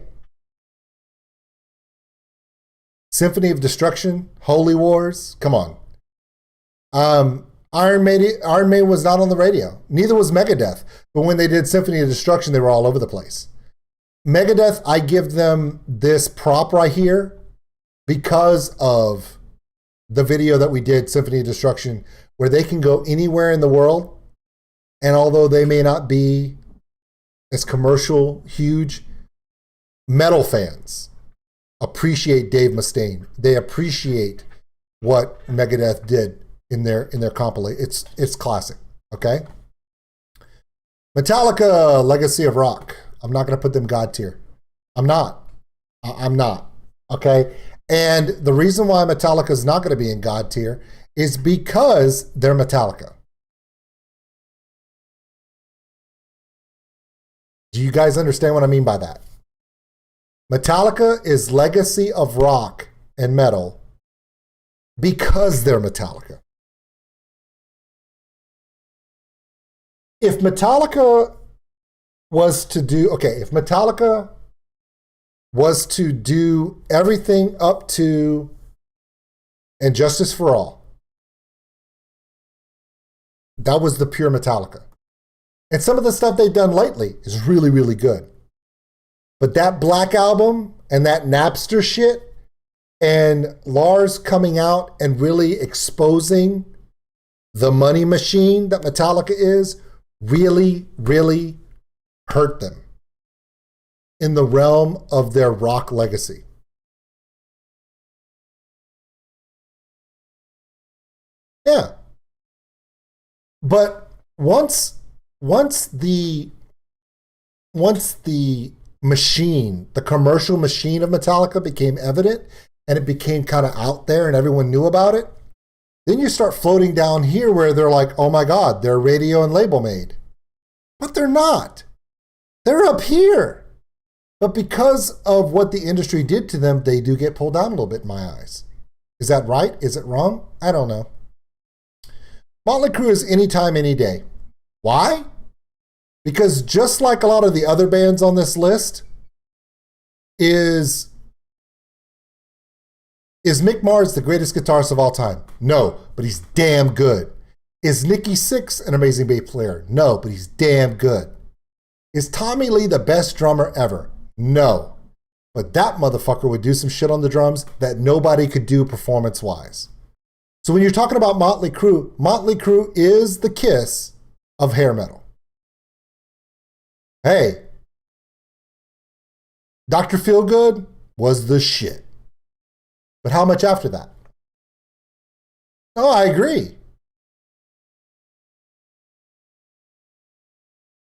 Symphony of Destruction, Holy Wars, come on. Iron Maiden was not on the radio. Neither was Megadeth. But when they did Symphony of Destruction, they were all over the place. Megadeth, I give them this prop right here because of the video that we did, Symphony of Destruction, where they can go anywhere in the world. And although they may not be as commercial, huge, metal fans appreciate Dave Mustaine. They appreciate what Megadeth did in their compilation. It's classic. Okay. Metallica, Legacy of Rock. I'm not going to put them God tier. I'm not. Okay. And the reason why Metallica is not going to be in God tier is because they're Metallica. Do you guys understand what I mean by that? Metallica is Legacy of Rock and Metal because they're Metallica. If Metallica was to do everything up to And Justice for All, that was the pure Metallica. And some of the stuff they've done lately is really, really good. But that Black Album and that Napster shit and Lars coming out and really exposing the money machine that Metallica is really, really hurt them in the realm of their rock legacy. Yeah. But once the machine, the commercial machine of Metallica became evident and it became kind of out there and everyone knew about it, then you start floating down here where they're like, oh my God, they're radio and label made. But they're not. They're up here. But because of what the industry did to them, they do get pulled down a little bit in my eyes. Is that right? Is it wrong? I don't know. Motley Crue is anytime, any day. Why? Because just like a lot of the other bands on this list, is Mick Mars the greatest guitarist of all time? No, but he's damn good. Is Nikki Sixx an amazing bass player? No, but he's damn good. Is Tommy Lee the best drummer ever? No, But that motherfucker would do some shit on the drums that nobody could do performance-wise. So when you're talking about Motley Crue is the Kiss of hair metal. Hey, Dr. Feelgood was the shit. But how much after that? Oh, I agree.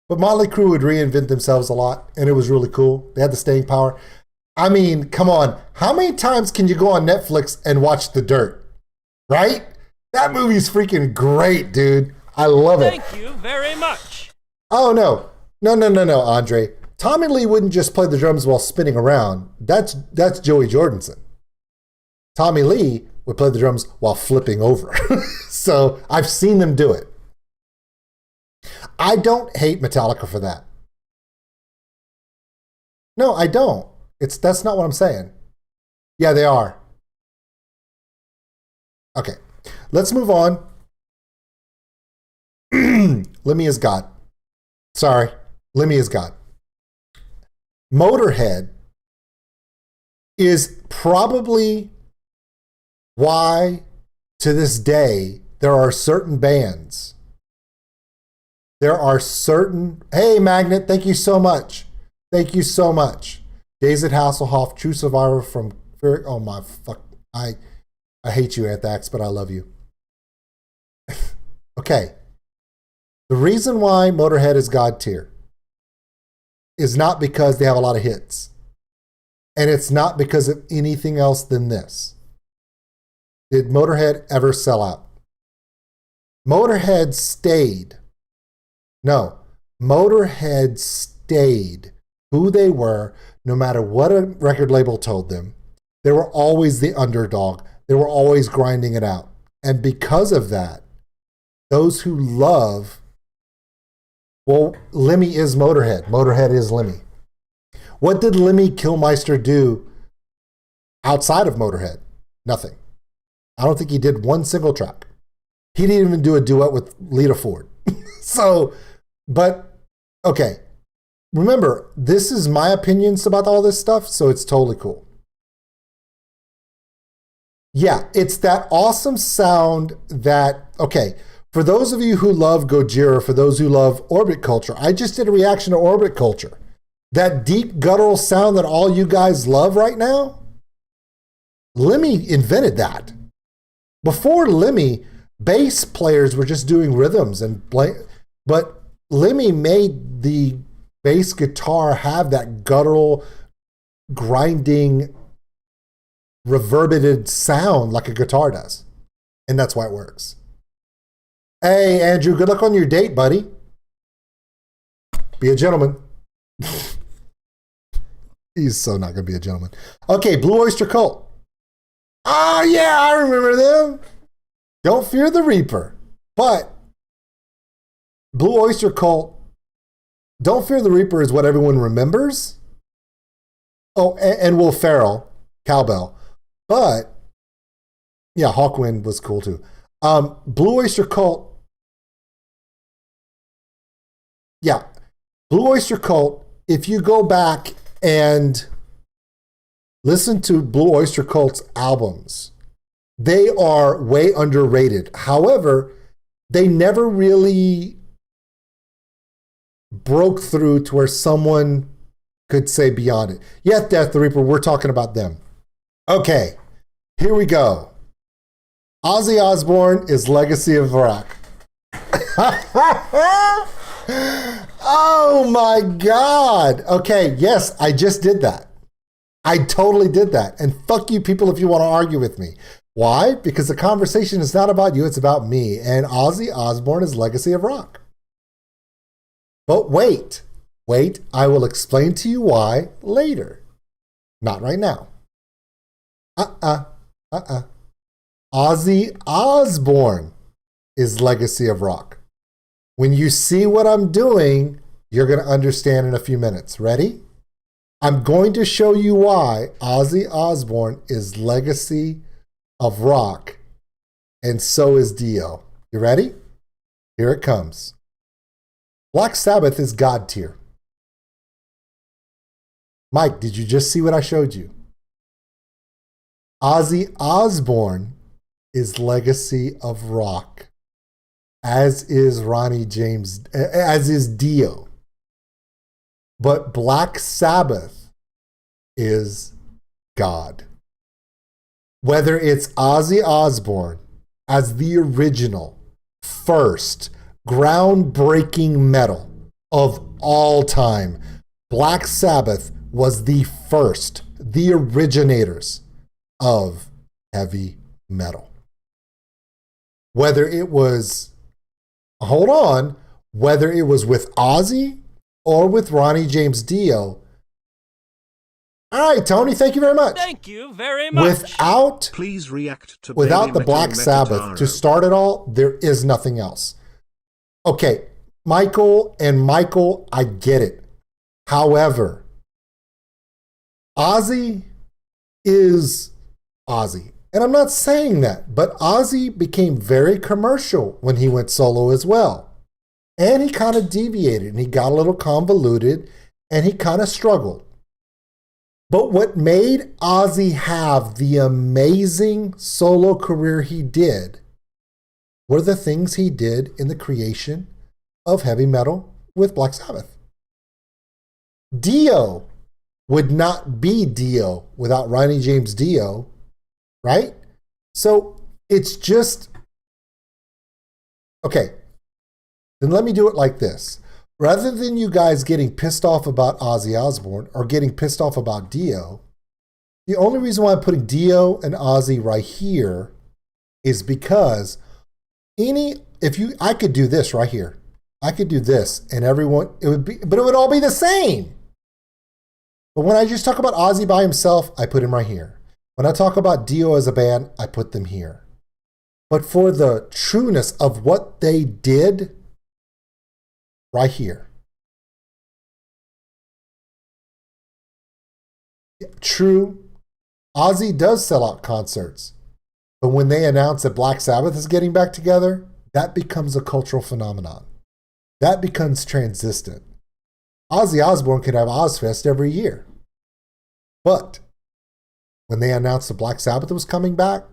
But Motley Crue would reinvent themselves a lot, and it was really cool. They had the staying power. I mean, come on. How many times can you go on Netflix and watch The Dirt? Right? That movie's freaking great, dude. I love it. Thank you very much. Oh, no. No, Andre. Tommy Lee wouldn't just play the drums while spinning around. That's Joey Jordison. Tommy Lee would play the drums while flipping over. So I've seen them do it. I don't hate Metallica for that. No, I don't. That's not what I'm saying. Yeah, they are. Okay, let's move on. Lemmy is God. Sorry, Lemmy is God. Motorhead is probably why, to this day, there are certain bands. Hey, Magnet, thank you so much. Thank you so much. David Hasselhoff, true survivor from, oh my fuck, I hate you, Anthrax, but I love you. Okay. The reason why Motorhead is God tier is not because they have a lot of hits. And it's not because of anything else than this. Did Motorhead ever sell out? Motorhead stayed who they were, no matter what a record label told them. They were always the underdog. They were always grinding it out. And because of that, those who love, well, Lemmy is Motorhead. Motorhead is Lemmy. What did Lemmy Kilmister do outside of Motorhead? Nothing. I don't think he did one single track. He didn't even do a duet with Lita Ford. So, but, okay. Remember, this is my opinions about all this stuff, so it's totally cool. Yeah, it's that awesome sound that, okay, for those of you who love Gojira, for those who love Orbit Culture, I just did a reaction to Orbit Culture. That deep guttural sound that all you guys love right now, Lemmy invented that. Before Lemmy, bass players were just doing rhythms and play, but Lemmy made the bass guitar have that guttural, grinding, reverberated sound like a guitar does. And that's why it works. Hey, Andrew, good luck on your date, buddy. Be a gentleman. He's so not going to be a gentleman. Okay, Blue Oyster Cult. Oh, yeah, I remember them. Don't Fear the Reaper. But Blue Oyster Cult, Don't Fear the Reaper is what everyone remembers. Oh, and Will Ferrell, Cowbell. But, yeah, Hawkwind was cool too. Blue Oyster Cult. Yeah, Blue Oyster Cult, if you go back and listen to Blue Oyster Cult's albums, they are way underrated. However, they never really broke through to where someone could say beyond it. Yes, Death the Reaper, we're talking about them. Okay, here we go. Ozzy Osbourne is Legacy of Rock. Oh my God. Okay, yes, I just did that. I totally did that. And fuck you people if you want to argue with me. Why? Because the conversation is not about you, it's about me. And Ozzy Osbourne is Legacy of Rock. But wait, I will explain to you why later. Not right now. Ozzy Osbourne is Legacy of Rock. When you see what I'm doing, you're going to understand in a few minutes. Ready? I'm going to show you why Ozzy Osbourne is Legacy of Rock, and so is Dio. You ready? Here it comes. Black Sabbath is God tier. Mike, did you just see what I showed you? Ozzy Osbourne is legacy of rock, as is Ronnie James, as is Dio. But Black Sabbath is God. Whether it's Ozzy Osbourne as the original, first, groundbreaking metal of all time, Black Sabbath was the first, the originators of heavy metal. Whether it was, whether it was with Ozzy or with Ronnie James Dio. All right, Tony, thank you very much. Thank you very much. Please react to without the Baby Black Metal Sabbath Metataro. to start it all, there is nothing else. Okay, Michael, I get it. However, Ozzy is Ozzy. And I'm not saying that, but Ozzy became very commercial when he went solo as well. And he kind of deviated and he got a little convoluted and he kind of struggled. But what made Ozzy have the amazing solo career he did were the things he did in the creation of heavy metal with Black Sabbath. Dio would not be Dio without Ronnie James Dio, right? So it's just, okay, then let me do it like this. Rather than you guys getting pissed off about Ozzy Osbourne or getting pissed off about Dio, the only reason why I'm putting Dio and Ozzy right here is because I could do this right here. I could do this and everyone, but it would all be the same. But when I just talk about Ozzy by himself, I put him right here. When I talk about Dio as a band, I put them here. But for the trueness of what they did, right here. True, Ozzy does sell out concerts. But when they announce that Black Sabbath is getting back together, that becomes a cultural phenomenon. That becomes transistent. Ozzy Osbourne could have Ozfest every year. But when they announced that Black Sabbath was coming back,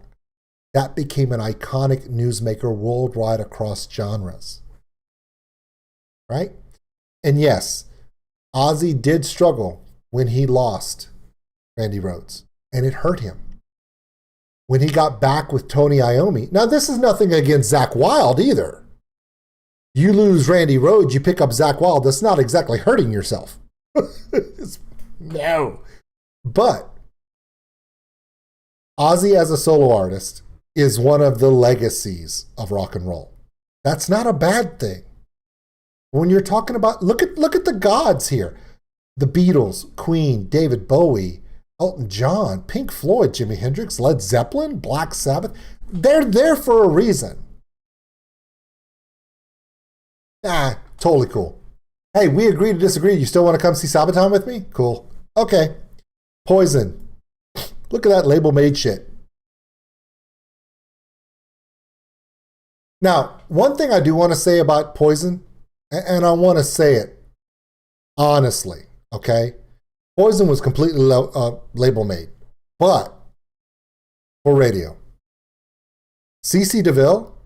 that became an iconic newsmaker worldwide across genres. Right? And yes, Ozzy did struggle when he lost Randy Rhoads, and it hurt him. When he got back with Tony Iommi. Now, this is nothing against Zakk Wylde either. You lose Randy Rhoads, you pick up Zakk Wylde. That's not exactly hurting yourself. No. But Ozzy as a solo artist is one of the legacies of rock and roll. That's not a bad thing. When you're talking about, look at the gods here. The Beatles, Queen, David Bowie, Elton John, Pink Floyd, Jimi Hendrix, Led Zeppelin, Black Sabbath. They're there for a reason. Totally cool. Hey, we agree to disagree. You still want to come see Sabaton with me? Cool. Okay. Poison. Look at that label made shit. Now, one thing I do want to say about Poison, and I want to say it honestly, okay? Poison was completely label made, but for radio. CC DeVille,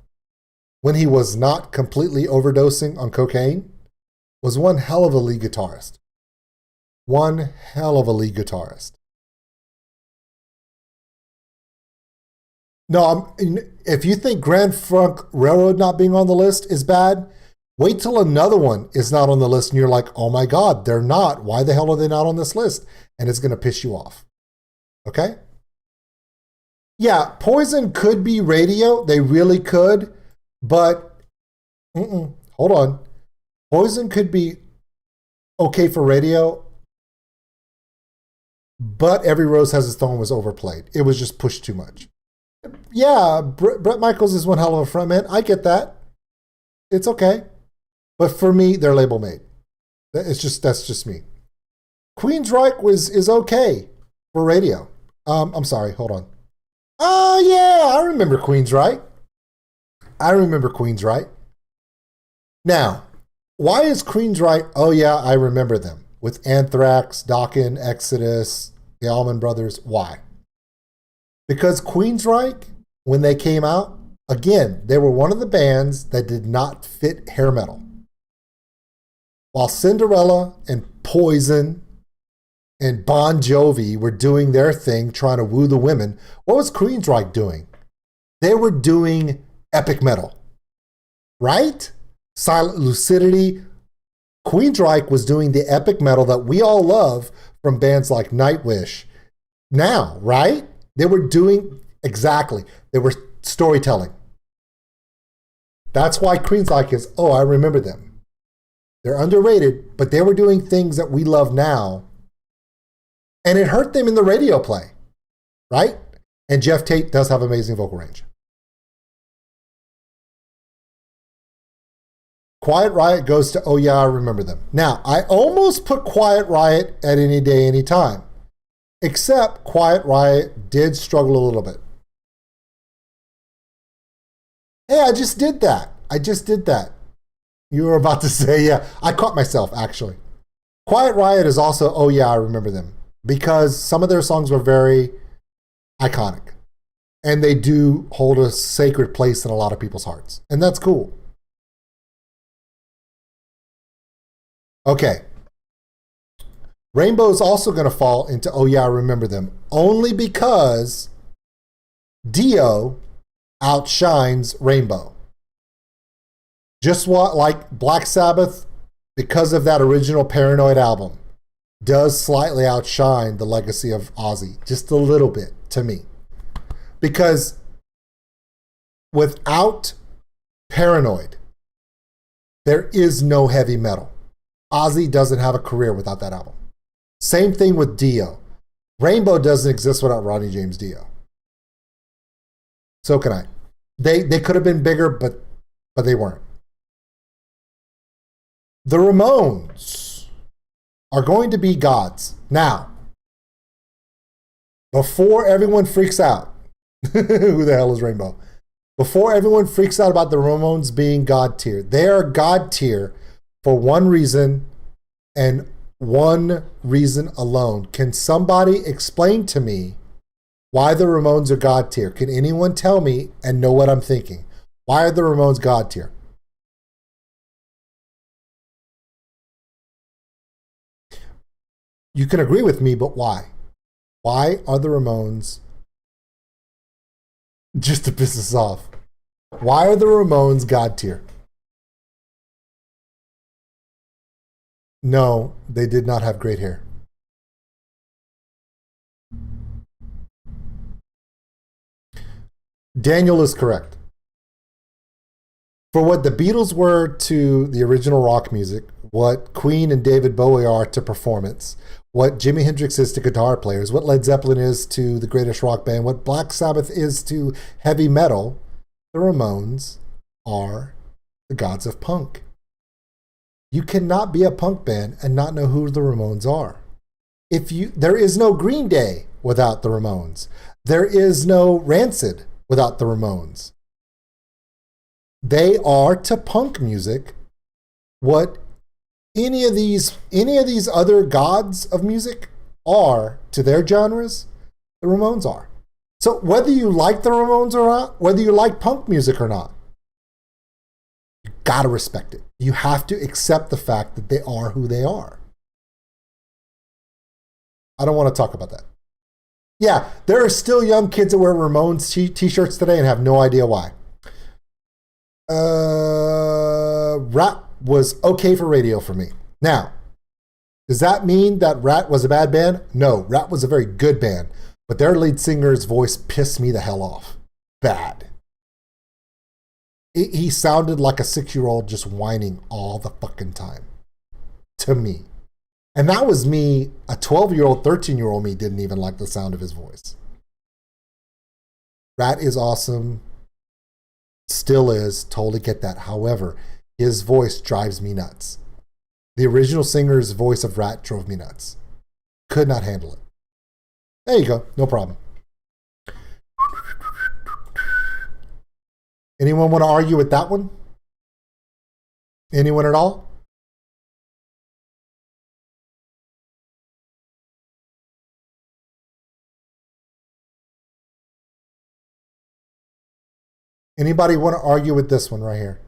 when he was not completely overdosing on cocaine, was one hell of a lead guitarist. One hell of a lead guitarist. No, if you think Grand Funk Railroad not being on the list is bad, wait till another one is not on the list and you're like, oh my God, they're not. Why the hell are they not on this list? And it's going to piss you off. Okay? Yeah, Poison could be radio. They really could. But, hold on. Poison could be okay for radio. But Every Rose Has Its Thorn was overplayed. It was just pushed too much. Yeah, Bret Michaels is one hell of a frontman. I get that. It's okay. But for me, they're label made. That's just me. Queensryche is okay for radio. I'm sorry, hold on. Oh yeah, I remember Queensryche. Now, why is Queensryche? Oh yeah, I remember them. with Anthrax, Dokken, Exodus, the Allman Brothers. Why? Because Queensryche, when they came out, again, they were one of the bands that did not fit hair metal. While Cinderella and Poison and Bon Jovi were doing their thing, trying to woo the women, what was Queensryche doing? They were doing epic metal, right? Silent Lucidity. Queensryche was doing the epic metal that we all love from bands like Nightwish. Now, right? They were doing exactly. They were storytelling. That's why Queensryche is, oh, I remember them. They're underrated, but they were doing things that we love now. And it hurt them in the radio play, right? And Jeff Tate does have amazing vocal range. Quiet Riot goes to, oh yeah, I remember them. Now, I almost put Quiet Riot at Any Day, Any Time, except Quiet Riot did struggle a little bit. Hey, I just did that. You were about to say, yeah, I caught myself, actually. Quiet Riot is also, oh yeah, I remember them, because some of their songs were very iconic. And they do hold a sacred place in a lot of people's hearts. And that's cool. Okay. Rainbow is also going to fall into, oh yeah, I remember them, only because Dio outshines Rainbow. Just what, like Black Sabbath, because of that original Paranoid album, does slightly outshine the legacy of Ozzy, just a little bit to me. Because without Paranoid, there is no heavy metal. Ozzy doesn't have a career without that album. Same thing with Dio. Rainbow doesn't exist without Ronnie James Dio. So can I. They could have been bigger, but they weren't. The Ramones are going to be gods. Now, before everyone freaks out, who the hell is Rainbow? Before everyone freaks out about the Ramones being God tier, they are God tier for one reason and one reason alone. Can somebody explain to me why the Ramones are God tier? Can anyone tell me and know what I'm thinking? Why are the Ramones God tier? You can agree with me, but why? Why are the Ramones, just to piss us off, why are the Ramones God tier? No, they did not have great hair. Daniel is correct. For what the Beatles were to the original rock music, what Queen and David Bowie are to performance, what Jimi Hendrix is to guitar players, what Led Zeppelin is to the greatest rock band, what Black Sabbath is to heavy metal, the Ramones are the gods of punk. You cannot be a punk band and not know who the Ramones are. There is no Green Day without the Ramones. There is no Rancid without the Ramones. They are to punk music what any of these other gods of music are to their genres, the Ramones are. So whether you like the Ramones or not, whether you like punk music or not, you gotta respect it. You have to accept the fact that they are who they are. I don't want to talk about that. Yeah, there are still young kids that wear Ramones t-shirts today and have no idea why. Rat was okay for radio for me. Now, does that mean that Rat was a bad band? No, Rat was a very good band, but their lead singer's voice pissed me the hell off. Bad. He sounded like a 6-year-old just whining all the fucking time. To me. And that was me, a 12-year-old, 13-year-old me didn't even like the sound of his voice. Rat is awesome. Still is. Totally get that. However, his voice drives me nuts. The original singer's voice of Rat drove me nuts. Could not handle it. There you go. No problem. Anyone want to argue with that one? Anyone at all? Anybody want to argue with this one right here?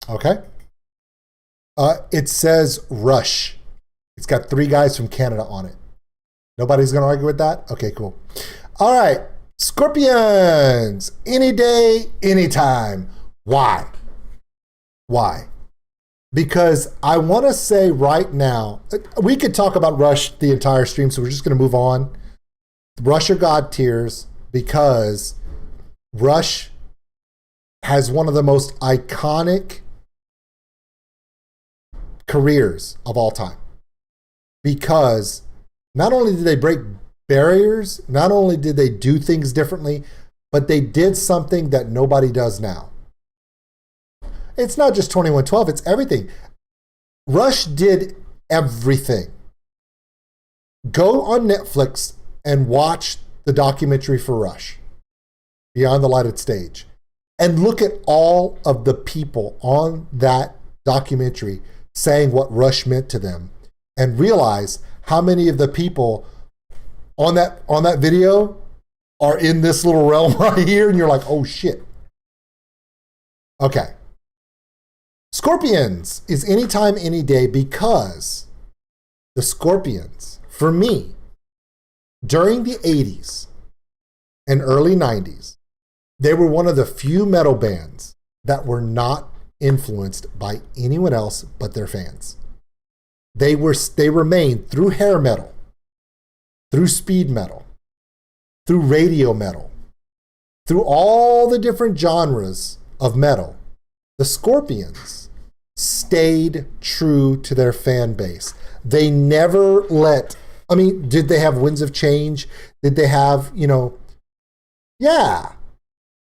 Okay. It says Rush. It's got 3 guys from Canada on it. Nobody's going to argue with that? Okay, cool. All right. Scorpions. Any day, anytime. Why? Why? Because I want to say right now, we could talk about Rush the entire stream, so we're just going to move on. Rush are God tiers because Rush has one of the most iconic careers of all time. Because not only did they break barriers, not only did they do things differently, but they did something that nobody does now. It's not just 2112, it's everything. Rush did everything. Go on Netflix and watch the documentary for Rush, Beyond the Lighted Stage, and look at all of the people on that documentary saying what Rush meant to them, and realize how many of the people on that video are in this little realm right here, and you're like, oh shit. Okay. Scorpions is anytime, any day, because the Scorpions, for me, during the 80s and early 90s, they were one of the few metal bands that were not influenced by anyone else but their fans. They remained through hair metal, through speed metal, through radio metal, through all the different genres of metal. The Scorpions stayed true to their fan base. They never let, I mean, did they have Winds of Change? Did they have,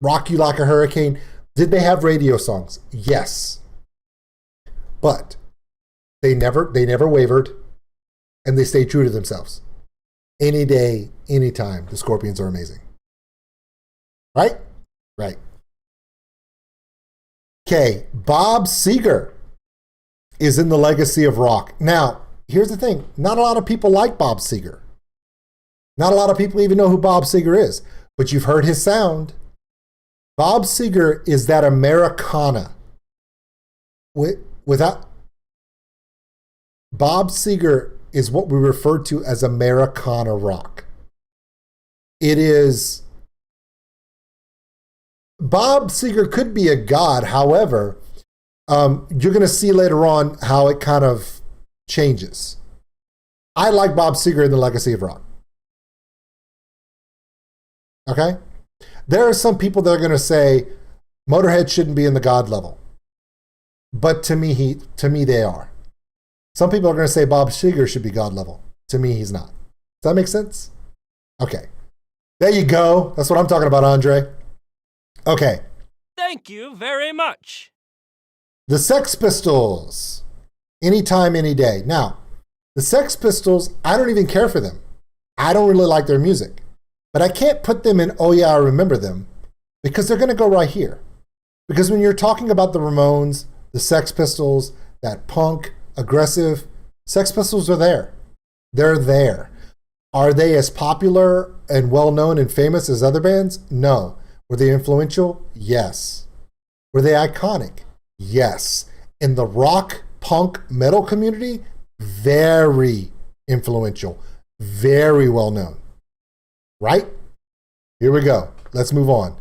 Rock You Like a Hurricane? Did they have radio songs? Yes. But they never wavered, and they stayed true to themselves. Any day, anytime, the Scorpions are amazing. Right? Right. Okay, Bob Seger is in the legacy of rock. Now, here's the thing. Not a lot of people like Bob Seger. Not a lot of people even know who Bob Seger is, but you've heard his sound. Bob Seger is that Americana. Without Bob Seger is what we refer to as Americana rock. It is Bob Seger could be a god. However, you're going to see later on how it kind of changes. I like Bob Seger in the legacy of rock. Okay? There are some people that are going to say Motorhead shouldn't be in the god level. But to me, they are. Some people are going to say Bob Seger should be god level. To me, he's not. Does that make sense? Okay. There you go. That's what I'm talking about, Andre. Okay. Thank you very much. The Sex Pistols. Anytime, any day. Now, the Sex Pistols, I don't even care for them. I don't really like their music. But I can't put them in, oh yeah, I remember them, because they're going to go right here. Because when you're talking about the Ramones, the Sex Pistols, that punk, aggressive, Sex Pistols are there. They're there. Are they as popular and well-known and famous as other bands? No. Were they influential? Yes. Were they iconic? Yes. In the rock, punk, metal community, very influential, very well-known. Right? Here we go. Let's move on.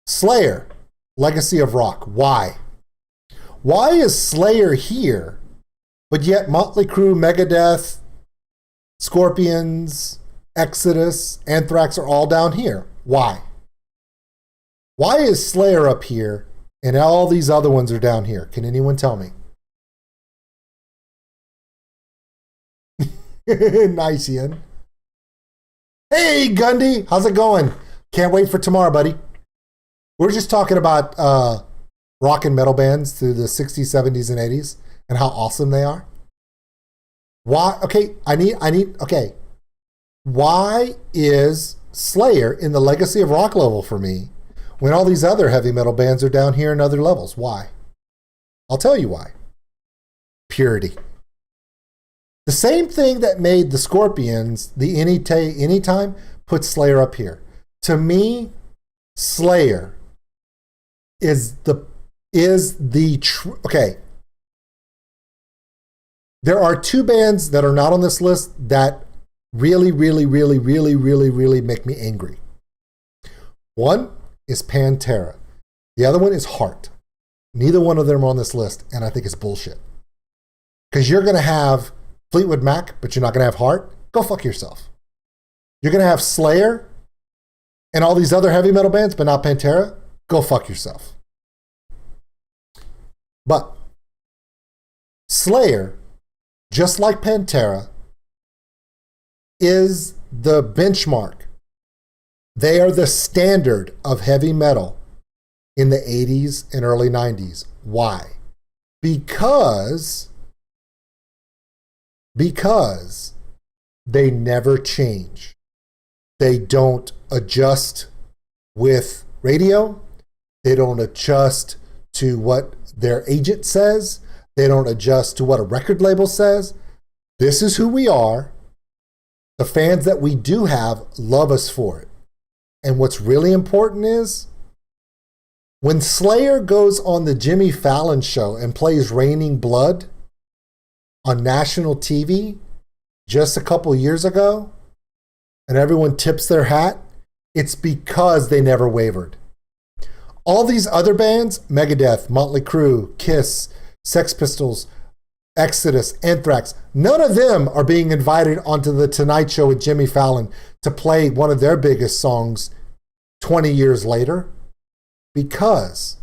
Slayer, legacy of rock. Why? Why is Slayer here, but yet Motley Crue, Megadeth, Scorpions, Exodus, Anthrax are all down here? Why? Why is Slayer up here and all these other ones are down here? Can anyone tell me? Nice, Ian. Hey, Gundy. How's it going? Can't wait for tomorrow, buddy. We're just talking about rock and metal bands through the 60s, 70s, and 80s and how awesome they are. Why? Okay, okay. Why is Slayer in the legacy of rock level for me when all these other heavy metal bands are down here in other levels? Why? I'll tell you why. Purity. The same thing that made the Scorpions the anytime put Slayer up here. To me, Slayer is the okay. There are two bands that are not on this list that really make me angry. One is Pantera. The other one is Heart. Neither one of them are on this list, and I think it's bullshit. Because you're going to have Fleetwood Mac, but you're not going to have Heart. Go fuck yourself. You're going to have Slayer and all these other heavy metal bands, but not Pantera. Go fuck yourself. But Slayer, just like Pantera, is the benchmark. They are the standard of heavy metal in the 80s and early 90s. Why? Because they never change. They don't adjust with radio. They don't adjust to what their agent says. They don't adjust to what a record label says. This is who we are. The fans that we do have love us for it. And what's really important is when Slayer goes on the Jimmy Fallon show and plays Raining Blood on national TV just a couple years ago, and everyone tips their hat, it's because they never wavered. All these other bands, Megadeth, Motley Crue, Kiss, Sex Pistols, Exodus, Anthrax, none of them are being invited onto the Tonight Show with Jimmy Fallon to play one of their biggest songs 20 years later, because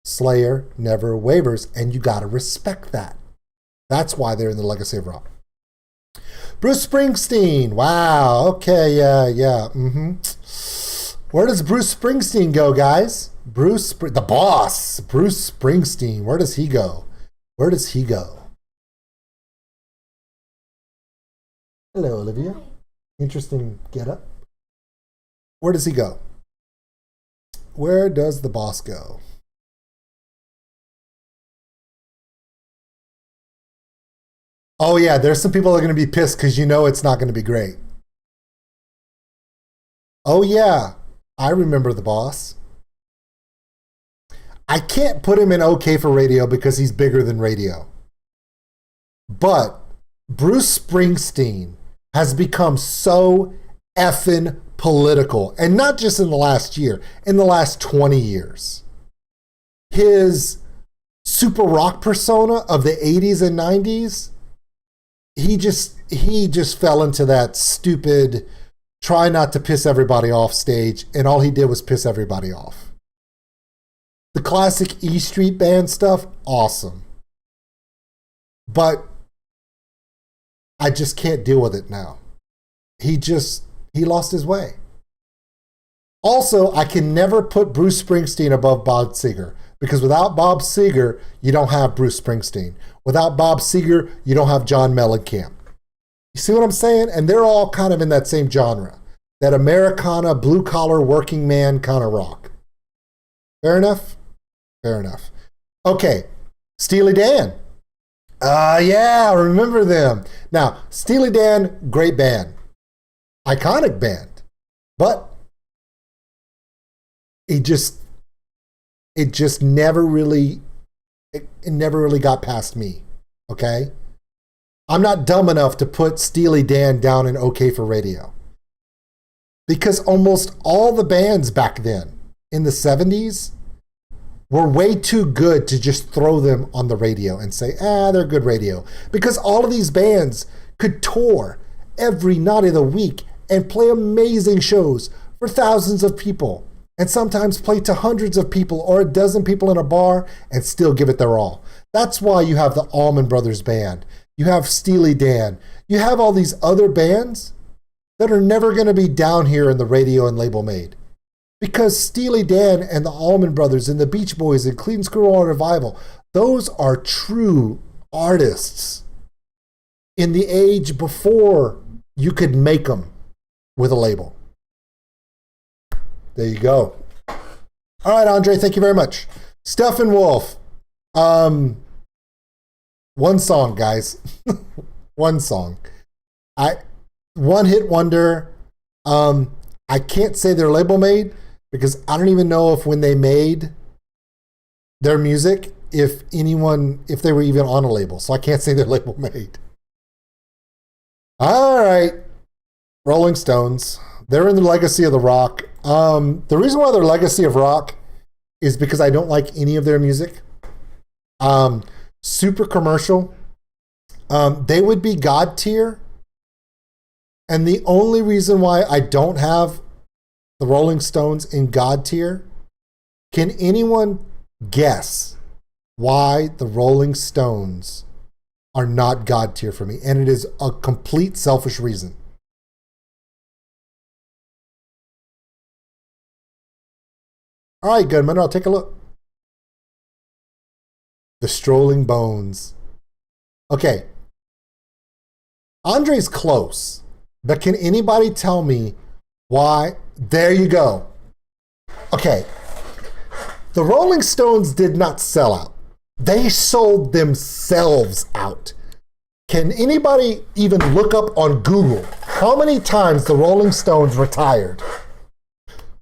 Slayer never wavers, and you got to respect that. That's why they're in the Legacy of Rock. Bruce Springsteen. Wow. Okay. Yeah. Where does Bruce Springsteen go, guys? The boss, Bruce Springsteen. Where does he go? Where does he go? Hello, Olivia. Interesting getup. Where does he go? Where does the boss go? Oh yeah, there's some people that are going to be pissed because you know it's not going to be great. Oh yeah, I remember the boss. I can't put him in OK for radio because he's bigger than radio. But Bruce Springsteen has become so effing political, and not just in the last year, in the last 20 years. His super rock persona of the 80s and 90s, he just fell into that stupid try not to piss everybody off stage, and all he did was piss everybody off. The classic E Street Band stuff, awesome. But I just can't deal with it now. He lost his way. Also, I can never put Bruce Springsteen above Bob Seger, because without Bob Seger, you don't have Bruce Springsteen. Without Bob Seger, you don't have John Mellencamp. You see what I'm saying? And they're all kind of in that same genre, that Americana, blue-collar, working man kind of rock. Fair enough? Fair enough. Okay, Steely Dan. Yeah, I remember them. Now, Steely Dan, great band. Iconic band. But it just never really got past me. Okay? I'm not dumb enough to put Steely Dan down in OK for radio. Because almost all the bands back then in the 70s were way too good to just throw them on the radio and say, they're good radio. Because all of these bands could tour every night of the week and play amazing shows for thousands of people, and sometimes play to hundreds of people or a dozen people in a bar and still give it their all. That's why you have the Allman Brothers Band. You have Steely Dan. You have all these other bands that are never going to be down here in the radio and label made. Because Steely Dan and the Allman Brothers and the Beach Boys and Clean Squirrel Revival, those are true artists in the age before you could make them with a label. There you go. All right, Andre, thank you very much. Steppenwolf. One song, guys. One song. One hit wonder. I can't say they're label made because I don't even know if when they made their music, if they were even on a label. So I can't say they're label made. All right. Rolling Stones. They're in the legacy of the rock. The reason why they're legacy of rock is because I don't like any of their music. Super commercial. They would be God tier. And the only reason why I don't have the Rolling Stones in God tier, can anyone guess why the Rolling Stones are not God tier for me? And it is a complete selfish reason. All right, Goodman, I'll take a look. The Strolling Bones. Okay. Andre's close, but can anybody tell me why? There you go. Okay. The Rolling Stones did not sell out. They sold themselves out. Can anybody even look up on Google how many times the Rolling Stones retired?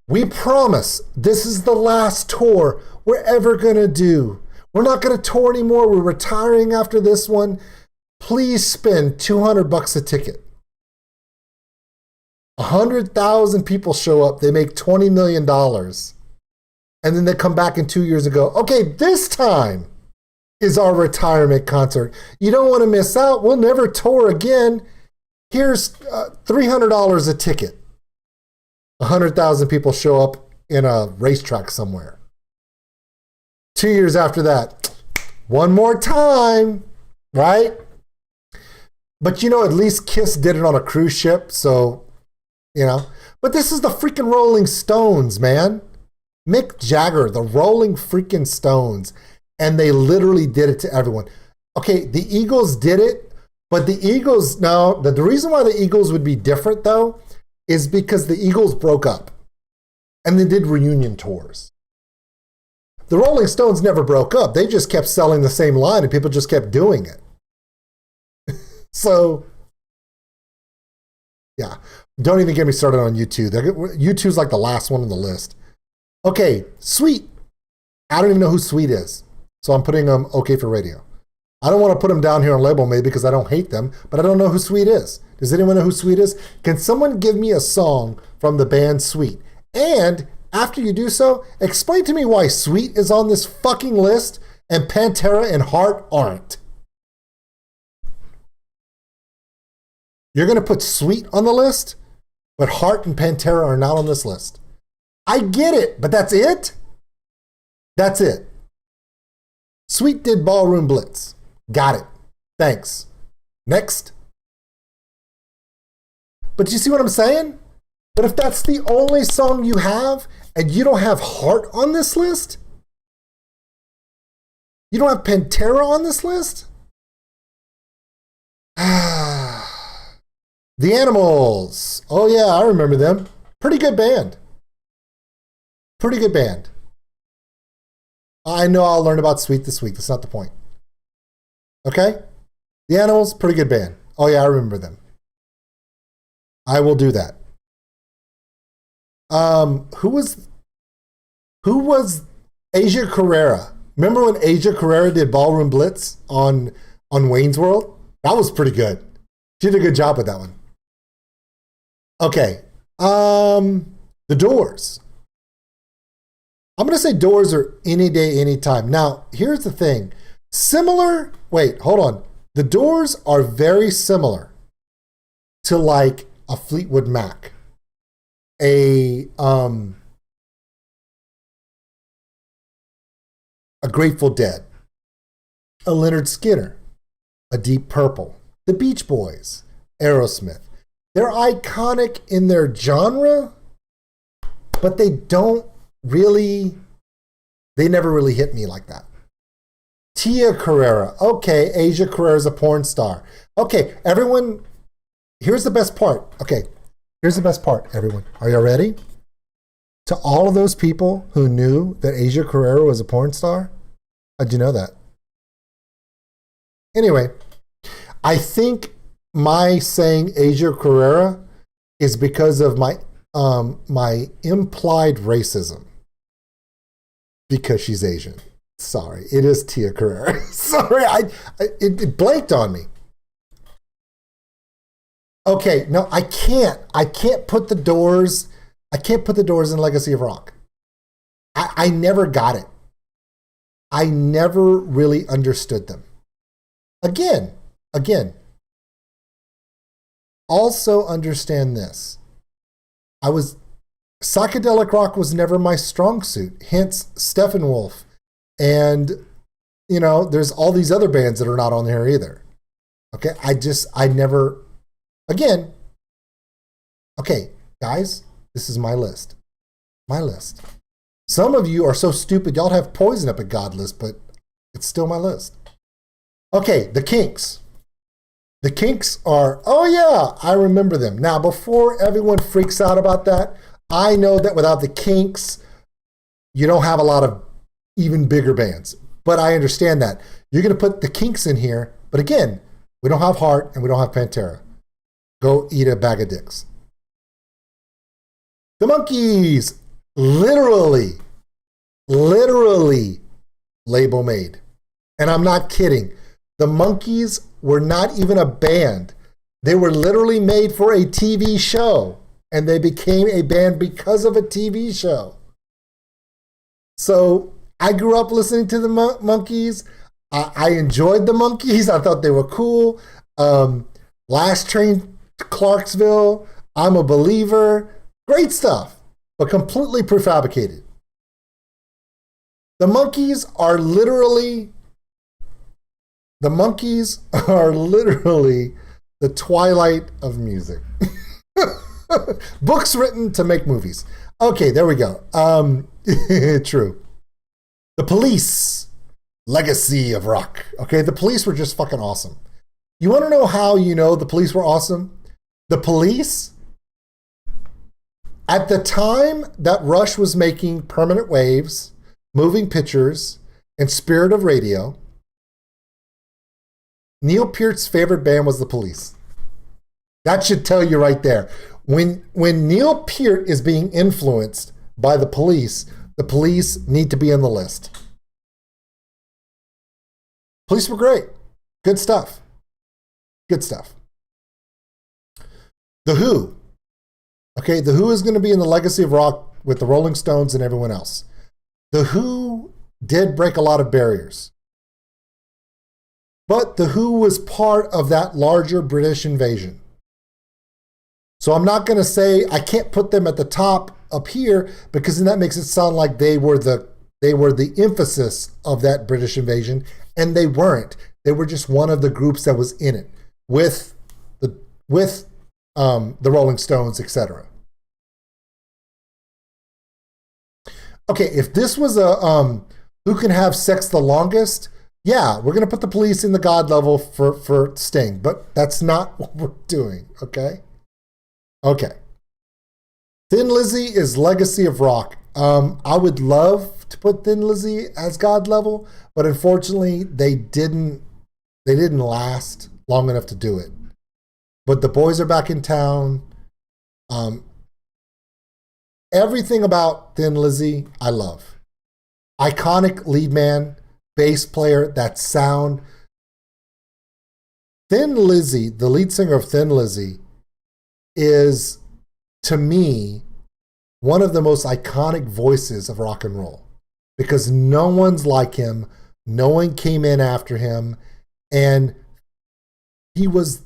We promise this is the last tour we're ever going to do. We're not going to tour anymore. We're retiring after this one. Please spend $200 a ticket. 100,000 people show up. They make $20 million. And then they come back in 2 years and go, okay, this time is our retirement concert. You don't want to miss out. We'll never tour again. Here's $300 a ticket. 100,000 people show up in a racetrack somewhere. 2 years after that, one more time, right? But at least Kiss did it on a cruise ship, so, But this is the freaking Rolling Stones, man. Mick Jagger, the Rolling freaking Stones. And they literally did it to everyone. Okay, the Eagles did it, but the Eagles, the reason why the Eagles would be different, though, is because the Eagles broke up. And they did reunion tours. The Rolling Stones never broke up. They just kept selling the same line and people just kept doing it. So, yeah. Don't even get me started on U2. U2's like the last one on the list. Okay, Sweet. I don't even know who Sweet is. So I'm putting them okay for radio. I don't want to put them down here on Label Made because I don't hate them, but I don't know who Sweet is. Does anyone know who Sweet is? Can someone give me a song from the band Sweet? And after you do so, explain to me why Sweet is on this fucking list and Pantera and Heart aren't. You're going to put Sweet on the list, but Heart and Pantera are not on this list. I get it, but that's it? That's it. Sweet did Ballroom Blitz. Got it. Thanks. Next. But you see what I'm saying? But if that's the only song you have and you don't have Heart on this list, you don't have Pantera on this list? The Animals. Oh yeah, I remember them. Pretty good band. Pretty good band. I know I'll learn about Sweet this week. That's not the point. Okay? The Animals, pretty good band. Oh yeah, I remember them. I will do that. Who was Asia Carrera? Remember when Asia Carrera did Ballroom Blitz on Wayne's World? That was pretty good. She did a good job with that one. Okay. The Doors. I'm going to say Doors are any day, anytime. Now, here's the thing. Similar, wait, hold on. The Doors are very similar to like a Fleetwood Mac, a Grateful Dead, a Leonard Skinner, a Deep Purple, the Beach Boys, Aerosmith. They're iconic in their genre, but they never really hit me like that. Tia Carrera. Okay, Asia Carrera's a porn star. Okay, everyone, here's the best part. Okay, here's the best part, everyone. Are you ready? To all of those people who knew that Asia Carrera was a porn star, how'd you know that? Anyway, I think my saying Asia Carrera is because of my my implied racism because she's Asian. Sorry, it is Tia Carrere. Sorry, it blanked on me. Okay, no, I can't put the Doors. I can't put the Doors in Legacy of Rock. I never got it. I never really understood them. Again. Also understand this. Psychedelic rock was never my strong suit. Hence Steppenwolf. And, there's all these other bands that are not on there either. Okay, I never, again, okay, guys, this is my list. My list. Some of you are so stupid, y'all have Poison up at God list, but it's still my list. Okay, the Kinks. The Kinks are, oh yeah, I remember them. Now, before everyone freaks out about that, I know that without the Kinks, you don't have a lot of even bigger bands. But I understand that. You're going to put the Kinks in here, but again, we don't have Heart and we don't have Pantera. Go eat a bag of dicks. The Monkees, literally label made. And I'm not kidding. The Monkees were not even a band. They were literally made for a TV show. And they became a band because of a TV show. So I grew up listening to the Monkees. I enjoyed the Monkees. I thought they were cool. Last Train to Clarksville. I'm a Believer. Great stuff, but completely prefabricated. The Monkees are literally the twilight of music. Books written to make movies. Okay, there we go. True. The Police, Legacy of Rock. Okay, the Police were just fucking awesome. You want to know how you know the Police were awesome? The Police, at the time that Rush was making Permanent Waves, Moving Pictures, and Spirit of Radio, Neil Peart's favorite band was the Police. That should tell you right there. When Neil Peart is being influenced by the Police need to be on the list. Police were great. Good stuff. Good stuff. The Who. Okay, The Who is going to be in the Legacy of Rock with the Rolling Stones and everyone else. The Who did break a lot of barriers. But The Who was part of that larger British invasion. So I'm not going to say, I can't put them at the top up here because then that makes it sound like they were the emphasis of that British invasion, and they weren't. They were just one of the groups that was in it with the Rolling Stones, etc. Okay, if this was a who can have sex the longest, yeah, we're going to put the Police in the God level for Sting, but that's not what we're doing, okay? Okay. Thin Lizzy is Legacy of Rock. I would love to put Thin Lizzy as God level, but unfortunately they didn't last long enough to do it. But the boys are back in town. Everything about Thin Lizzy, I love. Iconic lead man, bass player, that sound. Thin Lizzy, the lead singer of Thin Lizzy, is, to me, one of the most iconic voices of rock and roll because no one's like him. No one came in after him. And he was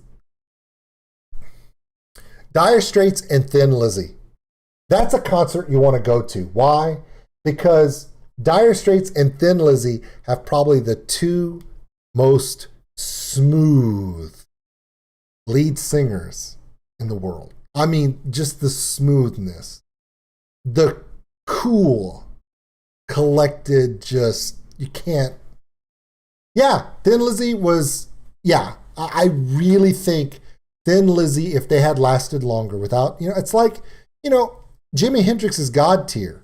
Dire Straits and Thin Lizzy. That's a concert you want to go to. Why? Because Dire Straits and Thin Lizzy have probably the two most smooth lead singers in the world. I mean, just the smoothness, the cool, collected, just, you can't. Yeah, Thin Lizzy was, yeah, I really think Thin Lizzy, if they had lasted longer without, it's like, Jimi Hendrix is God tier,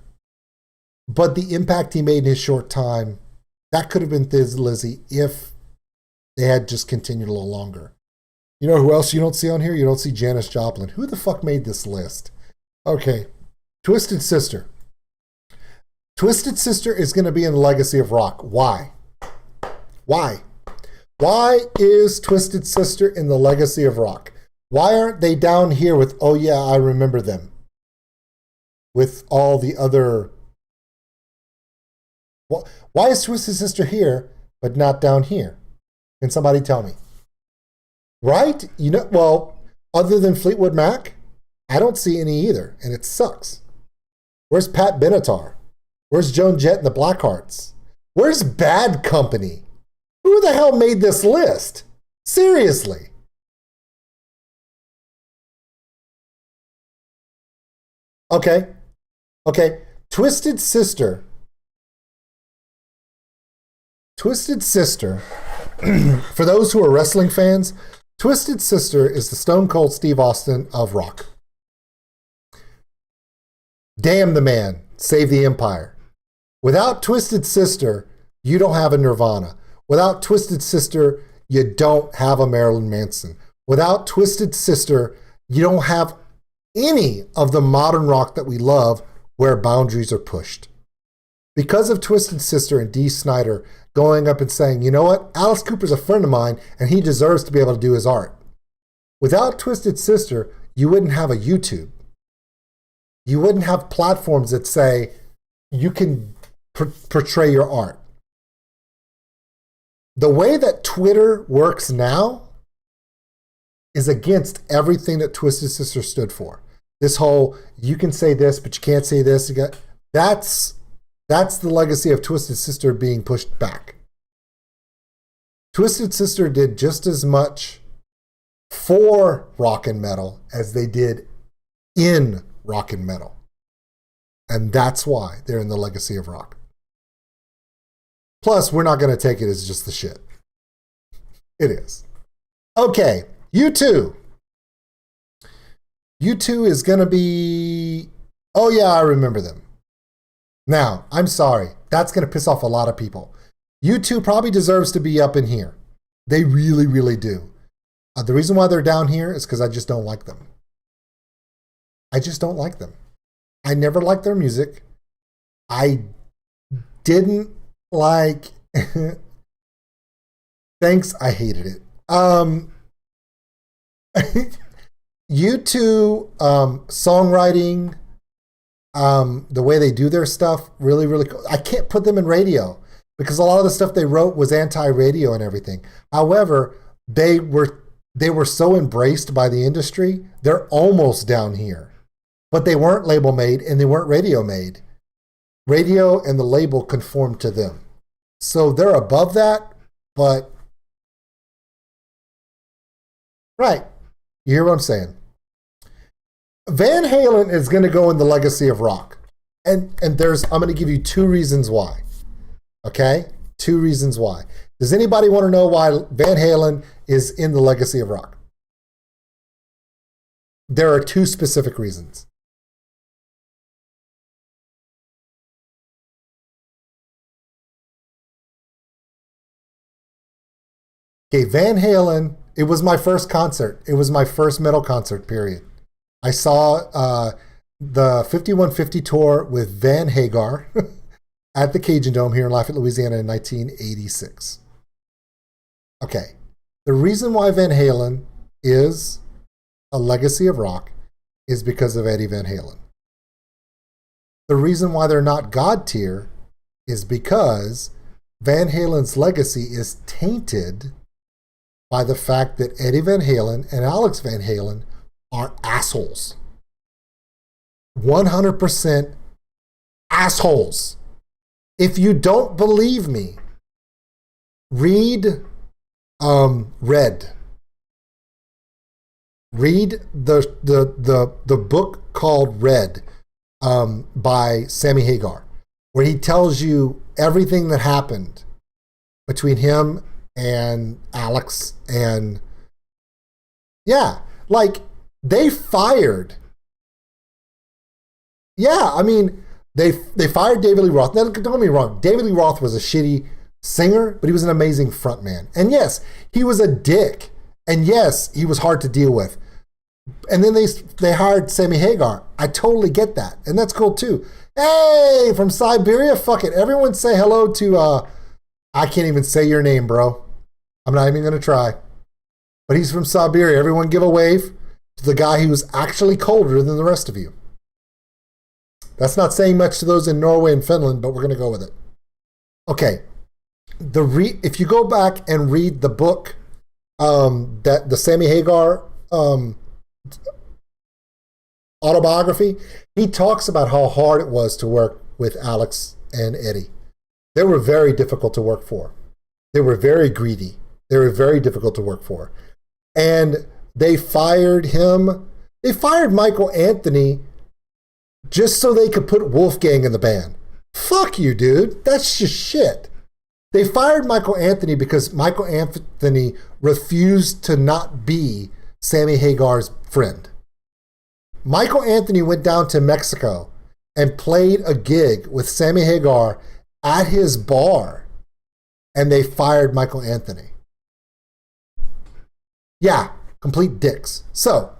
but the impact he made in his short time, that could have been Thin Lizzy if they had just continued a little longer. You know who else you don't see on here? You don't see Janis Joplin. Who the fuck made this list? Okay. Twisted Sister. Twisted Sister is going to be in the legacy of rock. Why? Why? Why is Twisted Sister in the legacy of rock? Why aren't they down here with, oh yeah, I remember them? With all the other... Why is Twisted Sister here, but not down here? Can somebody tell me? Right? You know, well, other than Fleetwood Mac, I don't see any either, and it sucks. Where's Pat Benatar? Where's Joan Jett and the Blackhearts? Where's Bad Company? Who the hell made this list? Seriously. Okay. Twisted Sister. Twisted Sister, for those who are wrestling fans, Twisted Sister is the Stone Cold Steve Austin of rock. Damn the man, save the empire. Without Twisted Sister, you don't have a Nirvana. Without Twisted Sister, you don't have a Marilyn Manson. Without Twisted Sister, you don't have any of the modern rock that we love where boundaries are pushed. Because of Twisted Sister and Dee Snider going up and saying, you know what, Alice Cooper's a friend of mine and he deserves to be able to do his art. Without Twisted Sister, you wouldn't have a YouTube. You wouldn't have platforms that say you can portray your art. The way that Twitter works now is against everything that Twisted Sister stood for. This whole, you can say this, but you can't say this. That's the legacy of Twisted Sister being pushed back. Twisted Sister did just as much for rock and metal as they did in rock and metal. And that's why they're in the legacy of rock. Plus, we're not going to take it as just the shit. It is. Okay, U2. U2 is going to be... Oh yeah, I remember them. Now, I'm sorry. That's going to piss off a lot of people. U2 probably deserves to be up in here. They really, really do. The reason why they're down here is because I just don't like them. I just don't like them. I never liked their music. I didn't like... Thanks, I hated it. U2 songwriting... the way they do their stuff, really, really cool. I can't put them in radio because a lot of the stuff they wrote was anti-radio and everything. However, they were so embraced by the industry, they're almost down here. But they weren't label made and they weren't radio made. Radio and the label conformed to them. So they're above that, but... Right. You hear what I'm saying? Van Halen is going to go in the legacy of rock. And I'm going to give you 2 reasons why. Okay? 2 reasons why. Does anybody want to know why Van Halen is in the legacy of rock? There are 2 specific reasons. Okay, Van Halen, it was my first concert. It was my first metal concert, period. I saw the 5150 tour with Van Hagar at the Cajun Dome here in Lafayette, Louisiana in 1986. Okay, the reason why Van Halen is a legacy of rock is because of Eddie Van Halen. The reason why they're not God tier is because Van Halen's legacy is tainted by the fact that Eddie Van Halen and Alex Van Halen are assholes. 100% assholes. If you don't believe me, read Red. Read the book called Red by Sammy Hagar, where he tells you everything that happened between him and Alex. And yeah, like they fired. Yeah, I mean, they fired David Lee Roth. Now, don't get me wrong, David Lee Roth was a shitty singer, but he was an amazing frontman. And yes, he was a dick. And yes, he was hard to deal with. And then they hired Sammy Hagar. I totally get that. And that's cool too. Hey, from Siberia, fuck it. Everyone say hello to, I can't even say your name, bro. I'm not even going to try. But he's from Siberia. Everyone give a wave to the guy who's actually colder than the rest of you. That's not saying much to those in Norway and Finland, but we're going to go with it. Okay. If you go back and read the book, that the Sammy Hagar autobiography, he talks about how hard it was to work with Alex and Eddie. They were very difficult to work for. They were very greedy. They were very difficult to work for. And they fired him. They fired Michael Anthony just so they could put Wolfgang in the band. Fuck you, dude. That's just shit. They fired Michael Anthony because Michael Anthony refused to not be Sammy Hagar's friend. Michael Anthony went down to Mexico and played a gig with Sammy Hagar at his bar, and they fired Michael Anthony. Yeah, complete dicks. So,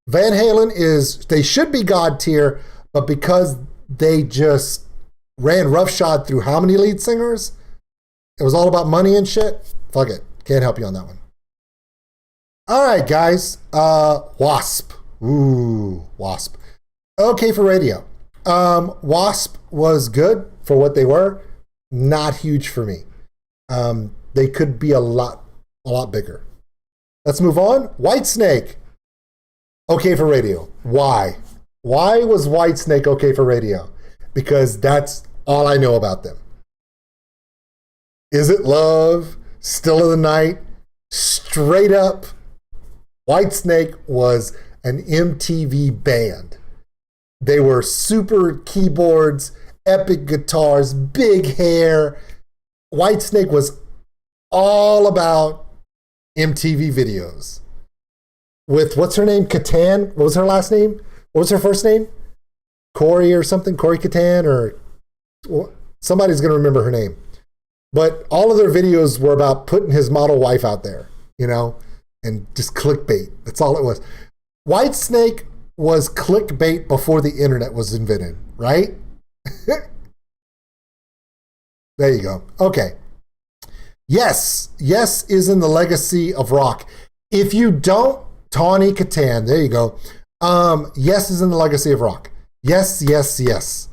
Van Halen they should be God tier, but because they just ran roughshod through how many lead singers? It was all about money and shit. Fuck it. Can't help you on that one. All right, guys. Wasp. Ooh, Wasp. Okay for radio. Wasp was good for what they were. Not huge for me. They could be a lot bigger. Let's move on. Whitesnake. Okay for radio. Why? Why was Whitesnake okay for radio? Because that's all I know about them. Is It Love? Still of the Night? Straight up, Whitesnake was an MTV band. They were super keyboards, epic guitars, big hair. Whitesnake was all about MTV videos. With, what's her name? Catan? What was her last name? What was her first name? Corey or something? Corey Catan, or somebody's going to remember her name. But all of their videos were about putting his model wife out there, you know, and just clickbait. That's all it was. Whitesnake was clickbait before the internet was invented, right? There you go. Okay. Yes is in the legacy of rock. If you don't, Tawny Catan, there you go. Yes is in the legacy of rock. Yes.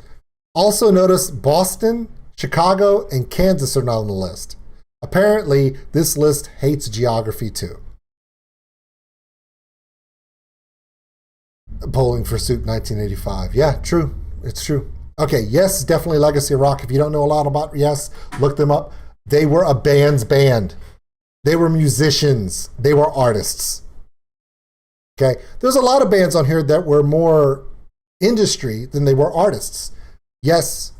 Also notice Boston, Chicago, and Kansas are not on the list. Apparently, this list hates geography too. Polling for Soup 1985. Yeah, true. It's true. Okay, Yes, definitely legacy of rock. If you don't know a lot about Yes, look them up. They were a band's band. They were musicians. They were artists. Okay, there's a lot of bands on here that were more industry than they were artists. Yes,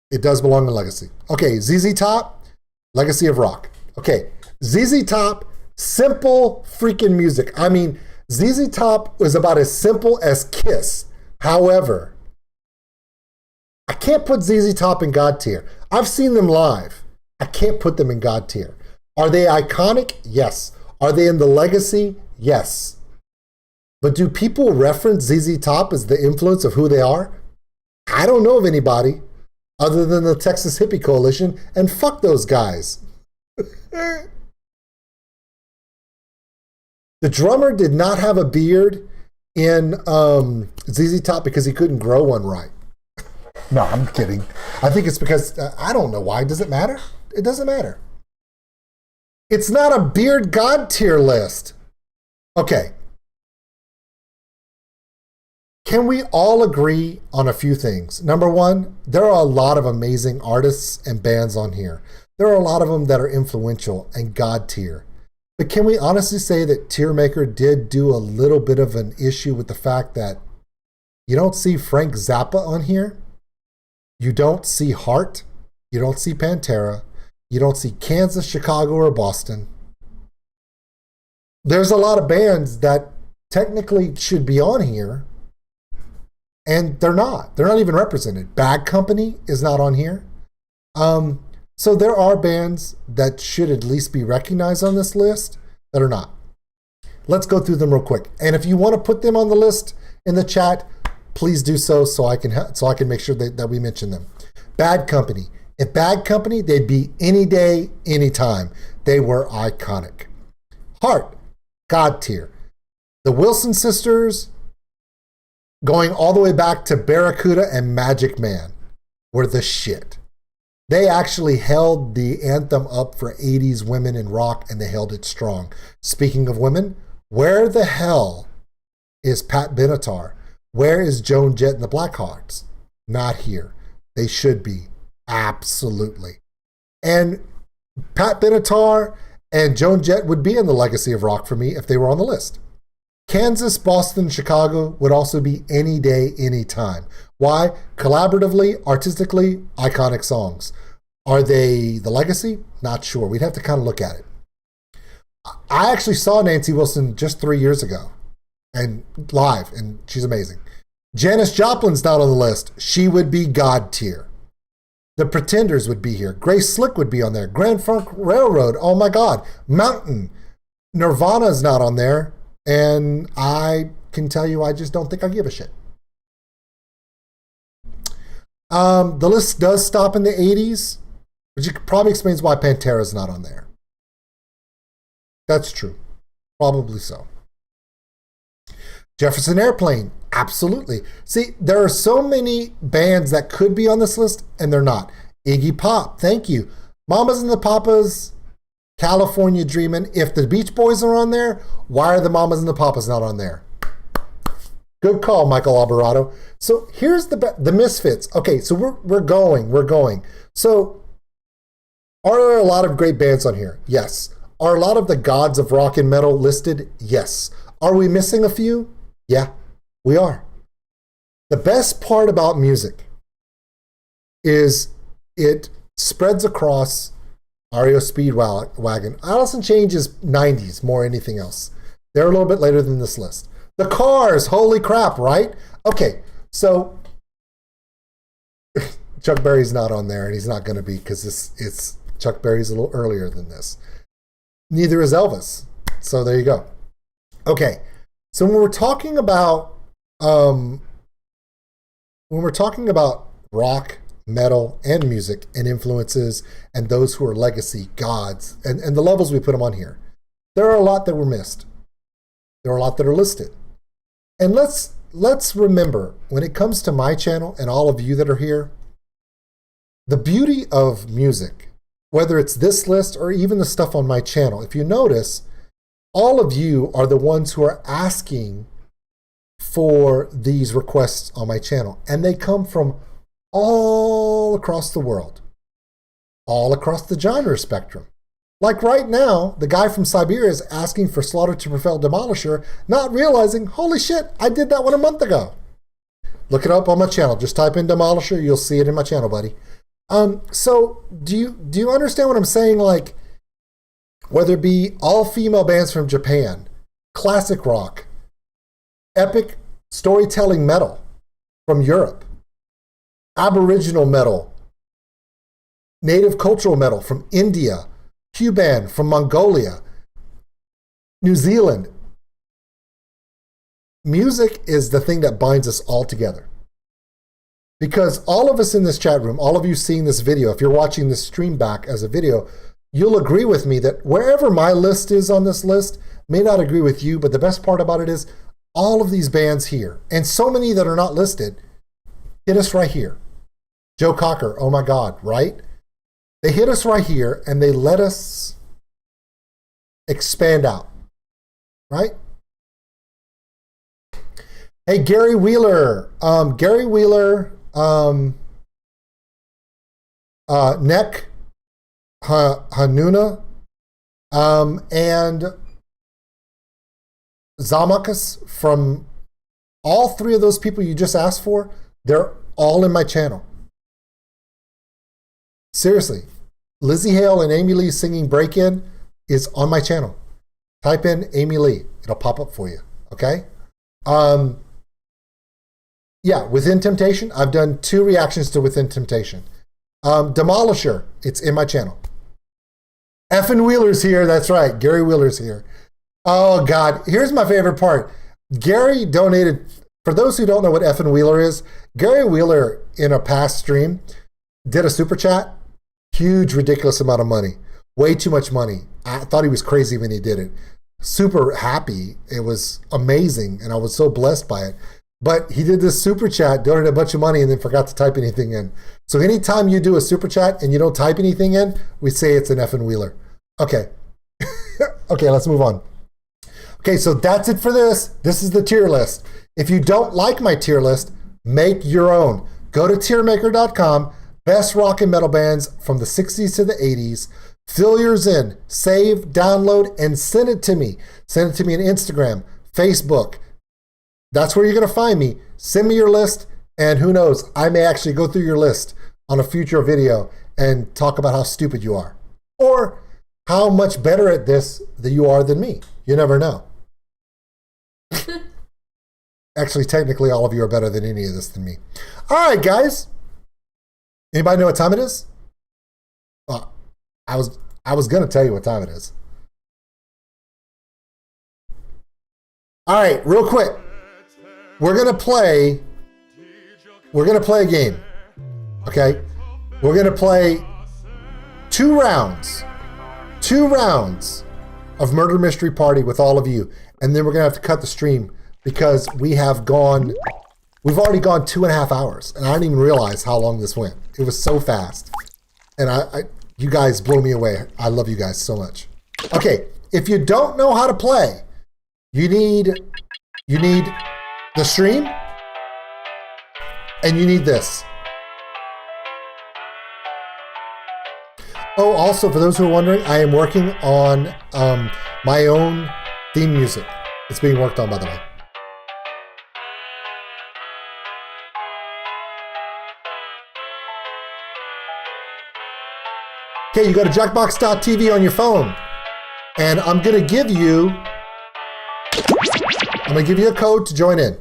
it does belong in legacy. Okay, ZZ Top, legacy of rock. Okay, ZZ Top, simple freaking music. I mean, ZZ Top was about as simple as Kiss. However, I can't put ZZ Top in God tier. I've seen them live. I can't put them in God tier. Are they iconic? Yes. Are they in the legacy? Yes. But do people reference ZZ Top as the influence of who they are? I don't know of anybody other than the Texas Hippie Coalition, and fuck those guys. The drummer did not have a beard in ZZ Top because he couldn't grow one right. No, I'm kidding. I think it's because, I don't know why. Does it matter? It doesn't matter. It's not a beard God tier list. Okay. Can we all agree on a few things? Number one, there are a lot of amazing artists and bands on here. There are a lot of them that are influential and God tier. But can we honestly say that Tiermaker did do a little bit of an issue with the fact that you don't see Frank Zappa on here? You don't see Heart. You don't see Pantera. You don't see Kansas, Chicago, or Boston. There's a lot of bands that technically should be on here, and they're not. They're not even represented. Bad Company is not on here. So there are bands that should at least be recognized on this list that are not. Let's go through them real quick. And if you want to put them on the list in the chat, please do so I can make sure that we mention them. Bad Company. If Bad Company, they'd be any day, anytime. They were iconic. Heart, God tier. The Wilson sisters, going all the way back to Barracuda and Magic Man, were the shit. They actually held the anthem up for 80s women in rock, and they held it strong. Speaking of women, where the hell is Pat Benatar? Where is Joan Jett and the Blackhearts? Not here. They should be. Absolutely. And Pat Benatar and Joan Jett would be in the legacy of rock for me if they were on the list. Kansas, Boston, Chicago would also be any day, any time. Why? Collaboratively, artistically, iconic songs. Are they the legacy? Not sure. We'd have to kind of look at it. I actually saw Nancy Wilson just 3 years ago and live, and she's amazing. Janis Joplin's not on the list. She would be God tier. The Pretenders would be here. Grace Slick would be on there. Grand Funk Railroad. Oh my God. Mountain. Nirvana's not on there. And I can tell you, I just don't think I give a shit. The list does stop in the 80s, which probably explains why Pantera's not on there. That's true. Probably so. Jefferson Airplane. Absolutely. See, there are so many bands that could be on this list, and they're not. Iggy Pop. Thank you. Mamas and the Papas. California Dreamin'. If the Beach Boys are on there, why are the Mamas and the Papas not on there? Good call, Michael Alvarado. So here's the Misfits. Okay, so we're going. So are there a lot of great bands on here? Yes. Are a lot of the gods of rock and metal listed? Yes. Are we missing a few? Yeah, we are. The best part about music is it spreads across REO Speedwagon. Alice in Chains is 90s more than anything else. They're a little bit later than this list. The Cars, holy crap, right? Okay, so Chuck Berry's not on there, and he's not going to be because it's Chuck Berry's a little earlier than this. Neither is Elvis. So there you go. Okay, so when we're talking about rock, metal, and music and influences and those who are legacy gods and the levels we put them on here, there are a lot that were missed. There are a lot that are listed. And let's remember, when it comes to my channel and all of you that are here, the beauty of music, whether it's this list or even the stuff on my channel, if you notice, all of you are the ones who are asking for these requests on my channel. And they come from all across the world, all across the genre spectrum. Like right now, the guy from Siberia is asking for Slaughter to Prevail Demolisher, not realizing, holy shit, I did that one a month ago. Look it up on my channel. Just type in Demolisher. You'll see it in my channel, buddy. So do you understand what I'm saying? Like, whether it be all female bands from Japan, classic rock, epic storytelling metal from Europe, Aboriginal metal, native cultural metal from India, Cuban from Mongolia, New Zealand. Music is the thing that binds us all together. Because all of us in this chat room, all of you seeing this video, if you're watching this stream back as a video, you'll agree with me that wherever my list is on this list may not agree with you, but the best part about it is all of these bands here, and so many that are not listed, hit us right here. Joe Cocker, oh my God, right? They hit us right here and they let us expand out, right? Hey, Gary Wheeler, Neck Hanuna, and Zamakas, from all three of those people you just asked for, they're all in my channel. Seriously, Lizzie Hale and Amy Lee singing Break In is on my channel. Type in Amy Lee. It'll pop up for you, okay? Yeah, Within Temptation. I've done 2 reactions to Within Temptation. Demolisher, it's in my channel. Effin' Wheeler's here, that's right. Gary Wheeler's here. Oh, God. Here's my favorite part. Gary donated, for those who don't know what effing Wheeler is, Gary Wheeler in a past stream did a super chat. Huge, ridiculous amount of money. Way too much money. I thought he was crazy when he did it. Super happy. It was amazing, and I was so blessed by it. But he did this super chat, donated a bunch of money, and then forgot to type anything in. So anytime you do a super chat and you don't type anything in, we say it's an effing Wheeler. Okay. Okay, let's move on. Okay, so that's it for this. This is the tier list. If you don't like my tier list, make your own. Go to tiermaker.com, best rock and metal bands from the 60s to the 80s. Fill yours in, save, download, and send it to me. Send it to me on Instagram, Facebook. That's where you're going to find me. Send me your list, and who knows, I may actually go through your list on a future video and talk about how stupid you are. Or how much better at this that you are than me. You never know. Actually, technically, all of you are better than any of this than me. All right, guys. Anybody know what time it is? I was going to tell you what time it is. All right, real quick. We're going to play a game. Okay? We're going to play 2 rounds of Murder Mystery Party with all of you. And then we're going to have to cut the stream because we've already gone 2.5 hours. And I didn't even realize how long this went. It was so fast. And you guys blow me away. I love you guys so much. Okay, if you don't know how to play, you need the stream and you need this. Oh, also, for those who are wondering, I am working on my own theme music. It's being worked on, by the way. Okay, you go to JackBox.tv on your phone, and I'm gonna give you a code to join in.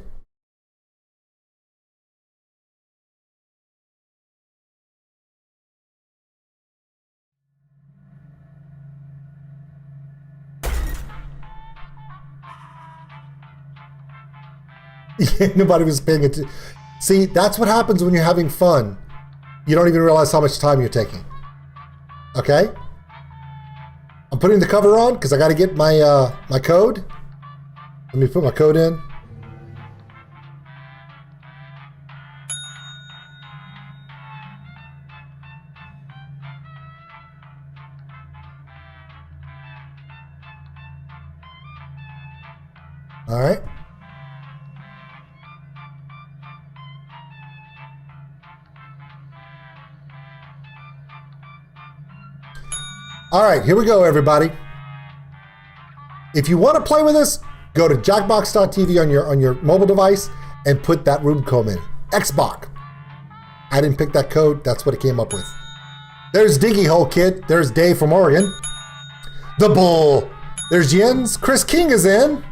Nobody was paying attention. See, that's what happens when you're having fun. You don't even realize how much time you're taking. Okay? I'm putting the cover on because I got to get my my code. Let me put my code in. All right. All right, here we go, everybody. If you want to play with us, go to jackbox.tv on your mobile device and put that room code in. Xbox. I didn't pick that code. That's what it came up with. There's Diggy Hole Kid. There's Dave from Oregon. The Bull. There's Jens. Chris King is in.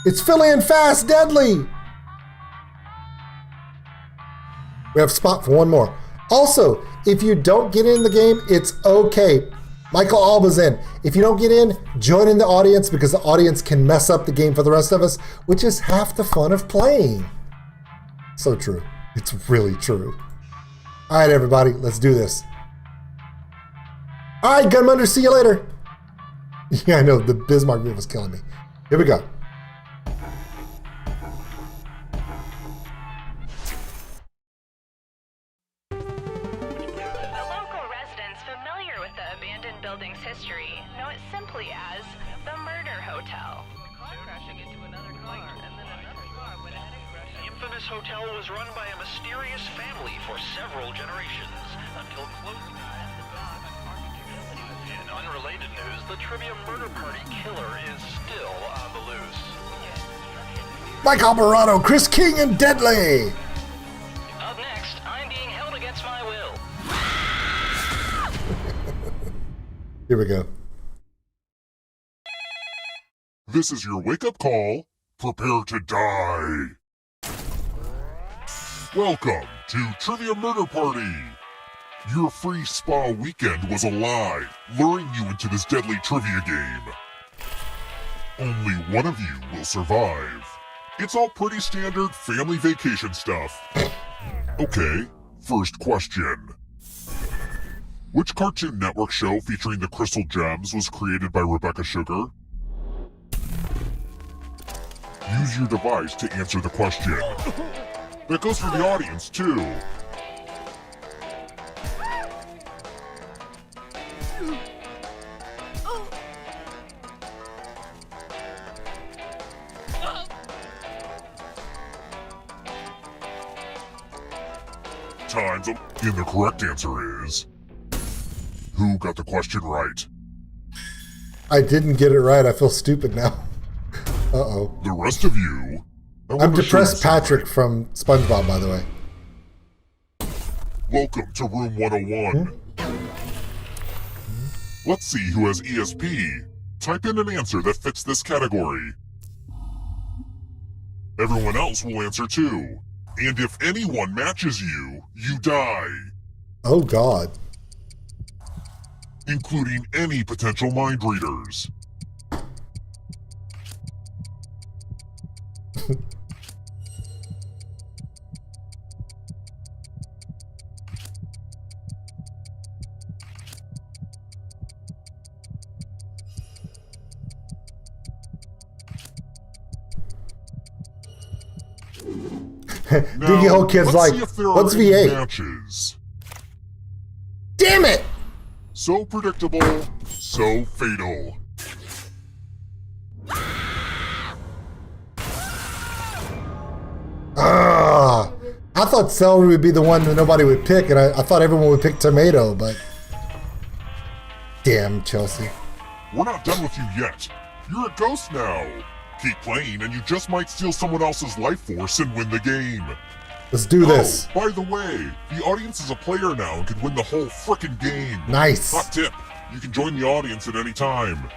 It's Philly and Fast Deadly. We have a spot for one more. Also, if you don't get in the game, it's okay. Michael Alba's in. If you don't get in, join in the audience because the audience can mess up the game for the rest of us, which is half the fun of playing. So true. It's really true. All right, everybody, let's do this. All right, Gunmunder, see you later. Yeah, I know, the Bismarck move was killing me. Here we go. Hotel was run by a mysterious family for several generations until close. In unrelated news, the Trivia Murder Party killer is still on the loose. Mike Alvarado, Chris King, and Deadly. Up next, I'm being held against my will. Here we go. This is your wake-up call. Prepare to die. Welcome to Trivia Murder Party. Your free spa weekend was a lie, luring you into this deadly trivia game. Only one of you will survive. It's all pretty standard family vacation stuff. Okay, first question. Which Cartoon Network show featuring the Crystal Gems was created by Rebecca Sugar? Use your device to answer the question. That goes for the audience, too. Time's up. And the correct answer is... Who got the question right? I didn't get it right. I feel stupid now. Uh-oh. The rest of you... I'm Depressed Patrick from SpongeBob, by the way. Welcome to Room 101. Let's see who has ESP. Type in an answer that fits this category. Everyone else will answer too. And if anyone matches you, you die. Oh, God. Including any potential mind readers. Diggy Hole Kid's like, what's V8? Matches. Damn it! So predictable, so fatal. I thought celery would be the one that nobody would pick, and I thought everyone would pick tomato, but... Damn, Chelsea. We're not done with you yet. You're a ghost now. Keep playing and you just might steal someone else's life force and win the game. Let's do this. Oh, by the way, the audience is a player now and can win the whole frickin' game. Nice. Hot tip, you can join the audience at any time.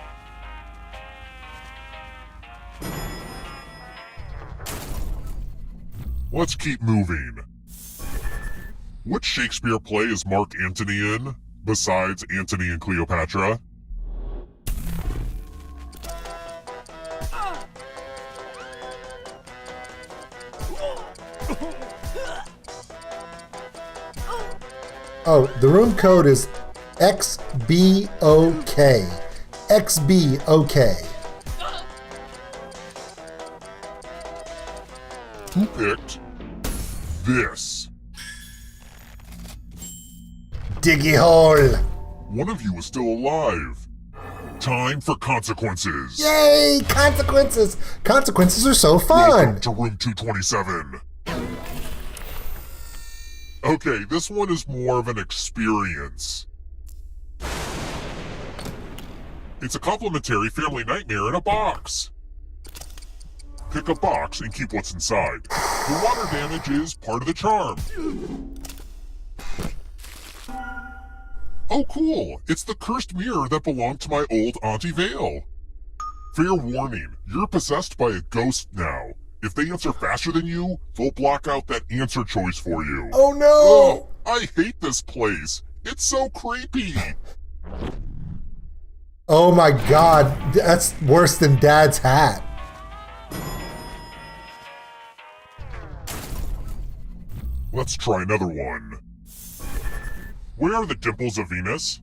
Let's keep moving. Which Shakespeare play is Mark Antony in, besides Antony and Cleopatra? Oh, the room code is XBOK. XBOK. Who picked this? Diggy hole. One of you is still alive. Time for consequences. Yay, consequences. Consequences are so fun. Welcome to room 227. Okay, this one is more of an experience. It's a complimentary family nightmare in a box. Pick a box and keep what's inside. The water damage is part of the charm. Oh cool, it's the cursed mirror that belonged to my old Auntie Vale. Fair warning, you're possessed by a ghost now. If they answer faster than you, they'll block out that answer choice for you. Oh no! Oh, I hate this place. It's so creepy. Oh my God, that's worse than Dad's hat. Let's try another one. Where are the dimples of Venus?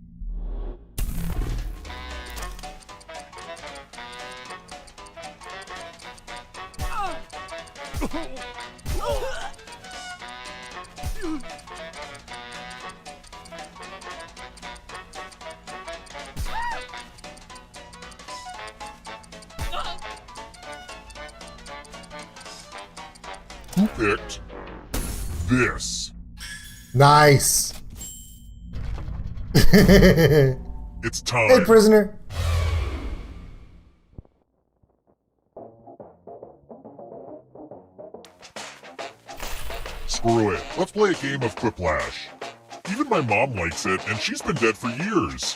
Who picked this? Nice. It's time. Hey, prisoner. Screw it. Let's play a game of Quiplash. Even my mom likes it, and she's been dead for years.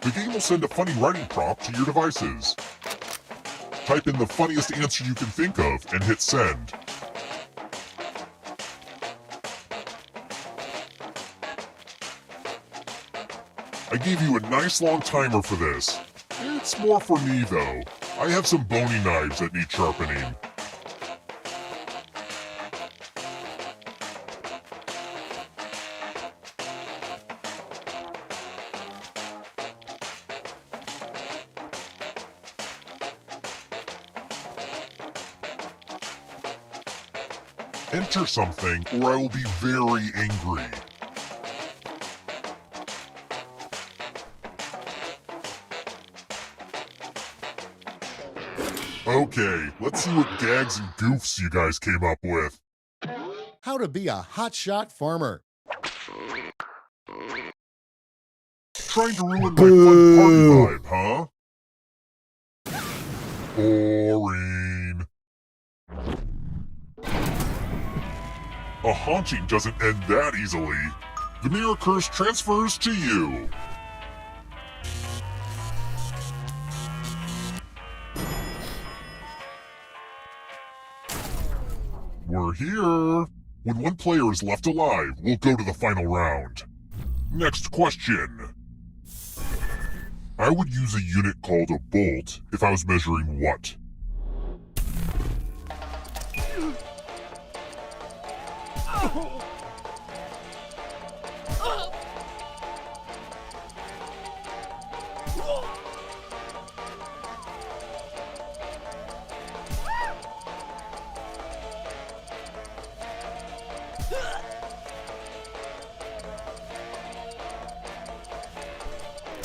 The game will send a funny writing prompt to your devices. Type in the funniest answer you can think of and hit send. I gave you a nice long timer for this. That's more for me, though. I have some bony knives that need sharpening. Enter something, or I will be very angry. Okay, let's see what gags and goofs you guys came up with. How to be a hotshot farmer. Trying to ruin my fun party vibe, huh? Boring. A haunting doesn't end that easily. The mirror curse transfers to you. We're here. When one player is left alive, we'll go to the final round. Next question. I would use a unit called a bolt if I was measuring what?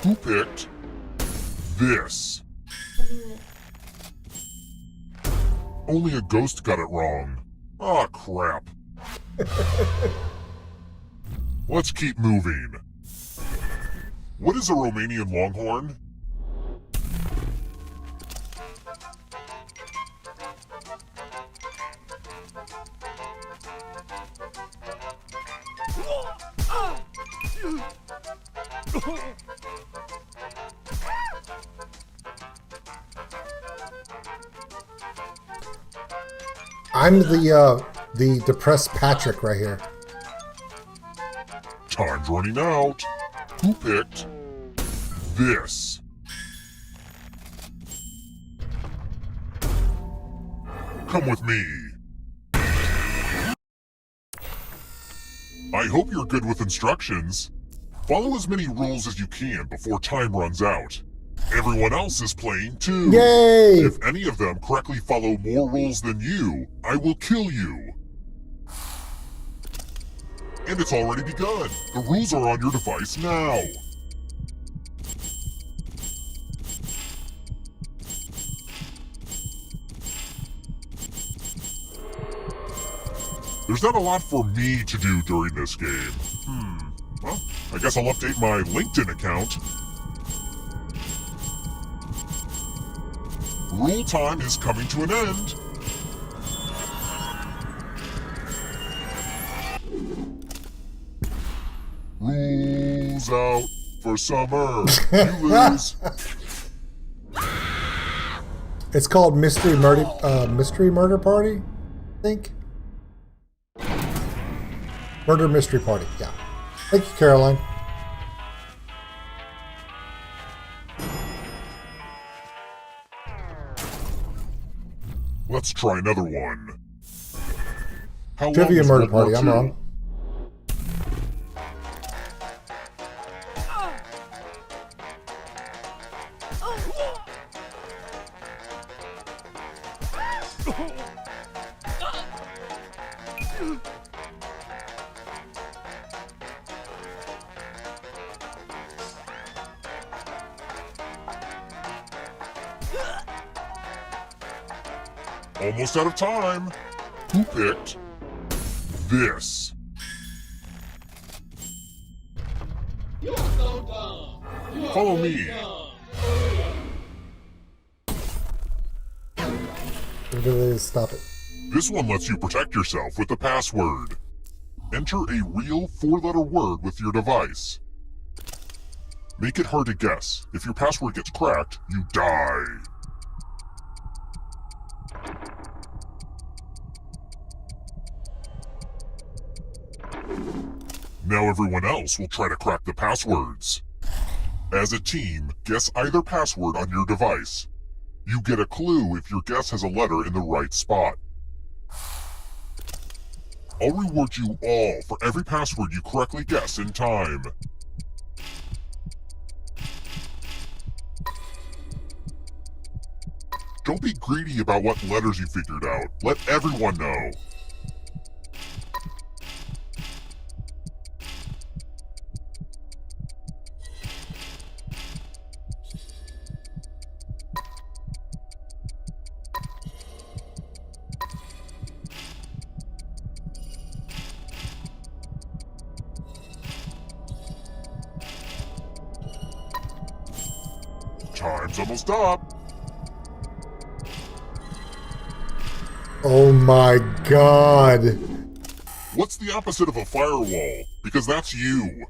Who picked this? Only a ghost got it wrong. Aw, crap. Let's keep moving. What is a Romanian longhorn? I'm the depressed Patrick right here. Time's running out. Who picked this? Come with me. I hope you're good with instructions. Follow as many rules as you can before time runs out. Everyone else is playing too. Yay! If any of them correctly follow more rules than you, I will kill you. And it's already begun. The rules are on your device now. There's not a lot for me to do during this game. Well, I guess I'll update my LinkedIn account. Rule time is coming to an end. Rules out for summer. You lose. It's called Mystery Murder Party, I think. Murder Mystery Party, yeah. Thank you, Caroline. Let's try another one. How Trivia long Murder was World Party, War I'm II? wrong. Almost out of time. Who picked this? Follow me. Where do they stop it? This one lets you protect yourself with the password. Enter a real 4-letter word with your device. Make it hard to guess. If your password gets cracked, you die. Now everyone else will try to crack the passwords. As a team, guess either password on your device. You get a clue if your guess has a letter in the right spot. I'll reward you all for every password you correctly guess in time. Don't be greedy about what letters you figured out. Let everyone know. Time's almost up. Oh my god. What's the opposite of a firewall? Because that's you.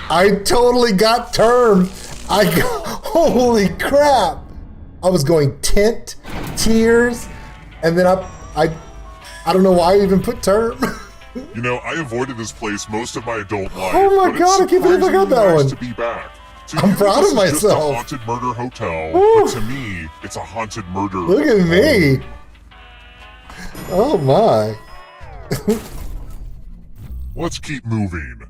I totally got term. Holy crap. I was going tint, tears, and then I don't know why I even put term. You know, I avoided this place most of my adult life. Oh my but god, I it's can't believe I got that surprisingly one. nice to be back. To I'm you, proud this of is just a myself. haunted murder hotel, Woo. but to me, it's a haunted murder. Look at me. Oh my. Let's keep moving.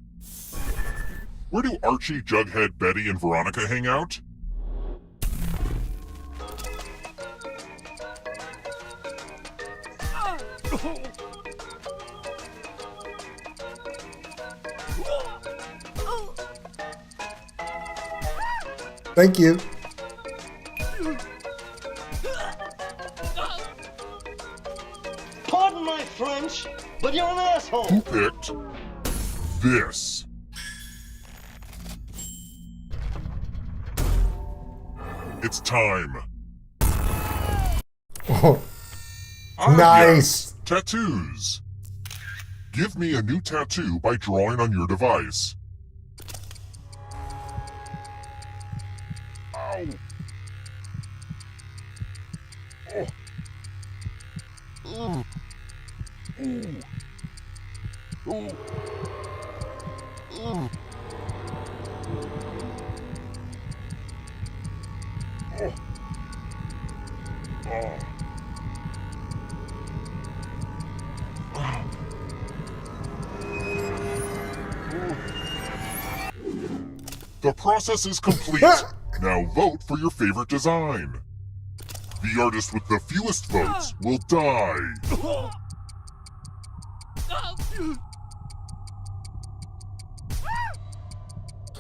Where do Archie, Jughead, Betty, and Veronica hang out? Thank you. Pardon my French, but you're an asshole. Who picked this? It's time. Nice. Yes, tattoos. Give me a new tattoo by drawing on your device. Ow. Oh. Ooh. Ooh. Ooh. Ooh. Oh. Oh. The process is complete. Now vote for your favorite design. The artist with the fewest votes will die.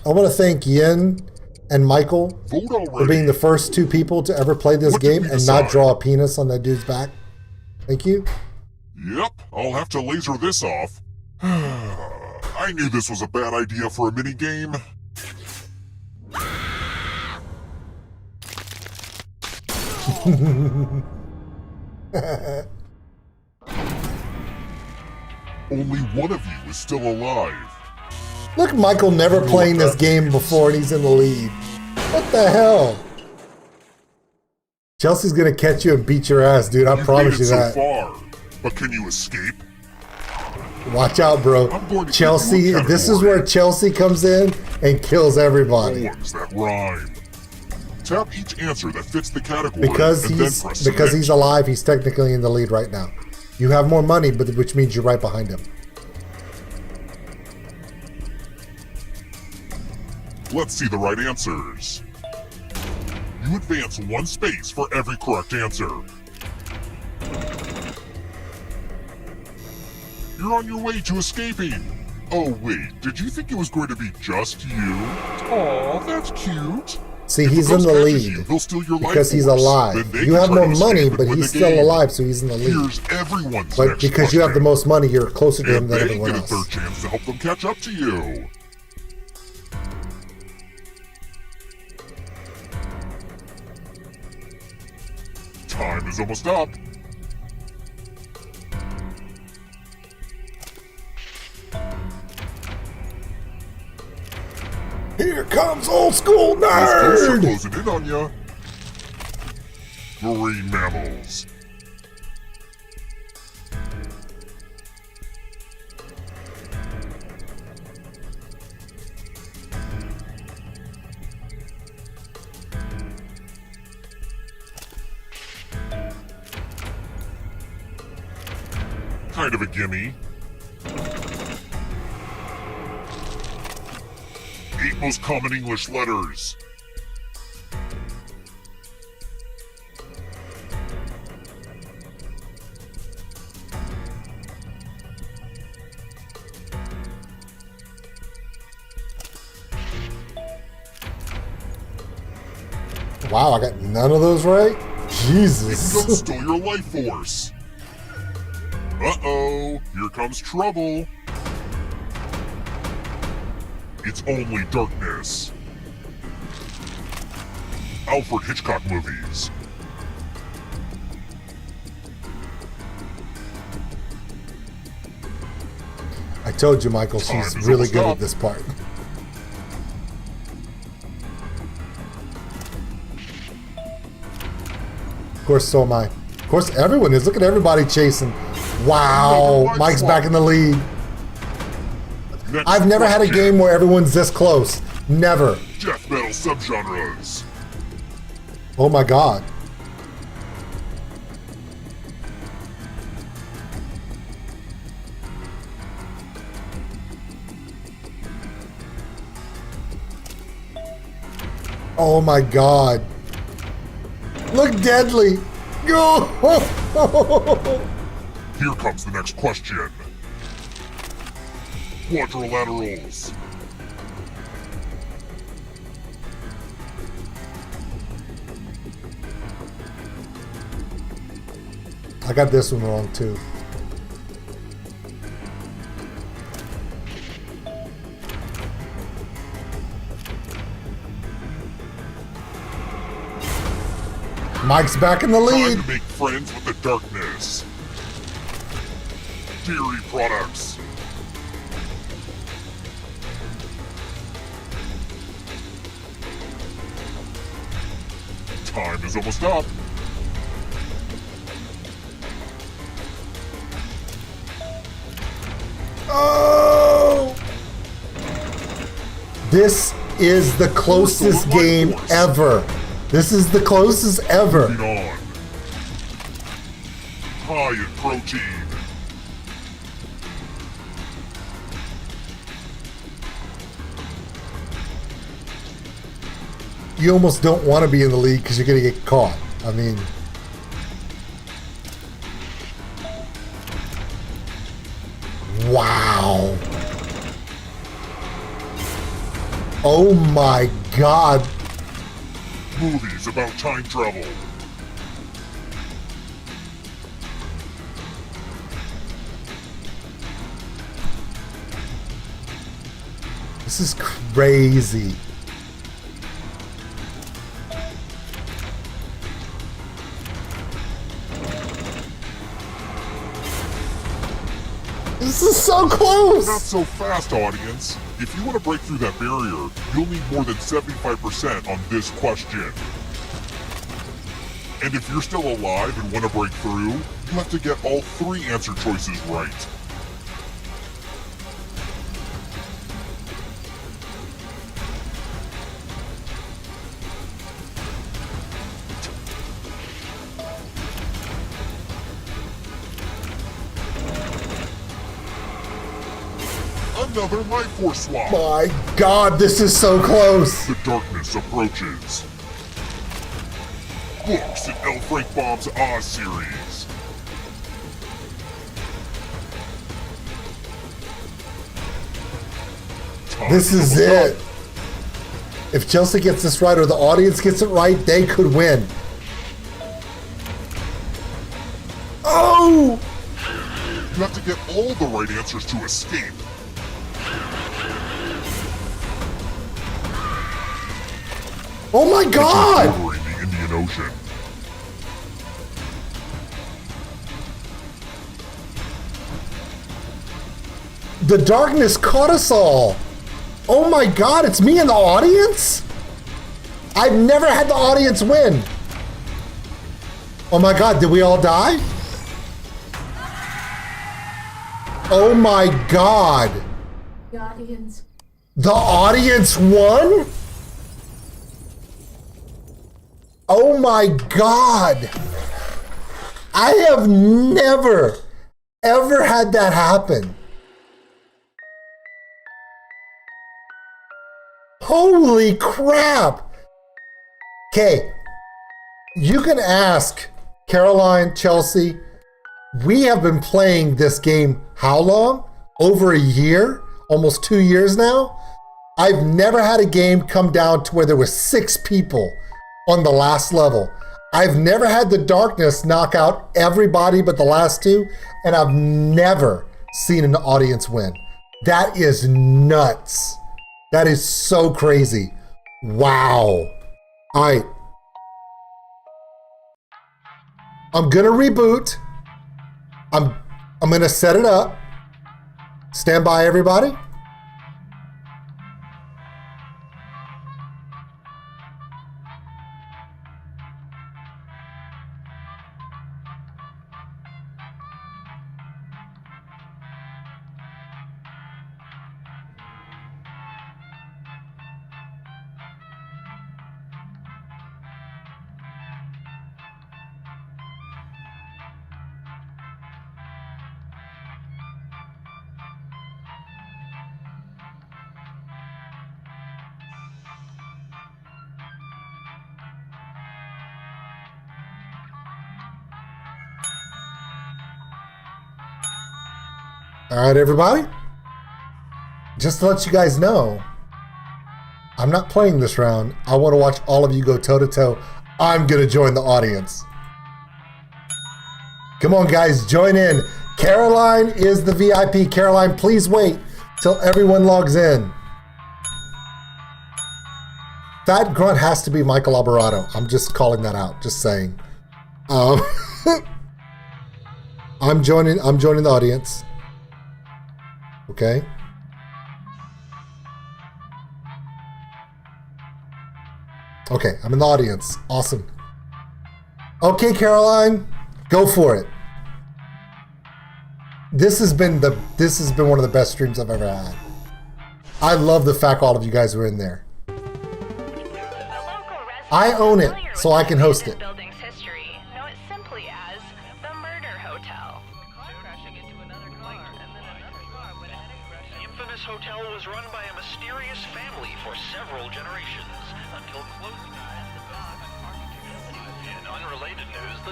I want to thank Yin and Michael Vote for already. being the first two people to ever play this What did game we and not decide? draw a penis on that dude's back. Thank you. Yep, I'll have to laser this off. I knew this was a bad idea for a minigame. Only one of you is still alive. Look, Michael never playing this game before and he's in the lead. What the hell? Chelsea's gonna catch you and beat your ass, dude. I You've promise made you it so that. far, but can you escape? Watch out, bro. I'm going to Chelsea, give you a this is where Chelsea comes in and kills everybody. Poems that rhyme. Tap each answer that fits the category Because and then he's press because submit. he's alive, he's technically in the lead right now. You have more money, but which means you're right behind him. Let's see the right answers. You advance one space for every correct answer. You're on your way to escaping. Oh wait, did you think it was going to be just you? Aw, that's cute. See, If he's the in ghost the catches lead you, they'll steal your life because he's force. alive. Then they You can have try more to escape money, and but win he's the still game. alive, so he's in the lead. Here's everyone's But next because you have the question. most money, you're closer to him And than they everyone get a else. third chance to help them catch up to you. Time is almost up. Here comes old school Those ghosts are nerd! closing in on ya. Marine mammals. Kind of a gimme. 8 most common English letters. Wow, I got none of those right? Don't Jesus. steal your life force. Uh-oh, here comes trouble. It's only darkness. Alfred Hitchcock movies. I told you, Michael, Time she's is really almost good up. at this part. Of course, so am I. Of course, everyone is. Look at everybody chasing. Wow, Another Mike's swap. back in the lead. Next I've never had a question. game where everyone's this close. Never. Death metal subgenres. Oh my God. Oh my God. Look deadly. Go. Here comes the next question. Quadrilaterals. I got this one wrong too. Mike's back in the Time lead. to make friends with the darkness. Dairy products. Time is almost up. Oh! This is the closest game ever. This is the closest ever. Moving on. High in protein. You almost don't want to be in the lead because you're going to get caught. I mean, wow. Oh my God. Movies about time travel. This is crazy. This is so Not close. so fast, audience. If you want to break through that barrier, you'll need more than 75% on this question. And if you're still alive and want to break through, you have to get all 3 answer choices right. Another life force swap. My God, this is so close. The darkness approaches. Books in L. Frank Baum's Oz series. Time This is almost it. up. If Chelsea gets this right or the audience gets it right, they could win. Oh! You have to get all the right answers to escape. Oh my God! Bordering the Indian Ocean. The darkness caught us all. Oh my God, it's me in the audience? I've never had the audience win. Oh my God, did we all die? Oh my God. The audience. The audience won? Oh my God. I have never, ever had that happen. Holy crap. Okay, you can ask Caroline, Chelsea. We have been playing this game how long? Over a year? Almost 2 years now? I've never had a game come down to where there were 6 people on the last level. I've never had the darkness knock out everybody but the last 2, and I've never seen an audience win. That is nuts. That is so crazy. Wow. All right. I'm gonna reboot. I'm gonna set it up. Stand by, everybody. All right, everybody. Just to let you guys know, I'm not playing this round. I want to watch all of you go toe-to-toe. I'm going to join the audience. Come on, guys, join in. Caroline is the VIP. Caroline, please wait till everyone logs in. Fat Grunt has to be Michael Alvarado. I'm just calling that out, just saying. I'm joining the audience. Okay. Okay, I'm in the audience. Awesome. Okay, Caroline, go for it. This has been one of the best streams I've ever had. I love the fact all of you guys were in there. I own it, so I can host it.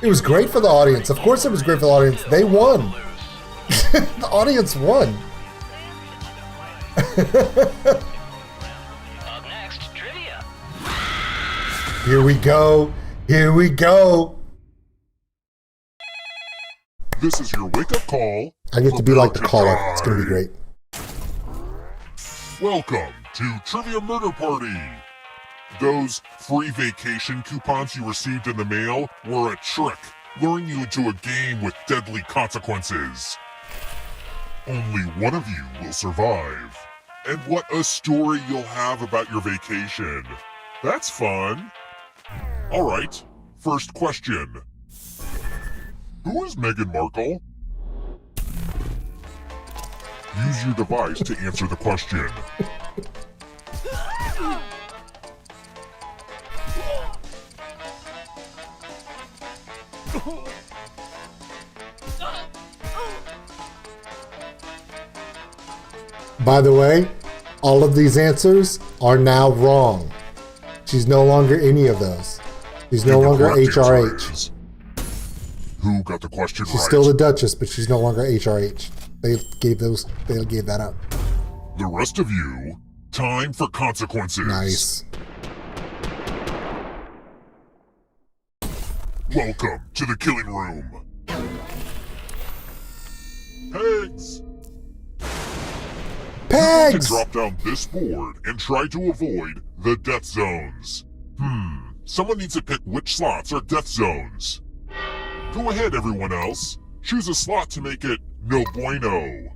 It was great for the audience. Of course it was great for the audience. They won. The audience won. Up next, trivia. Here we go. Here we go. This is your wake-up call. I get to be like the caller. It's going to be great. Welcome to Trivia Murder Party. Those free vacation coupons you received in the mail were a trick, luring you into a game with deadly consequences. Only one of you will survive. And what a story you'll have about your vacation. That's fun. All right, first question. Who is Meghan Markle? Use your device to answer the question. By the way, all of these answers are now wrong. She's no longer any of those. She's no longer HRH. Who got the question right? She's still the Duchess, but she's no longer HRH. They gave that up. The rest of you, time for consequences. Nice. Welcome to the killing room. Pegs! Pegs! Drop down this board and try to avoid the death zones. Someone needs to pick which slots are death zones. Go ahead, everyone else. Choose a slot to make it no bueno.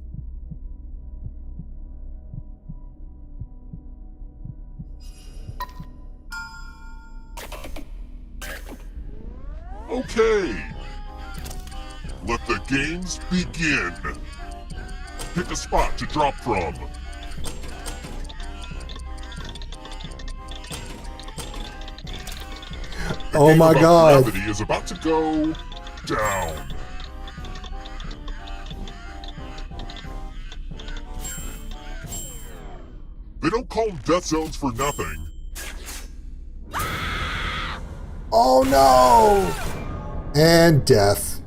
Okay. Let the games begin. Pick a spot to drop from. Oh my God. Gravity is about to go down. They don't call them death zones for nothing. Oh no! And death.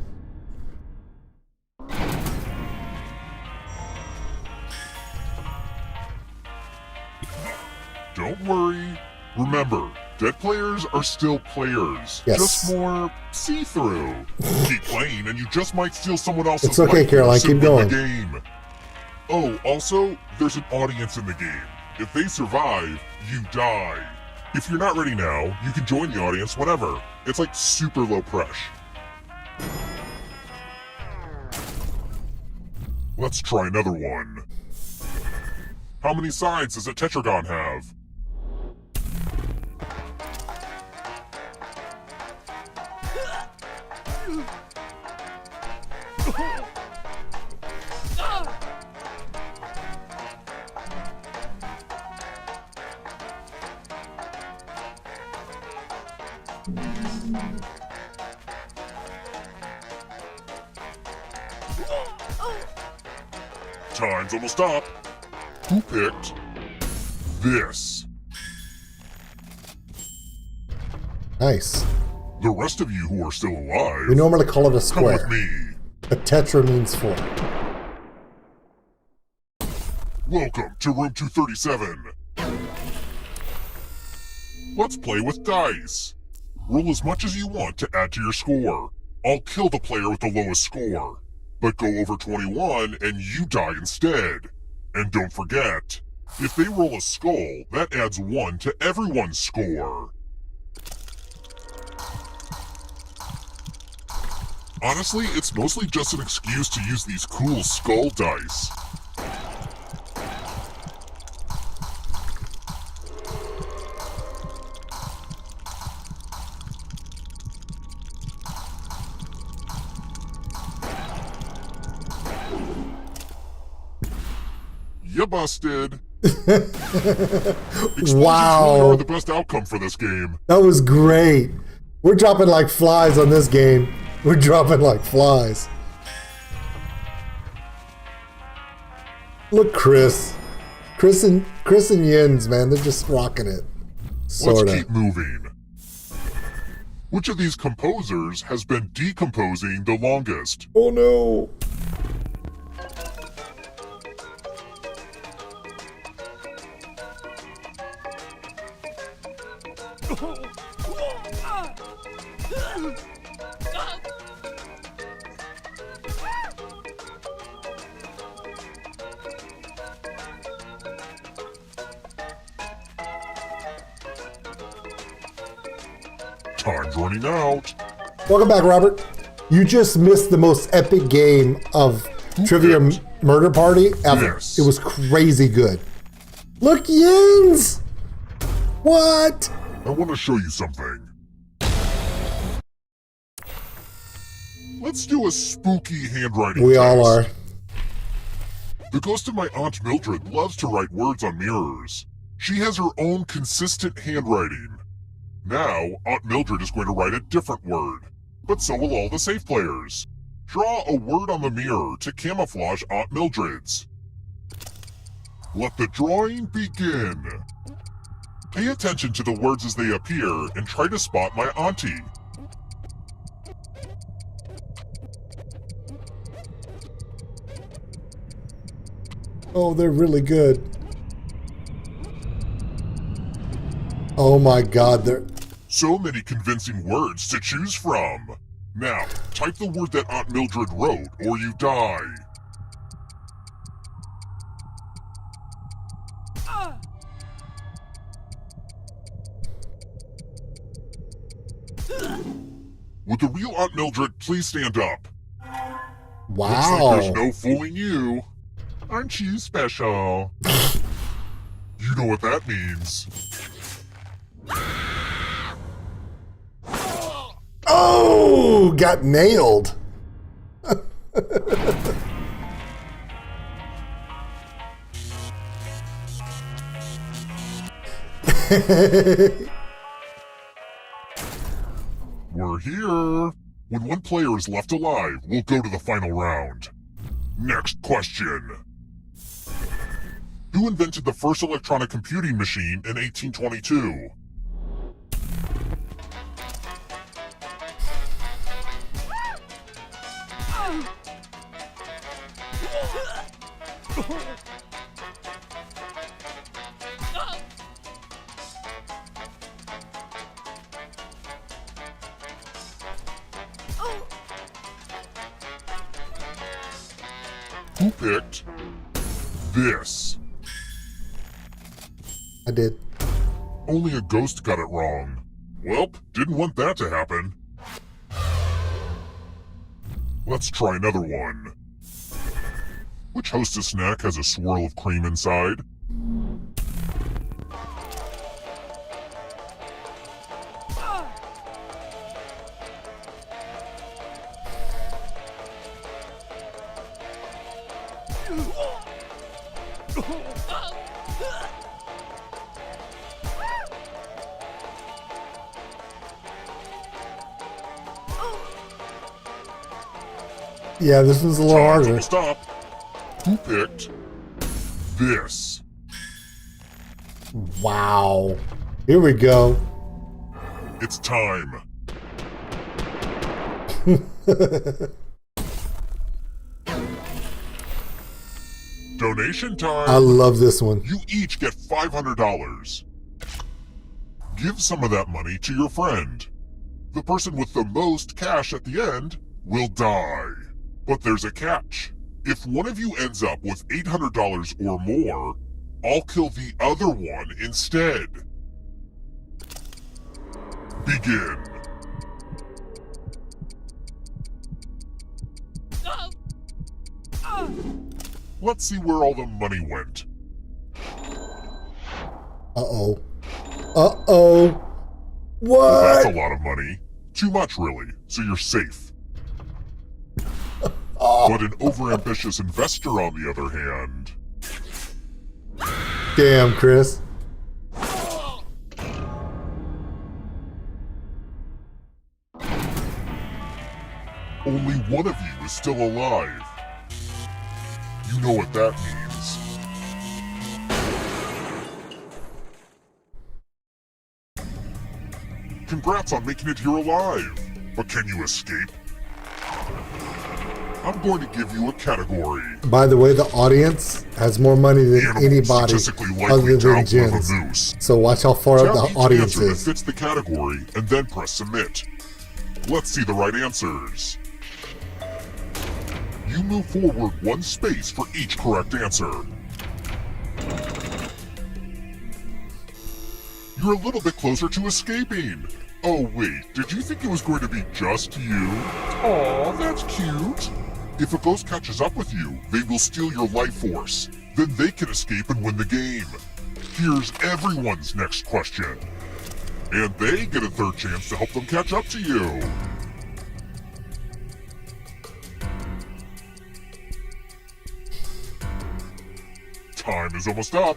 Don't worry. Remember, dead players are still players. Yes. Just more see-through. Keep playing and you just might steal someone else's It's okay, life Caroline, and keep win going. the game. Oh, also, there's an audience in the game. If they survive, you die. If you're not ready now, you can join the audience whenever. It's like super low pressure. Let's try another one. How many sides does a tetragon have? Time's almost up. Who picked this? Nice. The rest of you who are still alive, We normally call it a come square. with me. A tetra means 4. Welcome to room 237. Let's play with dice. Roll as much as you want to add to your score. I'll kill the player with the lowest score. But go over 21 and you die instead. And don't forget, if they roll a skull, that adds 1 to everyone's score. Honestly, it's mostly just an excuse to use these cool skull dice. You busted. Explosions Wow. really are the best outcome for this game. That was great. We're dropping like flies on this game. We're dropping like flies. Look, Chris and Yins, man, they're just rocking it. Let's Sorta. keep moving. Which of these composers has been decomposing the longest? Oh no. Time's running out. Welcome back, Robert. You just missed the most epic game of Trivia picked? Murder Party ever. Yes. It was crazy good. Look, Yins! What? I want to show you something. Let's do a spooky handwriting We test. all are. The ghost of my Aunt Mildred loves to write words on mirrors. She has her own consistent handwriting. Now, Aunt Mildred is going to write a different word, but so will all the safe players. Draw a word on the mirror to camouflage Aunt Mildred's. Let the drawing begin. Pay attention to the words as they appear and try to spot my auntie. Oh, they're really good. Oh my God, they're... So many convincing words to choose from. Now, type the word that Aunt Mildred wrote or you die. Would the real Aunt Mildred please stand up? Looks like Wow. there's no fooling you. Aren't you special? You know what that means. Oh, got nailed. We're here. When one player is left alive, we'll go to the final round. Next question. Who Who invented the first electronic computing machine in 1822? Who picked this? I did. Only a ghost got it wrong. Welp, didn't want that to happen. Let's try another one. Which Hostess snack has a swirl of cream inside? Yeah, this one's a little Time's harder. almost up. Who picked this? Wow. Here we go. It's time. Donation time. I love this one. You each get $500. Give some of that money to your friend. The person with the most cash at the end will die. But there's a catch. If one of you ends up with $800 or more, I'll kill the other one instead. Begin. Let's see where all the money went. Uh-oh. Uh-oh. Well, that's a What? lot of money. Too much, really, so you're safe. But an overambitious investor, on the other hand... Damn, Chris. Only one of you is still alive. You know what that means. Congrats on making it here alive. But can you escape? I'm going to give you a category. By the way, the audience has more money than Animals anybody statistically other likely to than outlive a Jens. moose. So watch how far up Tap the each audience answer that is. fits the category and then press submit. Let's see the right answers. You move forward one space for each correct answer. You're a little bit closer to escaping. Oh wait, did you think it was going to be just you? Aw, that's cute. If a ghost catches up with you, they will steal your life force. Then they can escape and win the game. Here's everyone's next question. And they get a third chance to help them catch up to you. Time is almost up.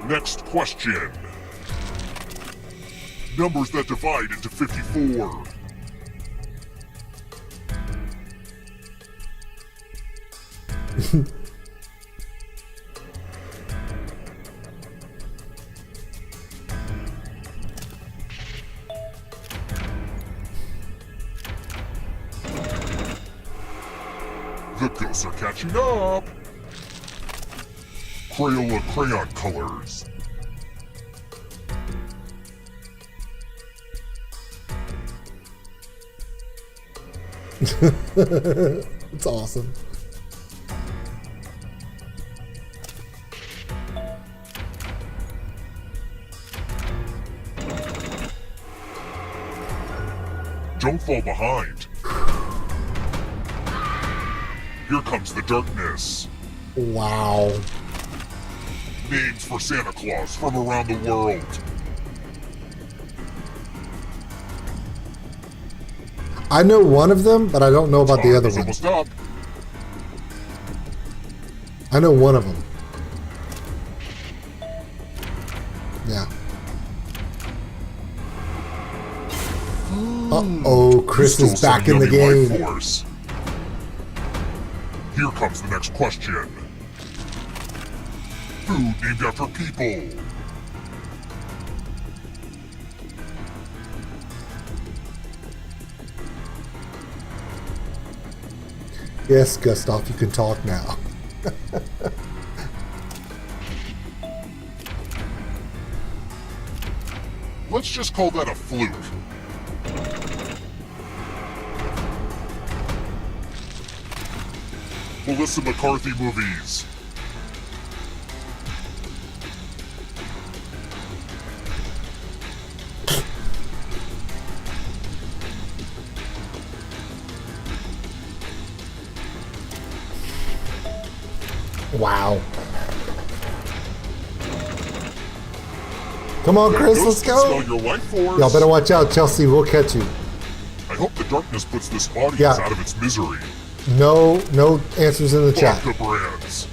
Next question. Numbers that divide into 54. The ghosts are catching up. Crayola crayon colors. It's awesome. Don't fall behind. Here comes the darkness. Wow. Names for Santa Claus from around the world. I know one of them, but I don't know about the other Time is one. almost up. I know one of them. Yeah. Uh-oh, Chris Still is back some in the yummy life game. force. Here comes the next question. Food named after people. Yes, Gustav, you can talk now. Let's just call that a fluke. Melissa McCarthy movies. Wow. Come on, Chris, let's go. Smell your life force. Y'all better watch out, Chelsea. We'll catch you. I hope the darkness puts this audience Yeah. out of its misery. No answers in the chat. Vodka brands.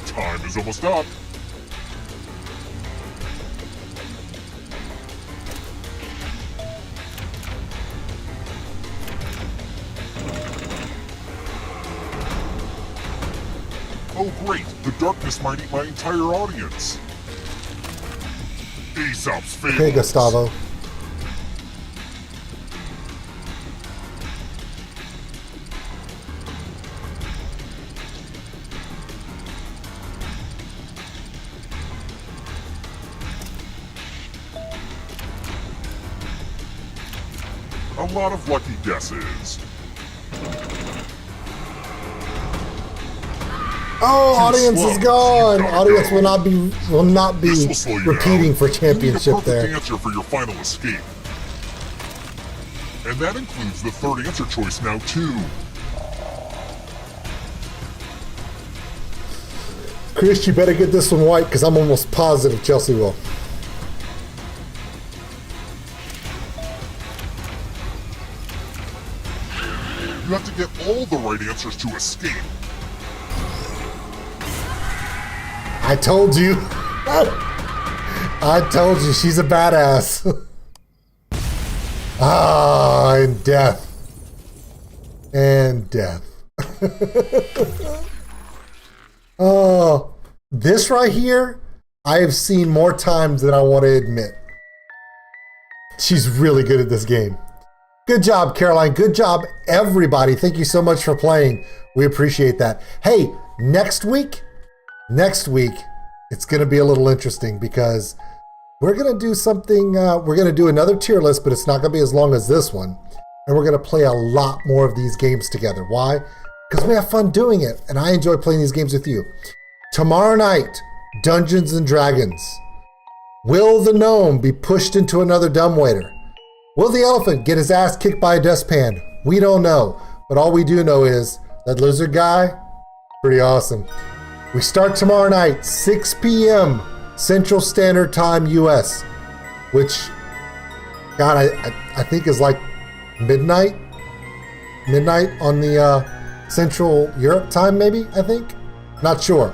Time is almost up. Oh great, the darkness might eat my entire audience. Aesop's Fables. Okay, Gustavo. A lot of lucky guesses. Oh, audience is gone. You gotta Audience go. will not be This will slow you repeating down. for You need a championship perfect there. answer for your final escape. And that includes the third answer choice now too. Chris, you better get this one right because I'm almost positive Chelsea will. You have to get all the right answers to escape. I told you. I told you she's a badass. Ah, and death. And death. Oh, this right here, I have seen more times than I want to admit. She's really good at this game. Good job, Caroline. Good job, everybody. Thank you so much for playing. We appreciate that. Hey, next week, it's going to be a little interesting because we're going to do something. We're going to do another tier list, but it's not going to be as long as this one. And we're going to play a lot more of these games together. Why? Because we have fun doing it, and I enjoy playing these games with you. Tomorrow night, Dungeons and Dragons. Will the gnome be pushed into another dumbwaiter? Will the elephant get his ass kicked by a dustpan? We don't know, but all we do know is that lizard guy, pretty awesome. We start tomorrow night, 6 p.m. Central Standard Time, US, which, God, I think is like midnight on the Central Europe time, maybe, I think. Not sure.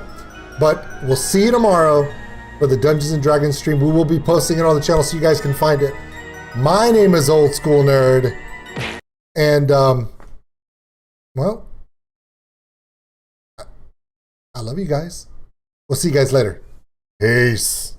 But we'll see you tomorrow for the Dungeons and Dragons stream. We will be posting it on the channel so you guys can find it. My name is Old School Nerd. And, well, I love you guys. We'll see you guys later. Peace.